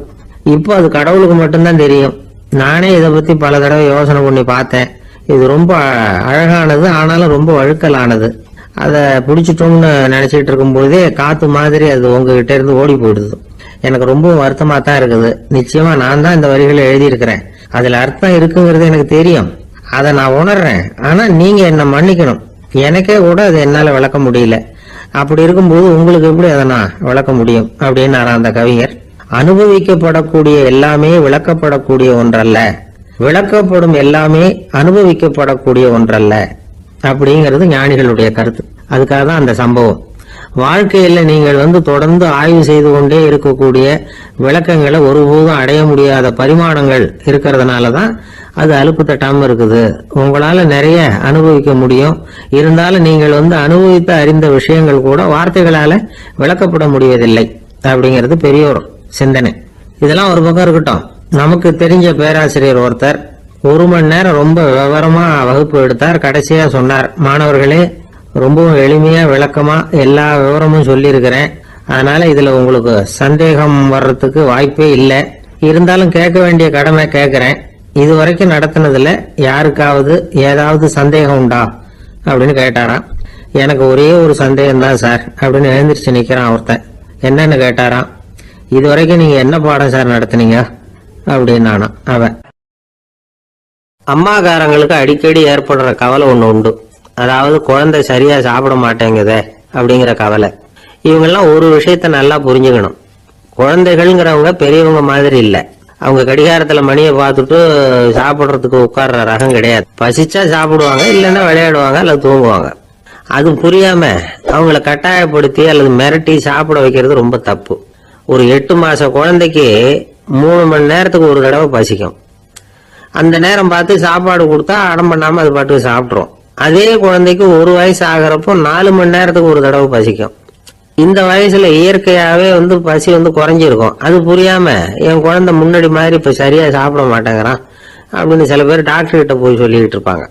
Speaker 2: இப்போ அது கடவுளுக்கு மட்டும்தான் தெரியும். நானே இதை பத்தி பல தடவை யோசனை பண்ணி பார்த்தேன். இது ரொம்ப அழகானது, ஆனாலும் ரொம்ப வழுக்கலானது. அதை பிடிச்சிட்டோம்னு நினைச்சிட்டு இருக்கும் போதே காத்து மாதிரி அது உங்ககிட்ட இருந்து ஓடி போயிடுது. எனக்கு ரொம்ப வருத்தமா தான் இருக்குது. நிச்சயமா நான் தான் இந்த வரிகளை எழுதியிருக்கிறேன். அதுல அர்த்தம் இருக்குங்கிறது எனக்கு தெரியும், அதை நான் உணர்றேன். ஆனா நீங்க என்ன மன்னிக்கணும், எனக்கே கூட அதை என்னால விளக்க முடியல. அப்படி இருக்கும்போது உங்களுக்கு எப்படி அதை நான் விளக்க முடியும் அப்படின்னு அந்த கவிஞர். அனுபவிக்கப்படக்கூடிய எல்லாமே விளக்கப்படக்கூடிய ஒன்றல்ல, விளக்கப்படும் எல்லாமே அனுபவிக்கப்படக்கூடிய ஒன்றல்ல அப்படிங்கிறது ஞானிகளுடைய கருத்து. அதுக்காக தான் அந்த சம்பவம். வாழ்க்கையில நீங்கள் தொடர்ந்து ஆய்வு செய்து கொண்டே இருக்கக்கூடிய விளக்கங்களை ஒருபோதும் அடைய முடியாத பரிமாணங்கள் இருக்கிறதுனாலதான் அது அலுப்பு தட்டாம இருக்குது. உங்களால நிறைய அனுபவிக்க முடியும், இருந்தாலும் நீங்கள் அனுபவித்து அறிந்த விஷயங்கள் கூட வார்த்தைகளால விளக்கப்பட முடிவதில்லை அப்படிங்கிறது பெரியோர் சிந்தனை. இதெல்லாம் ஒரு பக்கம் இருக்கட்டும். நமக்கு தெரிஞ்ச பேராசிரியர் ஒருத்தர் 1 மணி நேரம் ரொம்ப விவரமா வகுப்பு எடுத்தார். கடைசியா சொன்னார், மாணவர்களே, ரொம்பவும் எளிமையா விளக்கமா எல்லா விவரமும் சொல்லி இருக்கிறேன். அதனால இதுல உங்களுக்கு சந்தேகம் வர்றதுக்கு வாய்ப்பே இல்லை. இருந்தாலும் கேட்க வேண்டிய கடமை கேட்கிறேன். இது வரைக்கும் நடத்தினதுல யாருக்காவது ஏதாவது சந்தேகம் உண்டா அப்படின்னு கேட்டாராம். எனக்கு ஒரே ஒரு சந்தேகம் தான் சார் அப்படின்னு எழுந்திரிச்சு நிக்கிறான் ஒருத்தன். என்னன்னு கேட்டாராம். இது வரைக்கும் நீங்க என்ன பாடம் சார் நடத்துனீங்க அப்படின்னானா அவன். அம்மாக்காரங்களுக்கு அடிக்கடி ஏற்படுற கவலை ஒண்ணு உண்டு. அதாவது குழந்தை சரியா சாப்பிட மாட்டேங்குதே அப்படிங்கிற கவலை. இவங்கெல்லாம் ஒரு விஷயத்த நல்லா புரிஞ்சுக்கணும். குழந்தைகள்ங்கிறவங்க பெரியவங்க மாதிரி இல்லை. அவங்க கடிகாரத்துல மணியை பார்த்துட்டு சாப்பிடுறதுக்கு உட்கார்ற ரகம் கிடையாது. பசிச்சா சாப்பிடுவாங்க, இல்லைன்னா விளையாடுவாங்க அல்லது தூங்குவாங்க.
Speaker 4: அது புரியாம அவங்கள கட்டாயப்படுத்தி அல்லது மிரட்டி சாப்பிட வைக்கிறது ரொம்ப தப்பு. ஒரு 8 மாச குழந்தைக்கு 3 மணி நேரத்துக்கு ஒரு தடவை பசிக்கும். அந்த நேரம் பார்த்து சாப்பாடு கொடுத்தா அடம் பண்ணாம அது பாட்டுக்கு சாப்பிட்றோம். அதே குழந்தைக்கு 1 வயசு ஆகிறப்போ 4 மணி நேரத்துக்கு ஒரு தடவை பசிக்கும். இந்த வயசுல இயற்கையாவே பசி குறைஞ்சிருக்கும். அது புரியாம என் குழந்தை முன்னாடி மாதிரி இப்ப சரியா சாப்பிட மாட்டேங்கிறான் அப்படின்னு சில பேர் டாக்டர் கிட்ட போய் சொல்லிக்கிட்டு இருப்பாங்க.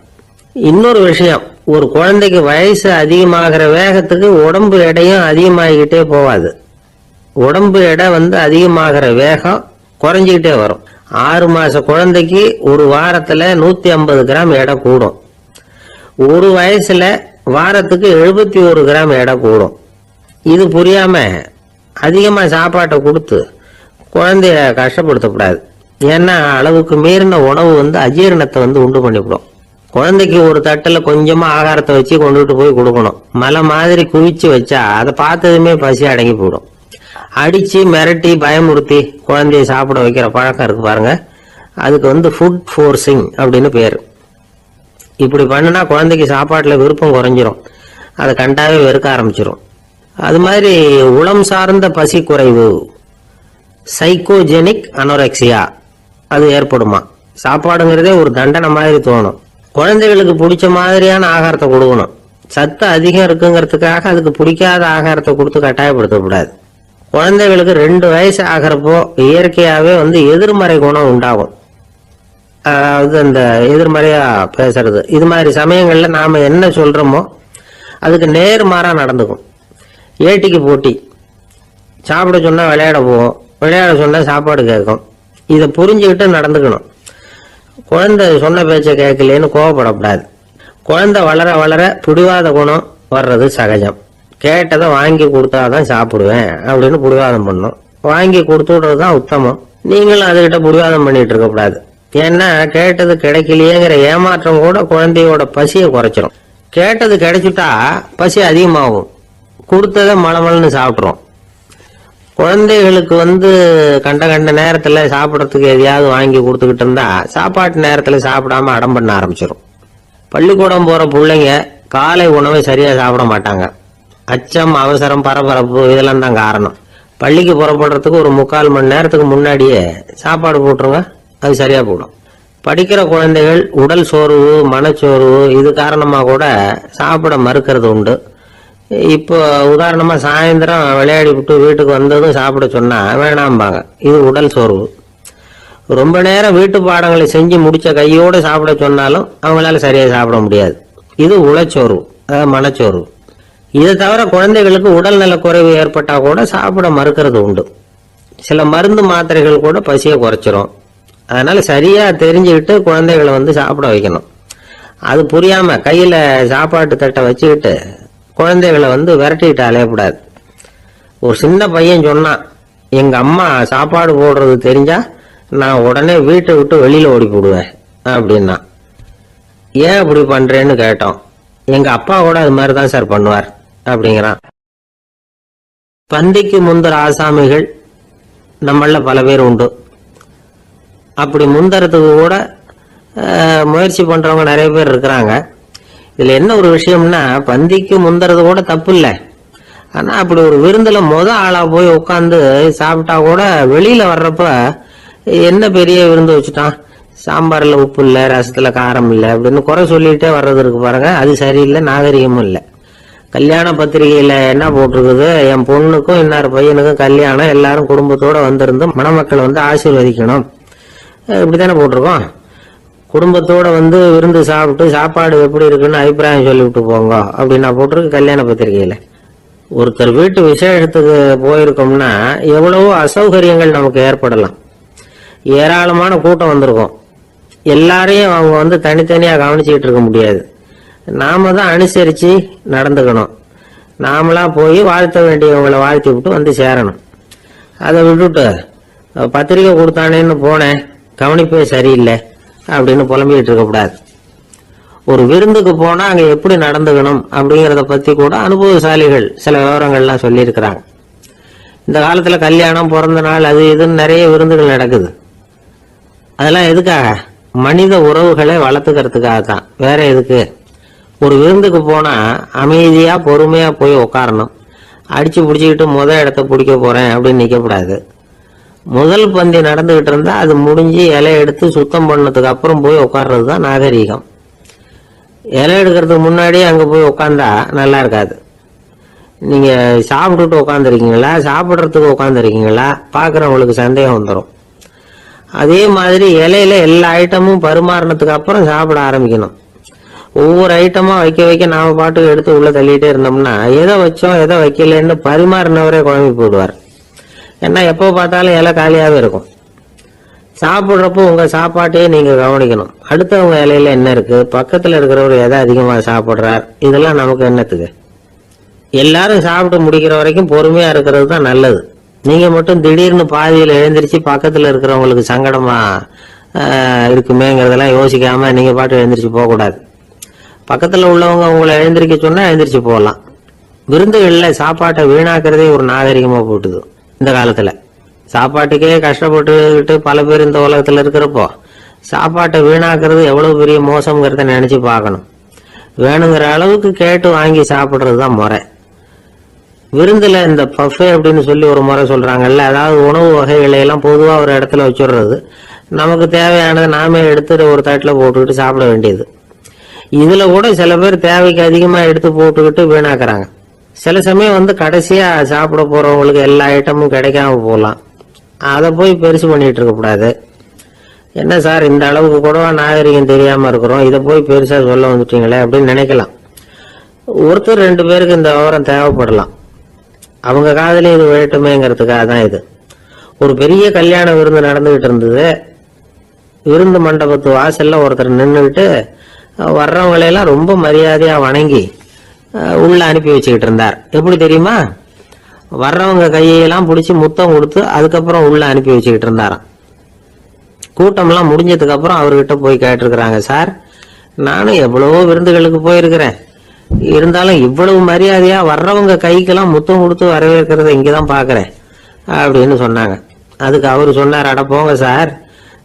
Speaker 4: இன்னொரு விஷயம், ஒரு குழந்தைக்கு வயசு அதிகமாகிற வேகத்துக்கு உடம்பு எடையும் அதிகமாகிக்கிட்டே போவாது. உடம்பு எடை அதிகமாகிற வேகம் குறைஞ்சிக்கிட்டே வரும். 6 மாச குழந்தைக்கு ஒரு வாரத்துல 150 கிராம் எடை கூடும். ஒரு வயசுல வாரத்துக்கு 71 கிராம் எடை கூடும். இது புரியாம அதிகமா சாப்பாட்டை கொடுத்து குழந்தைய கஷ்டப்படுத்தக்கூடாது. ஏன்னா அளவுக்கு மீறின உணவு அஜீரணத்தை உண்டு பண்ணிவிடும். குழந்தைக்கு ஒரு தட்டுல கொஞ்சமா ஆகாரத்தை வச்சு கொண்டுட்டு போய் கொடுக்கணும். மலை மாதிரி குவிச்சு வச்சா அதை பார்த்ததுமே பசி அடங்கி போயிடும். அடிச்சு மிரட்டி பயமுறுத்தி குழந்தைய சாப்பிட வைக்கிற பழக்கம் இருக்கு பாருங்க, அதுக்கு ஃபுட் ஃபோர்சிங் அப்படின்னு பேரு. இப்படி பண்ணுனா குழந்தைக்கு சாப்பாட்டுல விருப்பம் குறைஞ்சிரும், அதை கண்டாவே வெறுக்க ஆரம்பிச்சிரும். அது மாதிரி உளம் சார்ந்த பசி குறைவு, சைக்கோஜெனிக் அனோரெக்சியா, அது ஏற்படுமா. சாப்பாடுங்கிறதே ஒரு தண்டனை மாதிரி தோணும். குழந்தைகளுக்கு பிடிச்ச மாதிரியான ஆகாரத்தை கொடுக்கணும். சத்து அதிகம் இருக்குங்கிறதுக்காக அதுக்கு பிடிக்காத ஆகாரத்தை கொடுத்து கட்டாயப்படுத்தக்கூடாது. குழந்தைகளுக்கு 2 வயசு ஆகிறப்போ இயற்கையாவே எதிர்மறை குணம் உண்டாகும். அதாவது அந்த எதிர்மறையா பேசுறது, இது மாதிரி சமயங்கள்ல நாம என்ன சொல்றோமோ அதுக்கு நேர்மாறா நடந்துக்கும். ஏட்டிக்கு போட்டி, சாப்பிட சொன்னா விளையாட போவோம், விளையாட சொன்னா சாப்பாடு கேட்கும். இதை புரிஞ்சுக்கிட்டு நடந்துக்கணும். குழந்தை சொன்ன பேச்சை கேட்கலேன்னு கோவப்படக்கூடாது. குழந்தை வளர வளர பிடிவாத குணம் வர்றது சகஜம். கேட்டதை வாங்கி கொடுத்தாதான் சாப்பிடுவேன் அப்படின்னு பிடிவாதம் பண்ணும். வாங்கி கொடுத்து விடுறதுதான் உத்தமம். நீங்களும் அதுகிட்ட பிடிவாதம் பண்ணிட்டு இருக்க கூடாது. ஏன்னா கேட்டது கிடைக்கலையேங்கிற ஏமாற்றம் கூட குழந்தையோட பசியை குறைச்சிரும். கேட்டது கிடைச்சிட்டா பசி அதிகமாகும், கொடுத்ததை மலமலன்னு சாப்பிட்றோம். குழந்தைகளுக்கு கண்ட கண்ட நேரத்துல சாப்பிடறதுக்கு எதையாவது வாங்கி கொடுத்துக்கிட்டு இருந்தா சாப்பாட்டு நேரத்துல சாப்பிடாம அடம் பண்ண ஆரம்பிச்சிடும். பள்ளிக்கூடம் போற பிள்ளைங்க காலை உணவை சரியா சாப்பிட மாட்டாங்க. அச்சம், அவசரம், பரபரப்பு இதெல்லாம் தான் காரணம். பள்ளிக்கு புறப்படுறதுக்கு ஒரு 3/4 மணி நேரத்துக்கு முன்னாடியே சாப்பாடு போட்டுருங்க, அது சரியா போடும். படிக்கிற குழந்தைகள் உடல் சோர்வு, மனச்சோர்வு இது காரணமா கூட சாப்பிட மறுக்கிறது உண்டு. இப்போ உதாரணமா சாயந்தரம் விளையாடி விட்டு வீட்டுக்கு வந்ததும் சாப்பிட சொன்னா வேணாம்பாங்க. இது உடல் சோர்வு. ரொம்ப நேரம் வீட்டு பாடங்களை செஞ்சு முடிச்ச கையோடு சாப்பிட சொன்னாலும் அவங்களால சரியா சாப்பிட முடியாது. இது உளச்சோர்வு, அதாவது மனச்சோர்வு. இதை தவிர குழந்தைகளுக்கு உடல் நல குறைவு ஏற்பட்டா கூட சாப்பிட மறுக்கிறது உண்டு. சில மருந்து மாத்திரைகள் கூட பசியை குறைச்சிரும். அதனால சரியா தெரிஞ்சுக்கிட்டு குழந்தைகளை சாப்பிட வைக்கணும். அது புரியாம கையில சாப்பாட்டு தட்டை வச்சுக்கிட்டு குழந்தைகளை விரட்டிட்டு அலையக்கூடாது. ஒரு சின்ன பையன் சொன்னான், எங்க அம்மா சாப்பாடு போடுறது தெரிஞ்சா நான் உடனே வீட்டை விட்டு வெளியில ஓடி போடுவேன் அப்படின்னா. ஏன் அப்படி பண்றேன்னு கேட்டோம். எங்க அப்பா கூட அது மாதிரிதான் சார் பண்ணுவார் அப்படிங்கிறான். பந்திக்கு முந்தர ஆசாமிகள் நம்மள பல பேர் உண்டு. அப்படி முந்தறதுக்கு கூட முயற்சி பண்றவங்க நிறைய பேர் இருக்கிறாங்க. இதுல என்ன ஒரு விஷயம்னா, பந்திக்கு முந்தறது கூட தப்பு இல்லை. ஆனா அப்படி ஒரு விருந்துல ஆளா போய் உட்காந்து சாப்பிட்டா கூட வெளியில வர்றப்ப என்ன பெரிய விருந்து வச்சுட்டான், சாம்பார்ல உப்பு இல்லை, ரசத்துல காரம் இல்லை அப்படின்னு குறை சொல்லிட்டே வர்றது இருக்கு பாருங்க, அது சரியில்லை, நாகரிகமும் இல்லை. கல்யாண பத்திரிகையில என்ன போட்டிருக்குது, என் பொண்ணுக்கும் இன்னார் பையனுக்கும் கல்யாணம், எல்லாரும் குடும்பத்தோட வந்திருந்து மணமக்கள் ஆசீர்வதிக்கணும், இப்படித்தானே போட்டிருக்கோம். குடும்பத்தோட விருந்து சாப்பிட்டு சாப்பாடு எப்படி இருக்குன்னு அபிப்பிராயம் சொல்லிவிட்டு போங்க அப்படின்னா போட்டிருக்கு கல்யாண பத்திரிகையில. ஒருத்தர் வீட்டு விசேஷத்துக்கு போயிருக்கோம்னா எவ்வளவோ அசௌகரியங்கள் நமக்கு ஏற்படலாம். ஏராளமான கூட்டம் வந்திருக்கும். எல்லாரையும் அவங்க தனித்தனியா கவனிச்சுக்கிட்டு இருக்க முடியாது. நாம தான் அனுசரிச்சு நடந்துக்கணும். நாமளா போய் வாழ்த்த வேண்டியவங்களை வாழ்த்தி விட்டு சேரணும். அதை விட்டுட்டு பத்திரிக்கை கொடுத்தானேன்னு போனேன், கவனிப்பே சரியில்லை அப்படின்னு புலம்பிக்கிட்டு இருக்கக்கூடாது. ஒரு விருந்துக்கு போனா அங்க எப்படி நடந்துக்கணும் அப்படிங்கறத பத்தி கூட அனுபவசாலிகள் சில விவரங்கள்லாம் சொல்லியிருக்கிறாங்க. இந்த காலத்துல கல்யாணம், பிறந்த நாள், அது இதுன்னு நிறைய விருந்துகள் நடக்குது. அதெல்லாம் எதுக்காக? மனித உறவுகளை வளர்த்துக்கிறதுக்காக தான், வேற எதுக்கு? ஒரு விருந்துக்கு போனா அமைதியா பொறுமையா போய் உட்காரணும். அடிச்சு பிடிச்சிக்கிட்டு இடத்த பிடிக்க போறேன் அப்படின்னு நிற்கக்கூடாது. முதல் பந்தி நடந்துகிட்டு இருந்தா அது முடிஞ்சு இலை எடுத்து சுத்தம் பண்ணதுக்கு அப்புறம் போய் உட்கார்றது தான் நாகரீகம். இலை எடுக்கிறதுக்கு முன்னாடி அங்க போய் உட்காந்தா நல்லா இருக்காது. நீங்க சாப்பிட்டுட்டு உட்காந்துருக்கீங்களா, சாப்பிட்றதுக்கு உட்காந்துருக்கீங்களா, பாக்குறவங்களுக்கு சந்தேகம் வந்துடும். அதே மாதிரி இலையில எல்லா ஐட்டமும் பரிமாறினதுக்கு அப்புறம் சாப்பிட ஆரம்பிக்கணும். ஒவ்வொரு ஐட்டமா வைக்க வைக்க நாம பாட்டுக்கு எடுத்து உள்ள தள்ளிட்டே இருந்தோம்னா எதை வச்சோம் எதை வைக்கலன்னு பரிமாறினவரே குழம்பி போடுவார். ஏன்னா எப்போ பார்த்தாலும் இலை காலியாவே இருக்கும். சாப்பிட்றப்போ உங்க சாப்பாட்டையே நீங்க கவனிக்கணும். அடுத்தவங்க இலையில என்ன இருக்கு, பக்கத்துல இருக்கிறவர் எதை அதிகமா சாப்பிட்றார், இதெல்லாம் நமக்கு என்னத்துக்கு? எல்லாரும் சாப்பிட்டு முடிக்கிற வரைக்கும் பொறுமையா இருக்கிறது தான் நல்லது. நீங்க மட்டும் திடீர்னு பாதியில் எழுந்திரிச்சு பக்கத்துல இருக்கிறவங்களுக்கு சங்கடமா இருக்குமேங்கிறதெல்லாம் யோசிக்காம நீங்க பாட்டு எழுந்திரிச்சு போகக்கூடாது. பக்கத்துல உள்ளவங்க உங்களை எழுந்திரிக்க சொன்னா எழுந்திரிச்சு போகலாம். விருந்துகள்ல சாப்பாட்டை வீணாக்குறதே ஒரு நாகரிகமா போட்டுது. இந்த காலத்துல சாப்பாட்டுக்கே கஷ்டப்பட்டுக்கிட்டு பல பேர் இந்த உலகத்துல இருக்கிறப்போ சாப்பாட்டை வீணாக்குறது எவ்வளவு பெரிய மோசம்ங்கிறத நினைச்சு பார்க்கணும். வேணுங்கிற அளவுக்கு கேட்டு வாங்கி சாப்பிடுறது தான் முறை. விருந்துல இந்த பஃபே அப்படின்னு சொல்லி ஒரு முறை சொல்றாங்கல்ல, அதாவது உணவு வகைகளை எல்லாம் பொதுவா ஒரு இடத்துல வச்சுடுறது, நமக்கு தேவையானதை நாமே எடுத்து ஒரு தட்டுல போட்டுக்கிட்டு சாப்பிட வேண்டியது. இதுல கூட சில பேர் தேவைக்கு அதிகமா எடுத்து போட்டுக்கிட்டு வீணாக்குறாங்க. சில சமயம் கடைசியா சாப்பிட போறவங்களுக்கு எல்லா ஐட்டமும் கிடைக்காம போகலாம். அதை போய் பெருசு பண்ணிட்டு இருக்க கூடாது. என்ன சார் இந்த அளவுக்கு கூட நாகரிகம் தெரியாம இருக்கிறோம், இதை போய் பெருசா சொல்ல வந்துட்டீங்களே அப்படின்னு நினைக்கலாம். ஒருத்தர் 2 பேருக்கு இந்த விவரம் தேவைப்படலாம். அவங்க காதலே இது வேட்டுமேங்கிறதுக்காக தான் இது. ஒரு பெரிய கல்யாண விருந்து நடந்துகிட்டு இருந்தது. விருந்து மண்டபத்து வாசல்ல ஒருத்தர் நின்றுகிட்டு வர்றவங்களையெல்லாம் ரொம்ப மரியாதையா வணங்கி உள்ள அனுப்பி வச்சுக்கிட்டு இருந்தார். எப்படி தெரியுமா? வர்றவங்க கையெல்லாம் பிடிச்சி முத்தம் கொடுத்து அதுக்கப்புறம் உள்ள அனுப்பி வச்சுக்கிட்டு இருந்தாராம். கூட்டம்லாம் முடிஞ்சதுக்கு அப்புறம் அவர்கிட்ட போய் கேட்டிருக்கிறாங்க, சார் நானும் எவ்வளவோ விருந்துகளுக்கு போயிருக்கிறேன், இருந்தாலும் இவ்வளவு மரியாதையா வர்றவங்க கைக்கெல்லாம் முத்தம் கொடுத்து வரவேற்கிறத இங்கதான் பாக்குறேன் அப்படின்னு சொன்னாங்க. அதுக்கு அவரு சொன்னார், அட போங்க சார்,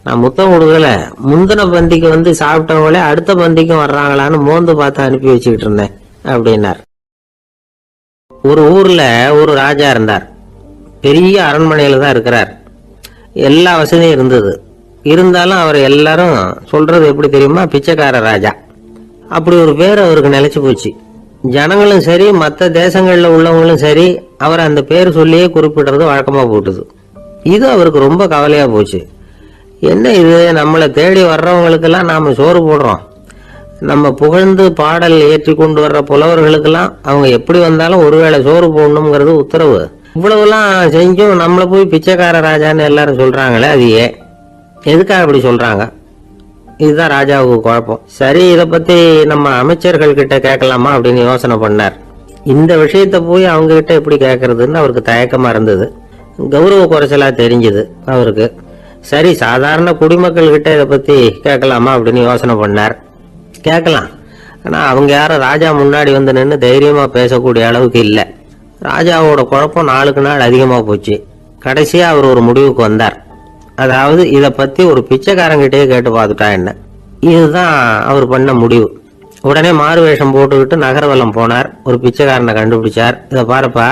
Speaker 4: நான் முத்தம் கொடுக்கல, முந்தின பந்திக்கு சாப்பிட்டவங்களே அடுத்த பந்திக்கும் வர்றாங்களான்னு மோந்து பார்த்து அனுப்பி வச்சுக்கிட்டு இருந்தேன் அப்படின்னார். ஒரு ஊர்ல ஒரு ராஜா இருந்தார். பெரிய அரண்மனையில தான் இருக்கிறார். எல்லா வசதியும் இருந்தது. இருந்தாலும் அவர் எல்லாரும் சொல்றது எப்படி தெரியுமா, பிச்சைக்கார ராஜா. அப்படி ஒரு பேர் அவருக்கு நிலைச்சு போச்சு. ஜனங்களும் சரி மற்ற தேசங்கள்ல உள்ளவங்களும் சரி அவர் அந்த பேர் சொல்லியே குறிப்பிடுறது வழக்கமா போட்டுது. இது அவருக்கு ரொம்ப கவலையா போச்சு. என்ன இது, நம்மளை தேடி வர்றவங்களுக்கெல்லாம் நாம சோறு போடுறோம், நம்ம புகழ்ந்து பாடல் ஏற்றி கொண்டு வர்ற புலவர்களுக்கெல்லாம் அவங்க எப்படி வந்தாலும் ஒருவேளை சோறு போடணுங்கிறது உத்தரவு. இவ்வளவுலாம் செஞ்சும் நம்மளை போய் பிச்சைக்கார ராஜான்னு எல்லாரும் சொல்றாங்களே, அது எதுக்காக அப்படி சொல்றாங்க? இதுதான் ராஜாவுக்கு குழப்பம். சரி, இதை பத்தி நம்ம அமைச்சர்கள் கிட்ட கேட்கலாமா அப்படின்னு யோசனை பண்ணார். இந்த விஷயத்த போய் அவங்க கிட்ட எப்படி கேட்கறதுன்னு அவருக்கு தயக்கமா இருந்தது. கௌரவ குறைச்சலா தெரிஞ்சது அவருக்கு. சரி, சாதாரண குடிமக்கள் கிட்ட இதை பத்தி கேட்கலாமா அப்படின்னு யோசனை பண்ணார். கேட்கலாம், ஆனா அவங்க யாரும் ராஜா முன்னாடி நின்று தைரியமா பேசக்கூடிய அளவுக்கு இல்லை. ராஜாவோட குழப்பம் நாளுக்கு நாள் அதிகமா போச்சு. கடைசியா அவர் ஒரு முடிவுக்கு வந்தார். அதாவது இதை பத்தி ஒரு பிச்சைக்காரங்கிட்டே கேட்டு பார்த்துட்டா என்ன, இதுதான் அவர் பண்ண முடிவு. உடனே மாறு வேஷம் போட்டுக்கிட்டு நகர்வலம் போனார். ஒரு பிச்சைக்காரனை கண்டுபிடிச்சார். இதை பாருப்பா,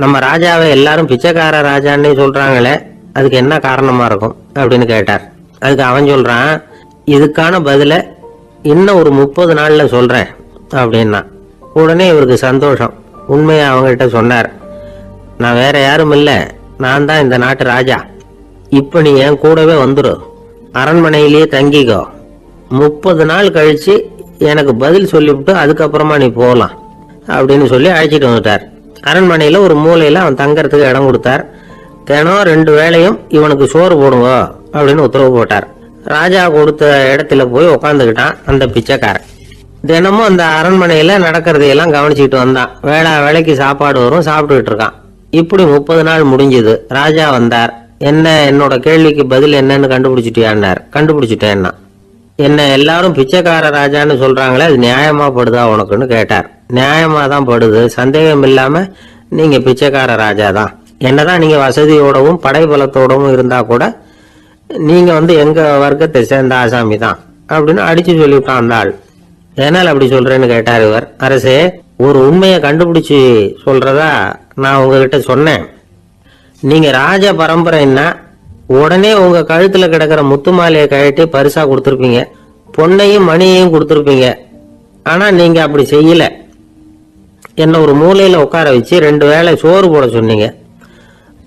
Speaker 4: நம்ம ராஜாவை எல்லாரும் பிச்சைக்கார ராஜான்னு சொல்றாங்களே, அதுக்கு என்ன காரணமா இருக்கும் அப்படின்னு கேட்டார். அதுக்கு அவன் சொல்றான், இதுக்கான பதில இன்னும் ஒரு 30 நாள்ல சொல்றேன் அப்படின்னா. உடனே இவருக்கு சந்தோஷம். உண்மையா அவங்ககிட்ட சொன்னார், நான் வேற யாரும் இல்லை, நான் தான் இந்த நாட்டு ராஜா. இப்ப நீ என் கூடவே வந்துரு, அரண்மனையிலேயே தங்கிக்கோ, 30 நாள் கழிச்சு எனக்கு பதில் சொல்லிவிட்டு அதுக்கப்புறமா நீ போகலாம் அப்படின்னு சொல்லி அழைச்சிட்டு வந்துட்டார். அரண்மனையில ஒரு மூலையில அவன் தங்கறதுக்கு இடம் கொடுத்தார். தினம் 2 வேளையும் இவனுக்கு சோறு போடுங்க அப்படின்னு உத்தரவு போட்டார். ராஜா கொடுத்த இடத்துல போய் உக்காந்துக்கிட்டான் அந்த பிச்சைக்காரன். தினமும் அந்த அரண்மனையில நடக்கிறதையெல்லாம் கவனிச்சுட்டு வந்தான். வேளைக்கு சாப்பாடு வரும், சாப்பிட்டுக்கிட்டு இருக்கான். இப்படி 30 நாள் முடிஞ்சது. ராஜா வந்தார். என்ன, என்னோட கேள்விக்கு பதில் என்னன்னு கண்டுபிடிச்சிட்டியான்னார். கண்டுபிடிச்சிட்டேன்னா. என்ன எல்லாரும் பிச்சைக்கார ராஜான்னு சொல்றாங்களே, அது நியாயமா படுதா உனக்குன்னு கேட்டார். நியாயமா தான் படுது, சந்தேகம் இல்லாம நீங்க பிச்சைக்கார ராஜா தான். என்னதான் நீங்க வசதியோடவும் படைபலத்தோடவும் இருந்தா கூட நீங்க எங்க வர்க்கத்தை சேர்ந்த ஆசாமி தான் அப்படின்னு அடிச்சு சொல்லிவிட்டான் அந்த ஆள். எதனால் அப்படி சொல்றேன்னு கேட்டார் இவர். அரசே, ஒரு உண்மையை கண்டுபிடிச்சு சொல்றதா நான் உங்ககிட்ட சொன்னேன். நீங்க ராஜ பரம்பரைன்னா உடனே உங்க கழுத்துல கிடக்கிற முத்து மாலையை கழட்டி பரிசா கொடுத்துருப்பீங்க, பொன்னையும் மணியையும் கொடுத்துருப்பீங்க. ஆனா நீங்க அப்படி செய்யல. என்ன ஒரு மூலையில உட்கார வச்சு 2 வேளை சோறு போட சொன்னீங்க.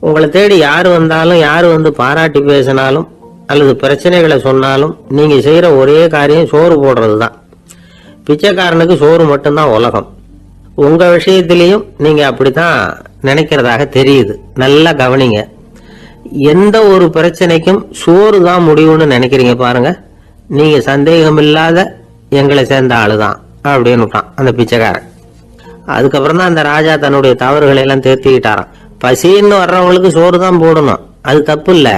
Speaker 4: உங்களை தேடி யாரு வந்தாலும், யாரு வந்து பாராட்டி பேசினாலும் அல்லது பிரச்சனைகளை சொன்னாலும் நீங்க செய்யற ஒரே காரியம் சோறு போடுறது தான். பிச்சைக்காரனுக்கு சோறு மட்டும்தான் உலகம். உங்க விஷயத்திலையும் நீங்க அப்படித்தான் நினைக்கிறதாக தெரியுது. நல்லா கவனிங்க. எந்த ஒரு பிரச்சனைக்கும் சோறு தான் முடிவுன்னு நினைக்கிறீங்க பாருங்க. நீங்க சந்தேகம் இல்லாத எங்களை சேர்ந்த ஆளுதான் அப்படின்னு அந்த பிச்சைக்காரன். அதுக்கப்புறம் தான் அந்த ராஜா தன்னுடைய தவறுகளை எல்லாம் தேர்த்திக்கிட்டாராம். பசின்னு வர்றவங்களுக்கு சோறு தான் போடணும், அது தப்பு இல்ல.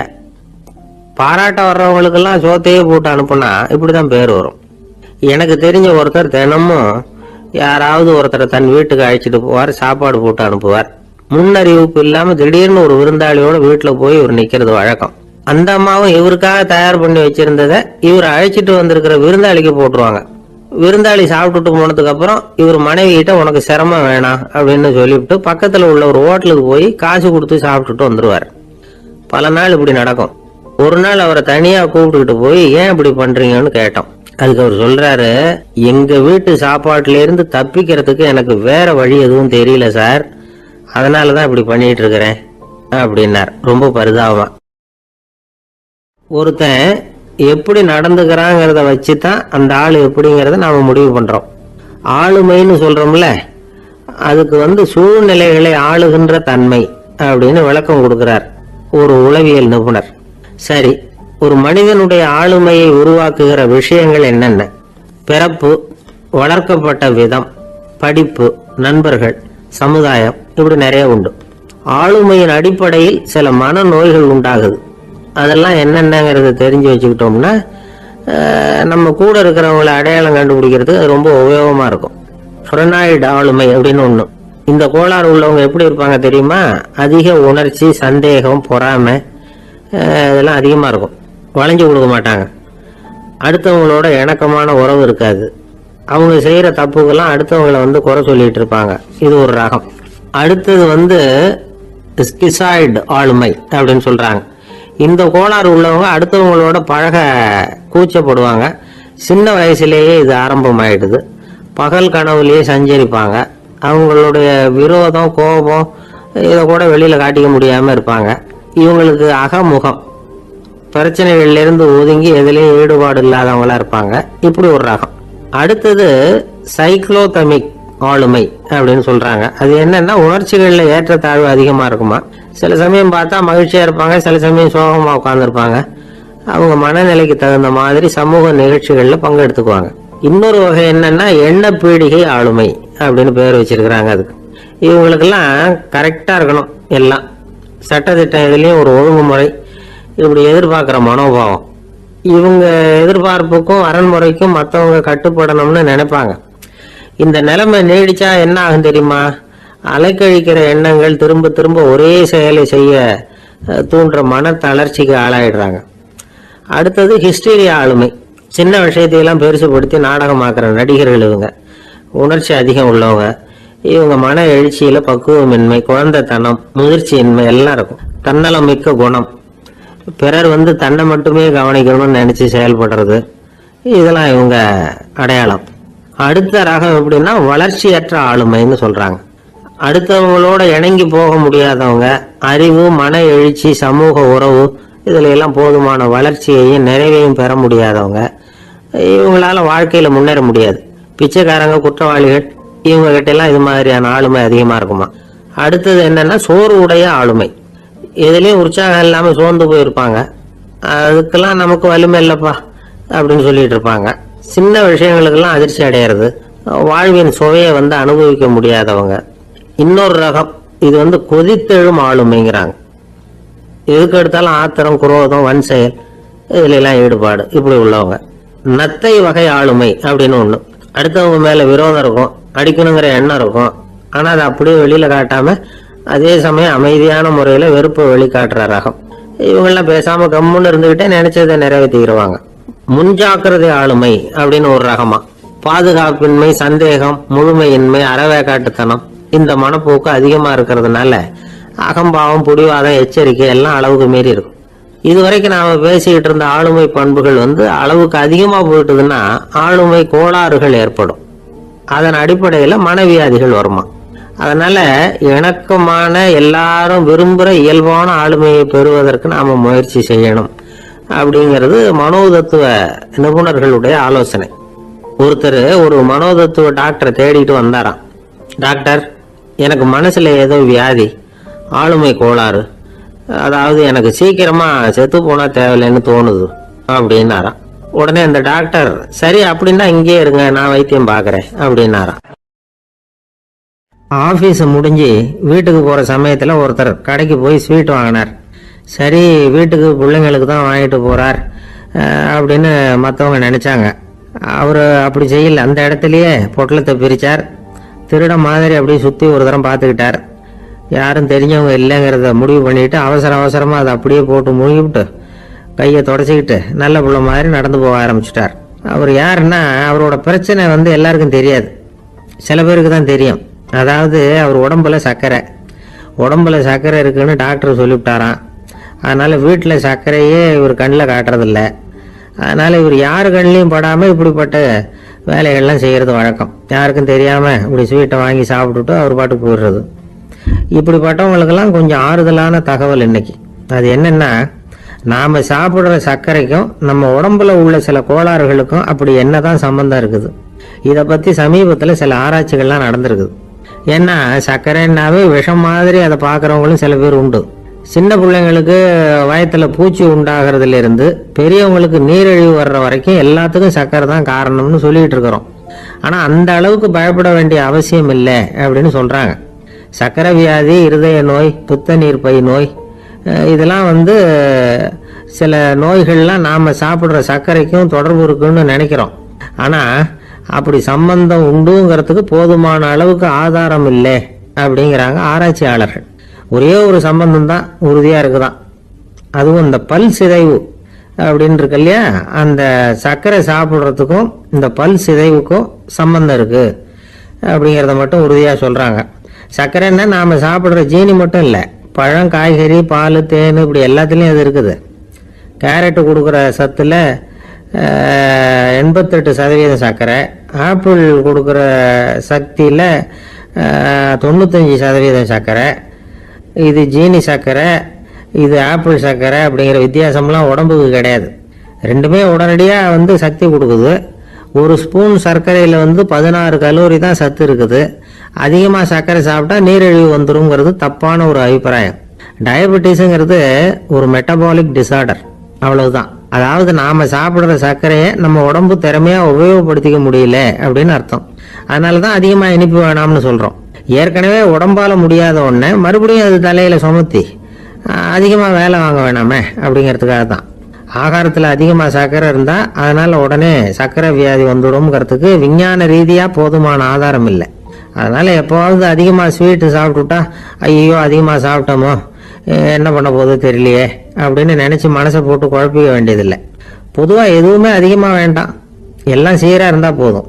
Speaker 4: பாராட்ட வர்றவங்களுக்கெல்லாம் சோத்தையே போட்டு அனுப்புனா இப்படிதான் பேர் வரும். எனக்கு தெரிஞ்ச ஒருத்தர் தினமும் யாராவது ஒருத்தரை தன் வீட்டுக்கு அழைச்சிட்டு போவார், சாப்பாடு போட்டு அனுப்புவார். முன்னறிவிப்பு இல்லாம திடீர்னு ஒரு விருந்தாளியோட வீட்டுல போய் இவர் நிக்கிறது வழக்கம். அந்த அம்மாவும் இவருக்காக தயார் பண்ணி வச்சிருந்ததை இவர் அழைச்சிட்டு வந்திருக்கிற விருந்தாளிக்கு போட்டுருவாங்க. விருந்தாளி சாப்பிட்டுட்டு போனதுக்கு அப்புறம் இவர் மனைவி கிட்ட உனக்கு சிரமம் வேணாம் அப்படின்னு சொல்லிவிட்டு பக்கத்துல உள்ள ஒரு ஹோட்டலுக்கு போய் காசு கொடுத்து சாப்பிட்டுட்டு வந்துருவார். பல நாள் இப்படி நடக்கும். ஒரு நாள் அவரை தனியா கூப்பிட்டுக்கிட்டு போய் ஏன் இப்படி பண்றீங்கன்னு கேட்டோம். அதுக்கு அவர் சொல்றாரு, எங்க வீட்டு சாப்பாட்டுல இருந்து தப்பிக்கிறதுக்கு எனக்கு வேற வழி எதுவும் தெரியல சார், அதனாலதான் இப்படி பண்ணிட்டு இருக்கிறேன் அப்படின்னார் ரொம்ப பரிதாபமா. ஒருத்தன் எப்படி நடந்துக்கிறாங்கிறத வச்சுதான் அந்த ஆளு எப்படிங்கிறத நாம முடிவு பண்றோம். ஆளுமைன்னு சொல்றோம்ல, அதுக்கு சூழ்நிலைகளை ஆளுகின்ற தன்மை அப்படின்னு விளக்கம் கொடுக்கிறார் ஒரு உளவியல் நிபுணர். சரி, ஒரு மனிதனுடைய ஆளுமையை உருவாக்குகிற விஷயங்கள் என்னென்ன? பிறப்பு, வளர்க்கப்பட்ட விதம், படிப்பு, நண்பர்கள், சமுதாயம், இப்படி நிறைய உண்டு. ஆளுமையின் அடிப்படையில் சில மனநோய்கள் உண்டாகுது. அதெல்லாம் என்னென்னங்கிறத தெரிஞ்சு வச்சுக்கிட்டோம்னா நம்ம கூட இருக்கிறவங்களை அடையாளம் கண்டுபிடிக்கிறது அது ரொம்ப உபயோகமா இருக்கும். ஃப்ரெனாய்டு ஆளுமை அப்படின்னு ஒண்ணு. இந்த கோளாறு உள்ளவங்க எப்படி இருப்பாங்க தெரியுமா? அதிக உணர்ச்சி, சந்தேகம், பொறாமை இதெல்லாம் அதிகமா இருக்கும். வளைஞ்சு கொடுக்க மாட்டாங்க. அடுத்தவங்களோட இணக்கமான உறவு இருக்காது. அவங்க செய்யற தப்புக்கெல்லாம் அடுத்தவங்களை குறை சொல்லிட்டு இருப்பாங்க. இது ஒரு ரகம். அடுத்தது ஸ்கிசாய்டு ஆளுமை அப்படின்னு சொல்றாங்க. இந்த கோளாறு உள்ளவங்க அடுத்தவங்களோட பழக கூச்சப்படுவாங்க. சின்ன வயசுலேயே இது ஆரம்பமாயிடுது. பகல் கனவுலேயே சஞ்சரிப்பாங்க. அவங்களுடைய விரோதம், கோபம் இதை கூட வெளியில காட்டிக்க முடியாம இருப்பாங்க. இவங்களுக்கு அகமுகம், பிரச்சனைகள்ல இருந்து ஒதுங்கி எதுலேயும் ஈடுபாடு இல்லாதவங்களா இருப்பாங்க. இப்படி ஒரு ரகம். அடுத்தது சைக்ளோதமிக் ஆளுமை அப்படின்னு சொல்றாங்க. அது என்னன்னா உணர்ச்சிகள்ல ஏற்றத்தாழ்வு அதிகமா இருக்குமா. சில சமயம் பார்த்தா மகிழ்ச்சியா இருப்பாங்க, சில சமயம் சோகமா உட்கார்ந்துருப்பாங்க. அவங்க மனநிலைக்கு தகுந்த மாதிரி சமூக நிகழ்ச்சிகள்ல பங்கெடுத்துக்குவாங்க. இன்னொரு வகை என்னன்னா எண்ண பீடிகை ஆளுமை அப்படின்னு பேர் வச்சிருக்கிறாங்க. அதுக்கு இவங்களுக்கெல்லாம் கரெக்டா இருக்கணும், எல்லாம் சட்டத்திட்டம், இதுலயும் ஒரு ஒழுங்குமுறை, இப்படி எதிர்பார்க்கிற மனோபாவம். இவங்க எதிர்பார்ப்புக்கும் அரண்முறைக்கும் மற்றவங்க கட்டுப்படணும்னு நினைப்பாங்க. இந்த நிலைமை நீடிச்சா என்ன ஆகும் தெரியுமா? அலைக்கழிக்கிற எண்ணங்கள் திரும்ப திரும்ப ஒரே செயலை செய்ய தூண்டுற மன தளர்ச்சிக்கு ஆளாயிடுறாங்க. அடுத்தது ஹிஸ்டீரியா ஆளுமை. சின்ன விஷயத்தையெல்லாம் பெருசுபடுத்தி நாடகமாக்குற நடிகர்கள் இவங்க. உணர்ச்சி அதிகம் உள்ளவங்க. இவங்க மன எழுச்சியில பக்குவமின்மை, குழந்தைத்தனம், முதிர்ச்சியின்மை எல்லாம் இருக்கும். தன்னலம் மிக்க குணம். பிறர் தன்னை மட்டுமே கவனிக்கணும்னு நினைச்சு செயல்படுறது, இதெல்லாம் இவங்க அடையாளம். அடுத்த ரகம் எப்படின்னா வளர்ச்சியற்ற ஆளுமைன்னு சொல்றாங்க. அடுத்தவங்களோட இணங்கி போக முடியாதவங்க, அறிவு, மன எழுச்சி, சமூக உறவு இதுல எல்லாம் போதுமான வளர்ச்சியையும் நிறைவையும் பெற முடியாதவங்க. இவங்களால வாழ்க்கையில முன்னேற முடியாது. பிச்சைக்காரங்க, குற்றவாளிகள், இவங்க கிட்ட எல்லாம் இது மாதிரியான ஆளுமை அதிகமா இருக்குமா. அடுத்தது என்னன்னா சோர்வுடைய ஆளுமை. எதுலயும் உற்சாகம் இல்லாம சோர்ந்து போயிருப்பாங்க. அதுக்கெல்லாம் நமக்கு வலிமை இல்லப்பா அப்படின்னு சொல்லிட்டு இருப்பாங்க. சின்ன விஷயங்களுக்கெல்லாம் அதிர்ச்சி அடையிறது, வாழ்வின் சுவையை அனுபவிக்க முடியாதவங்க. இன்னொரு ரகம் இது கொதித்தெழும் ஆளுமைங்கிறாங்க. எதுக்கு எடுத்தாலும் ஆத்திரம், குரோதம், வன் செயல் இதுல எல்லாம் ஈடுபாடு, இப்படி உள்ளவங்க. நத்தை வகை ஆளுமை அப்படின்னு ஒண்ணு. அடுத்தவங்க மேல விரோதம் இருக்கும், அடிக்கணுங்கிற எண்ணம் இருக்கும். ஆனா அதை அப்படியே வெளியில காட்டாம அதே சமயம் அமைதியான முறையில வெறுப்பை வெளிக்காட்டுற ரகம். இவங்கெல்லாம் பேசாம கம்முன்னு இருந்துகிட்டே நினைச்சதை நிறைவேற்றிடுவாங்க. முன்ஜாக்கிரதை ஆளுமை அப்படின்னு ஒரு ரகமா. பாதுகாப்பின்மை, சந்தேகம், முழுமையின்மை, அறவேக்காட்டுத்தனம் இந்த மனப்போக்கு அதிகமா இருக்கிறதுனால அகம்பாவம், புடிவாதம், எச்சரிக்கை எல்லாம் அளவுக்கு மீறி இருக்கும். இதுவரைக்கும் நாம பேசிக்கிட்டு இருந்த ஆளுமை பண்புகள் அளவுக்கு அதிகமா போயிட்டுதுன்னா ஆளுமை கோளாறுகள் ஏற்படும். அதன் அடிப்படையில மனவியாதிகள் வருமா. அதனால இணக்கமான எல்லாரும் விரும்புகிற இயல்பான ஆளுமையை பெறுவதற்கு நாம முயற்சி செய்யணும் அப்படிங்கிறது மனோதத்துவ நிபுணர்களுடைய ஆலோசனை. ஒருத்தர் ஒரு மனோதத்துவ டாக்டரை தேடிட்டு வந்தாராம். டாக்டர், எனக்கு மனசுல ஏதோ வியாதி, ஆளுமை கோளாறு, அதாவது எனக்கு சீக்கிரமா செத்து போனா தேவையில்லைன்னு தோணுது அப்படின்னாராம். உடனே அந்த டாக்டர், சரி அப்படின்னா இங்கே இருங்க, நான் வைத்தியம் பார்க்கறேன் அப்படின்னாராம். ஆபீஸ் முடிஞ்சு வீட்டுக்கு போற சமயத்துல ஒருத்தர் கடைக்கு போய் ஸ்வீட் வாங்கினார். சரி, வீட்டுக்கு பிள்ளைங்களுக்கு தான் வாங்கிட்டு போறார் அப்படின்னு மற்றவங்க நினைச்சாங்க. அவரு அப்படி செய்யல. அந்த இடத்துலயே பொட்டலத்தை பிரிச்சார். திருட மாதிரி அப்படியே சுத்தி ஒரு தரம் பார்த்துக்கிட்டார். யாரும் தெரிஞ்சவங்க இல்லைங்கிறத முடிவு பண்ணிட்டு அவசரமா அதை அப்படியே போட்டு மூழ்கிவிட்டு கையை தொடச்சிக்கிட்டு நல்ல பிள்ளை மாதிரி நடந்து போக ஆரம்பிச்சிட்டார். அவர் யாருன்னா, அவரோட பிரச்சனை எல்லாருக்கும் தெரியாது, சில பேருக்கு தான் தெரியும். அதாவது அவர் உடம்புல சர்க்கரை இருக்குன்னு டாக்டர் சொல்லிவிட்டாராம். அதனால வீட்டில் சர்க்கரையே இவர் கண்ணில் காட்டுறதில்ல. அதனால இவர் யாரு கண்ணிலையும் படாமல் இப்படிப்பட்ட வேலைகள்லாம் செய்கிறது வழக்கம். யாருக்கும் தெரியாமல் இப்படி ஸ்வீட்டை வாங்கி சாப்பிட்டுட்டு அவர் பாட்டுக்கு போயிடுறது. இப்படிப்பட்டவங்களுக்கெல்லாம் கொஞ்சம் ஆறுதலான தகவல் இன்னைக்கு. அது என்னன்னா, நாம் சாப்பிட்ற சர்க்கரைக்கும் நம்ம உடம்புல உள்ள சில கோளாறுகளுக்கும் அப்படி என்னதான் சம்பந்தம் இருக்குது. இதை பற்றி சமீபத்தில் சில ஆராய்ச்சிகள்லாம் நடந்திருக்குது. ஏன்னா சர்க்கரைன்னாவே விஷம் மாதிரி அதை பார்க்குறவங்களும் சில பேர் உண்டு. சின்ன பிள்ளைங்களுக்கு வயத்தில் பூச்சி உண்டாகிறதுல இருந்து பெரியவங்களுக்கு நீரிழிவு வர்ற வரைக்கும் எல்லாத்துக்கும் சர்க்கரை தான் காரணம்னு சொல்லிட்டு இருக்கிறோம். ஆனால் அந்த அளவுக்கு பயப்பட வேண்டிய அவசியம் இல்லை அப்படின்னு சொல்கிறாங்க. சர்க்கரை வியாதி, இருதய நோய், பித்த நீர்ப்பை நோய், இதெல்லாம் சில நோய்கள்லாம் நாம் சாப்பிட்ற சர்க்கரைக்கும் தொடர்பு இருக்குன்னு நினைக்கிறோம். ஆனால் அப்படி சம்பந்தம் உண்டுங்கிறதுக்கு போதுமான அளவுக்கு ஆதாரம் இல்லை அப்படிங்கிறாங்க ஆராய்ச்சியாளர்கள். ஒரே ஒரு சம்பந்தம் தான் உறுதியாக இருக்குதான். அதுவும் இந்த பல் சிதைவு அப்படின்னு இருக்கு இல்லையா, அந்த சர்க்கரை சாப்பிட்றதுக்கும் இந்த பல் சிதைவுக்கும் சம்பந்தம் இருக்கு அப்படிங்கிறத மட்டும் உறுதியாக சொல்கிறாங்க. சர்க்கரைன்னா நாம் சாப்பிட்ற ஜீனி மட்டும் இல்லை, பழம், காய்கறி, பால், தேன் இப்படி எல்லாத்துலேயும் அது இருக்குது. கேரட்டு கொடுக்குற சத்துல 88% சர்க்கரை, ஆப்பிள் கொடுக்குற சக்தியில் 95% சர்க்கரை. இது ஜீனி சர்க்கரை, இது ஆப்பிள் சர்க்கரை அப்படிங்கிற வித்தியாசம்லாம் உடம்புக்கு கிடையாது. ரெண்டுமே உடனடியாக சக்தி கொடுக்குது. ஒரு ஸ்பூன் சர்க்கரையில் 16 கலோரி தான் சத்து இருக்குது. அதிகமாக சர்க்கரை சாப்பிட்டா நீரிழிவு வந்துருங்கிறது தப்பான ஒரு அபிப்பிராயம். டயபெட்டிஸுங்கிறது ஒரு மெட்டபாலிக் டிசார்டர், அவ்வளவுதான். அதாவது நாம சாப்பிட்ற சர்க்கரையை நம்ம உடம்பு திறமையாக உபயோகப்படுத்திக்க முடியல அப்படின்னு அர்த்தம். அதனால தான் அதிகமாக இனிப்பு வேணாம்னு சொல்கிறோம். ஏற்கனவே உடம்பால முடியாத ஒன்றை மறுபடியும் அது தலையில் சுமத்தி அதிகமாக வேலை வாங்க வேணாமே அப்படிங்கிறதுக்காக தான். ஆகாரத்தில் அதிகமாக சர்க்கரை இருந்தால் அதனால் உடனே சர்க்கரை வியாதி வந்துடும்ங்கிறதுக்கு விஞ்ஞான ரீதியாக போதுமான ஆதாரம் இல்லை. அதனால் எப்போவாவது அதிகமாக ஸ்வீட்டு சாப்பிட்டுட்டா ஐயோ அதிகமாக சாப்பிட்டோமோ என்ன பண்ண போதோ தெரியலையே அப்படின்னு நினச்சி மனசை போட்டு குழப்பிக்க வேண்டியதில்லை. பொதுவாக எதுவுமே அதிகமாக வேண்டாம், எல்லாம் சீராக இருந்தால் போதும்.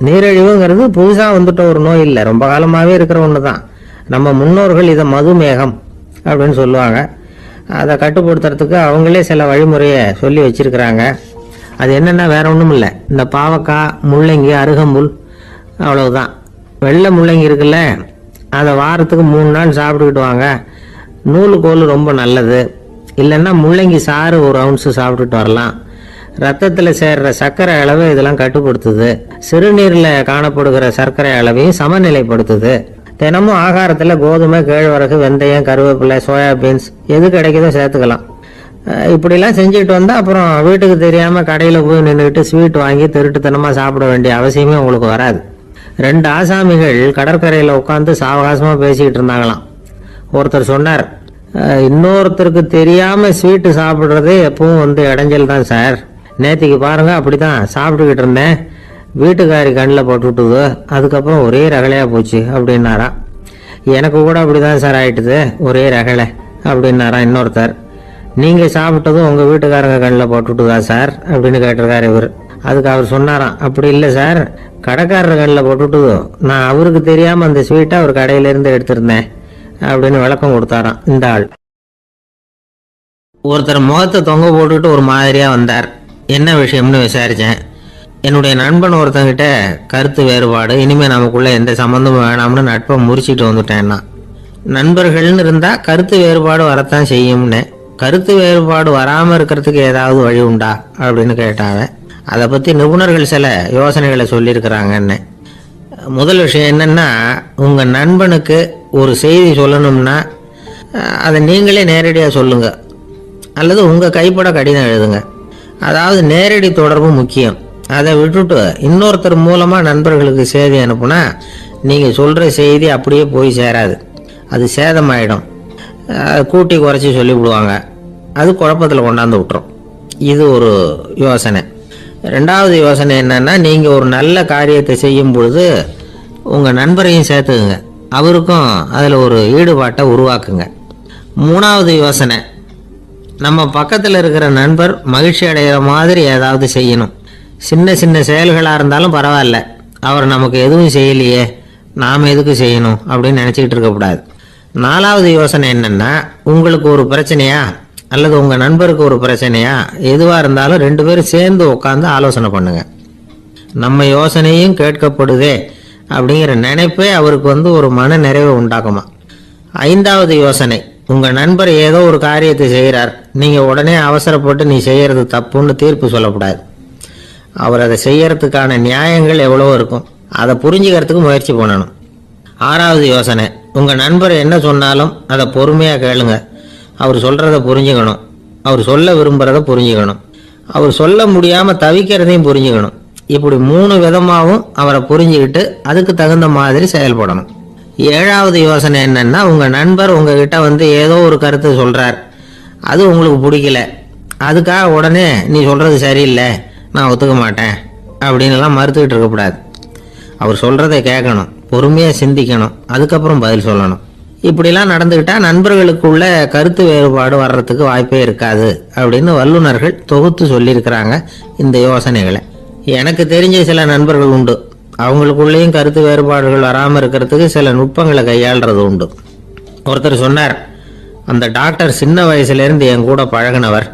Speaker 4: நீரிழிவுங்கிறது புதுசாக வந்துட்ட ஒரு நோய் இல்லை, ரொம்ப காலமாகவே இருக்கிற ஒன்று தான். நம்ம முன்னோர்கள் இதை மதுமேகம் அப்படின்னு சொல்லுவாங்க. அதை கட்டுப்படுத்துறதுக்கு அவங்களே சில வழிமுறையை சொல்லி வச்சிருக்கிறாங்க. அது என்னென்னா வேற ஒன்றும் இல்லை, இந்த பாவக்காய், முள்ளங்கி, அருகம்புல், அவ்வளவுதான். வெள்ளை முள்ளங்கி இருக்குல்ல, அதை வாரத்துக்கு 3 நாள் சாப்பிட்டுக்கிட்டு வாங்க. நூலுக்கோல் ரொம்ப நல்லது. இல்லைன்னா முள்ளங்கி சாறு 1 ounce சாப்பிட்டுட்டு வரலாம். ரத்தத்தில் சேர்ற சர்க்கரை அளவு இதெல்லாம் கட்டுப்படுத்துது. சிறுநீரில் காணப்படுகிற சர்க்கரை அளவையும் சமநிலைப்படுத்துது. தினமும் ஆகாரத்தில் கோதுமை, கேழ்வரகு, வெந்தயம், கருவேப்பிலை, சோயாபீன்ஸ் எது கிடைக்குதோ சேர்த்துக்கலாம். இப்படிலாம் செஞ்சுக்கிட்டு வந்தால் அப்புறம் வீட்டுக்கு தெரியாமல் கடையில் போய் நின்றுக்கிட்டு ஸ்வீட் வாங்கி திருட்டுத்தனமாக சாப்பிட வேண்டிய அவசியமே உங்களுக்கு வராது. 2 ஆசாமிகள் கடற்கரையில் உட்காந்து சாவகாசமாக பேசிக்கிட்டு இருந்தாங்களாம். ஒருத்தர் சொன்னார், இன்னொருத்தருக்கு தெரியாமல் ஸ்வீட்டு சாப்பிட்றதே எப்பவும் இடைஞ்சல் தான் சார். நேற்றுக்கு பாருங்க அப்படிதான் சாப்பிட்டுக்கிட்டு இருந்தேன், வீட்டுக்காரி கண்ணில் போட்டுவிட்டுது, அதுக்கப்புறம் ஒரே ரகலையாக போச்சு அப்படின்னாரா. எனக்கு கூட அப்படிதான் சார் ஆயிட்டுது, ஒரே ரகலை அப்படின்னாரா இன்னொருத்தர். நீங்கள் சாப்பிட்டதும் உங்கள் வீட்டுக்காரங்க கண்ணில் போட்டுவிட்டுதா சார் அப்படின்னு கேட்டிருக்காரு இவர். அதுக்கு அவர் சொன்னாராம், அப்படி இல்லை சார், கடைக்காரர் கண்ணில் போட்டுட்டு நான் அவருக்கு தெரியாம அந்த ஸ்வீட்டை அவர் கடையில இருந்து எடுத்திருந்தேன் அப்படின்னு விளக்கம் கொடுத்தாராம் இந்த ஆள். ஒருத்தர் முகத்தை தொங்க போட்டுட்டு ஒரு மாதிரியா வந்தார். என்ன விஷயம்னு விசாரிச்சேன். என்னுடைய நண்பன் ஒருத்தங்கிட்ட கருத்து வேறுபாடு, இனிமே நமக்குள்ள எந்த சம்மந்தமும் வேணாம்னு நட்பை முறிச்சிட்டு வந்துட்டேன்னா. நண்பர்கள்னு இருந்தா கருத்து வேறுபாடு வரத்தான் செய்யும்னு. கருத்து வேறுபாடு வராம இருக்கிறதுக்கு ஏதாவது வழி உண்டா அப்படின்னு கேட்டாங்க. அதை பத்தி நிபுணர்கள் சில யோசனைகளை சொல்லியிருக்கிறாங்கன்னு. முதல் விஷயம் என்னன்னா, உங்க நண்பனுக்கு ஒரு செய்தி சொல்லணும்னா அதை நீங்களே நேரடியாக சொல்லுங்க, அல்லது உங்க கைப்பட கடிதம் எழுதுங்க. அதாவது நேரடி தொடர்பு முக்கியம். அதை விட்டுட்டு இன்னொருத்தர் மூலமா நண்பர்களுக்கு செய்தி அனுப்புனா நீங்க சொல்ற செய்தி அப்படியே போய் சேராது, அது சேதமாயிடும். கூட்டி குறைச்சி சொல்லிவிடுவாங்க, அது குழப்பத்தில் கொண்டாந்து விட்டுரும். இது ஒரு யோசனை. ரெண்டாவது யோசனை என்னன்னா, நீங்க ஒரு நல்ல காரியத்தை செய்யும் பொழுது உங்க நண்பரையும் சேர்த்துக்குங்க, அவருக்கும் அதுல ஒரு ஈடுபாட்டை உருவாக்குங்க. மூணாவது யோசனை, நம்ம பக்கத்தில் இருக்கிற நண்பர் மகிழ்ச்சி அடைகிற மாதிரி ஏதாவது செய்யணும். சின்ன சின்ன செயல்களாக இருந்தாலும் பரவாயில்ல, அவர் நமக்கு எதுவும் செய்யலையே, நாம் எதுக்கு செய்யணும் அப்படின்னு நினச்சிக்கிட்டு இருக்கக்கூடாது. நாலாவது யோசனை என்னன்னா, உங்களுக்கு ஒரு பிரச்சனையா அல்லது உங்கள் நண்பருக்கு ஒரு பிரச்சனையா, எதுவாக இருந்தாலும் 2 பேரும் சேர்ந்து உட்காந்து ஆலோசனை பண்ணுங்க. நம்ம யோசனையும் கேட்கப்படுதே அப்படிங்கிற நினைப்பே அவருக்கு ஒரு மன நிறைவை உண்டாக்குமா. 5வது யோசனை, உங்கள் நண்பர் ஏதோ ஒரு காரியத்தை செய்கிறார், நீங்கள் உடனே அவசரப்பட்டு நீ செய்யறது தப்புன்னு தீர்ப்பு சொல்லக்கூடாது. அவர் அதை செய்யறதுக்கான நியாயங்கள் எவ்வளோ இருக்கும், அதை புரிஞ்சுக்கிறதுக்கு முயற்சி பண்ணணும். 6வது யோசனை, உங்கள் நண்பர் என்ன சொன்னாலும் அதை பொறுமையாக கேளுங்க. அவர் சொல்கிறத புரிஞ்சுக்கணும், அவர் சொல்ல விரும்புகிறத புரிஞ்சுக்கணும், அவர் சொல்ல முடியாமல் தவிக்கிறதையும் புரிஞ்சுக்கணும். இப்படி 3 விதமாகவும் அவரை புரிஞ்சுக்கிட்டு அதுக்கு தகுந்த மாதிரி செயல்படணும். 7வது யோசனை என்னன்னா, உங்கள் நண்பர் உங்ககிட்ட ஏதோ ஒரு கருத்தை சொல்கிறார், அது உங்களுக்கு பிடிக்கல, அதுக்காக உடனே நீ சொல்கிறது சரியில்லை, நான் ஒத்துக்க மாட்டேன் அப்படின்லாம் மறுத்துக்கிட்டு இருக்கக்கூடாது. அவர் சொல்கிறத கேட்கணும், பொறுமையாக சிந்திக்கணும், அதுக்கப்புறம் பதில் சொல்லணும். இப்படிலாம் நடந்துக்கிட்டா நண்பர்களுக்குள்ள கருத்து வேறுபாடு வர்றதுக்கு வாய்ப்பே இருக்காது அப்படின்னு வல்லுநர்கள் தொகுத்து சொல்லியிருக்கிறாங்க இந்த யோசனைகளை. எனக்கு தெரிஞ்ச சில நண்பர்கள் உண்டு, அவங்களுக்குள்ளேயும் கருத்து வேறுபாடுகள் வராமல் இருக்கிறதுக்கு சில நுட்பங்களை கையாளுறது உண்டு. ஒருத்தர் சொன்னார், அந்த டாக்டர் சின்ன வயசுலேருந்து என் கூட பழகினவர்,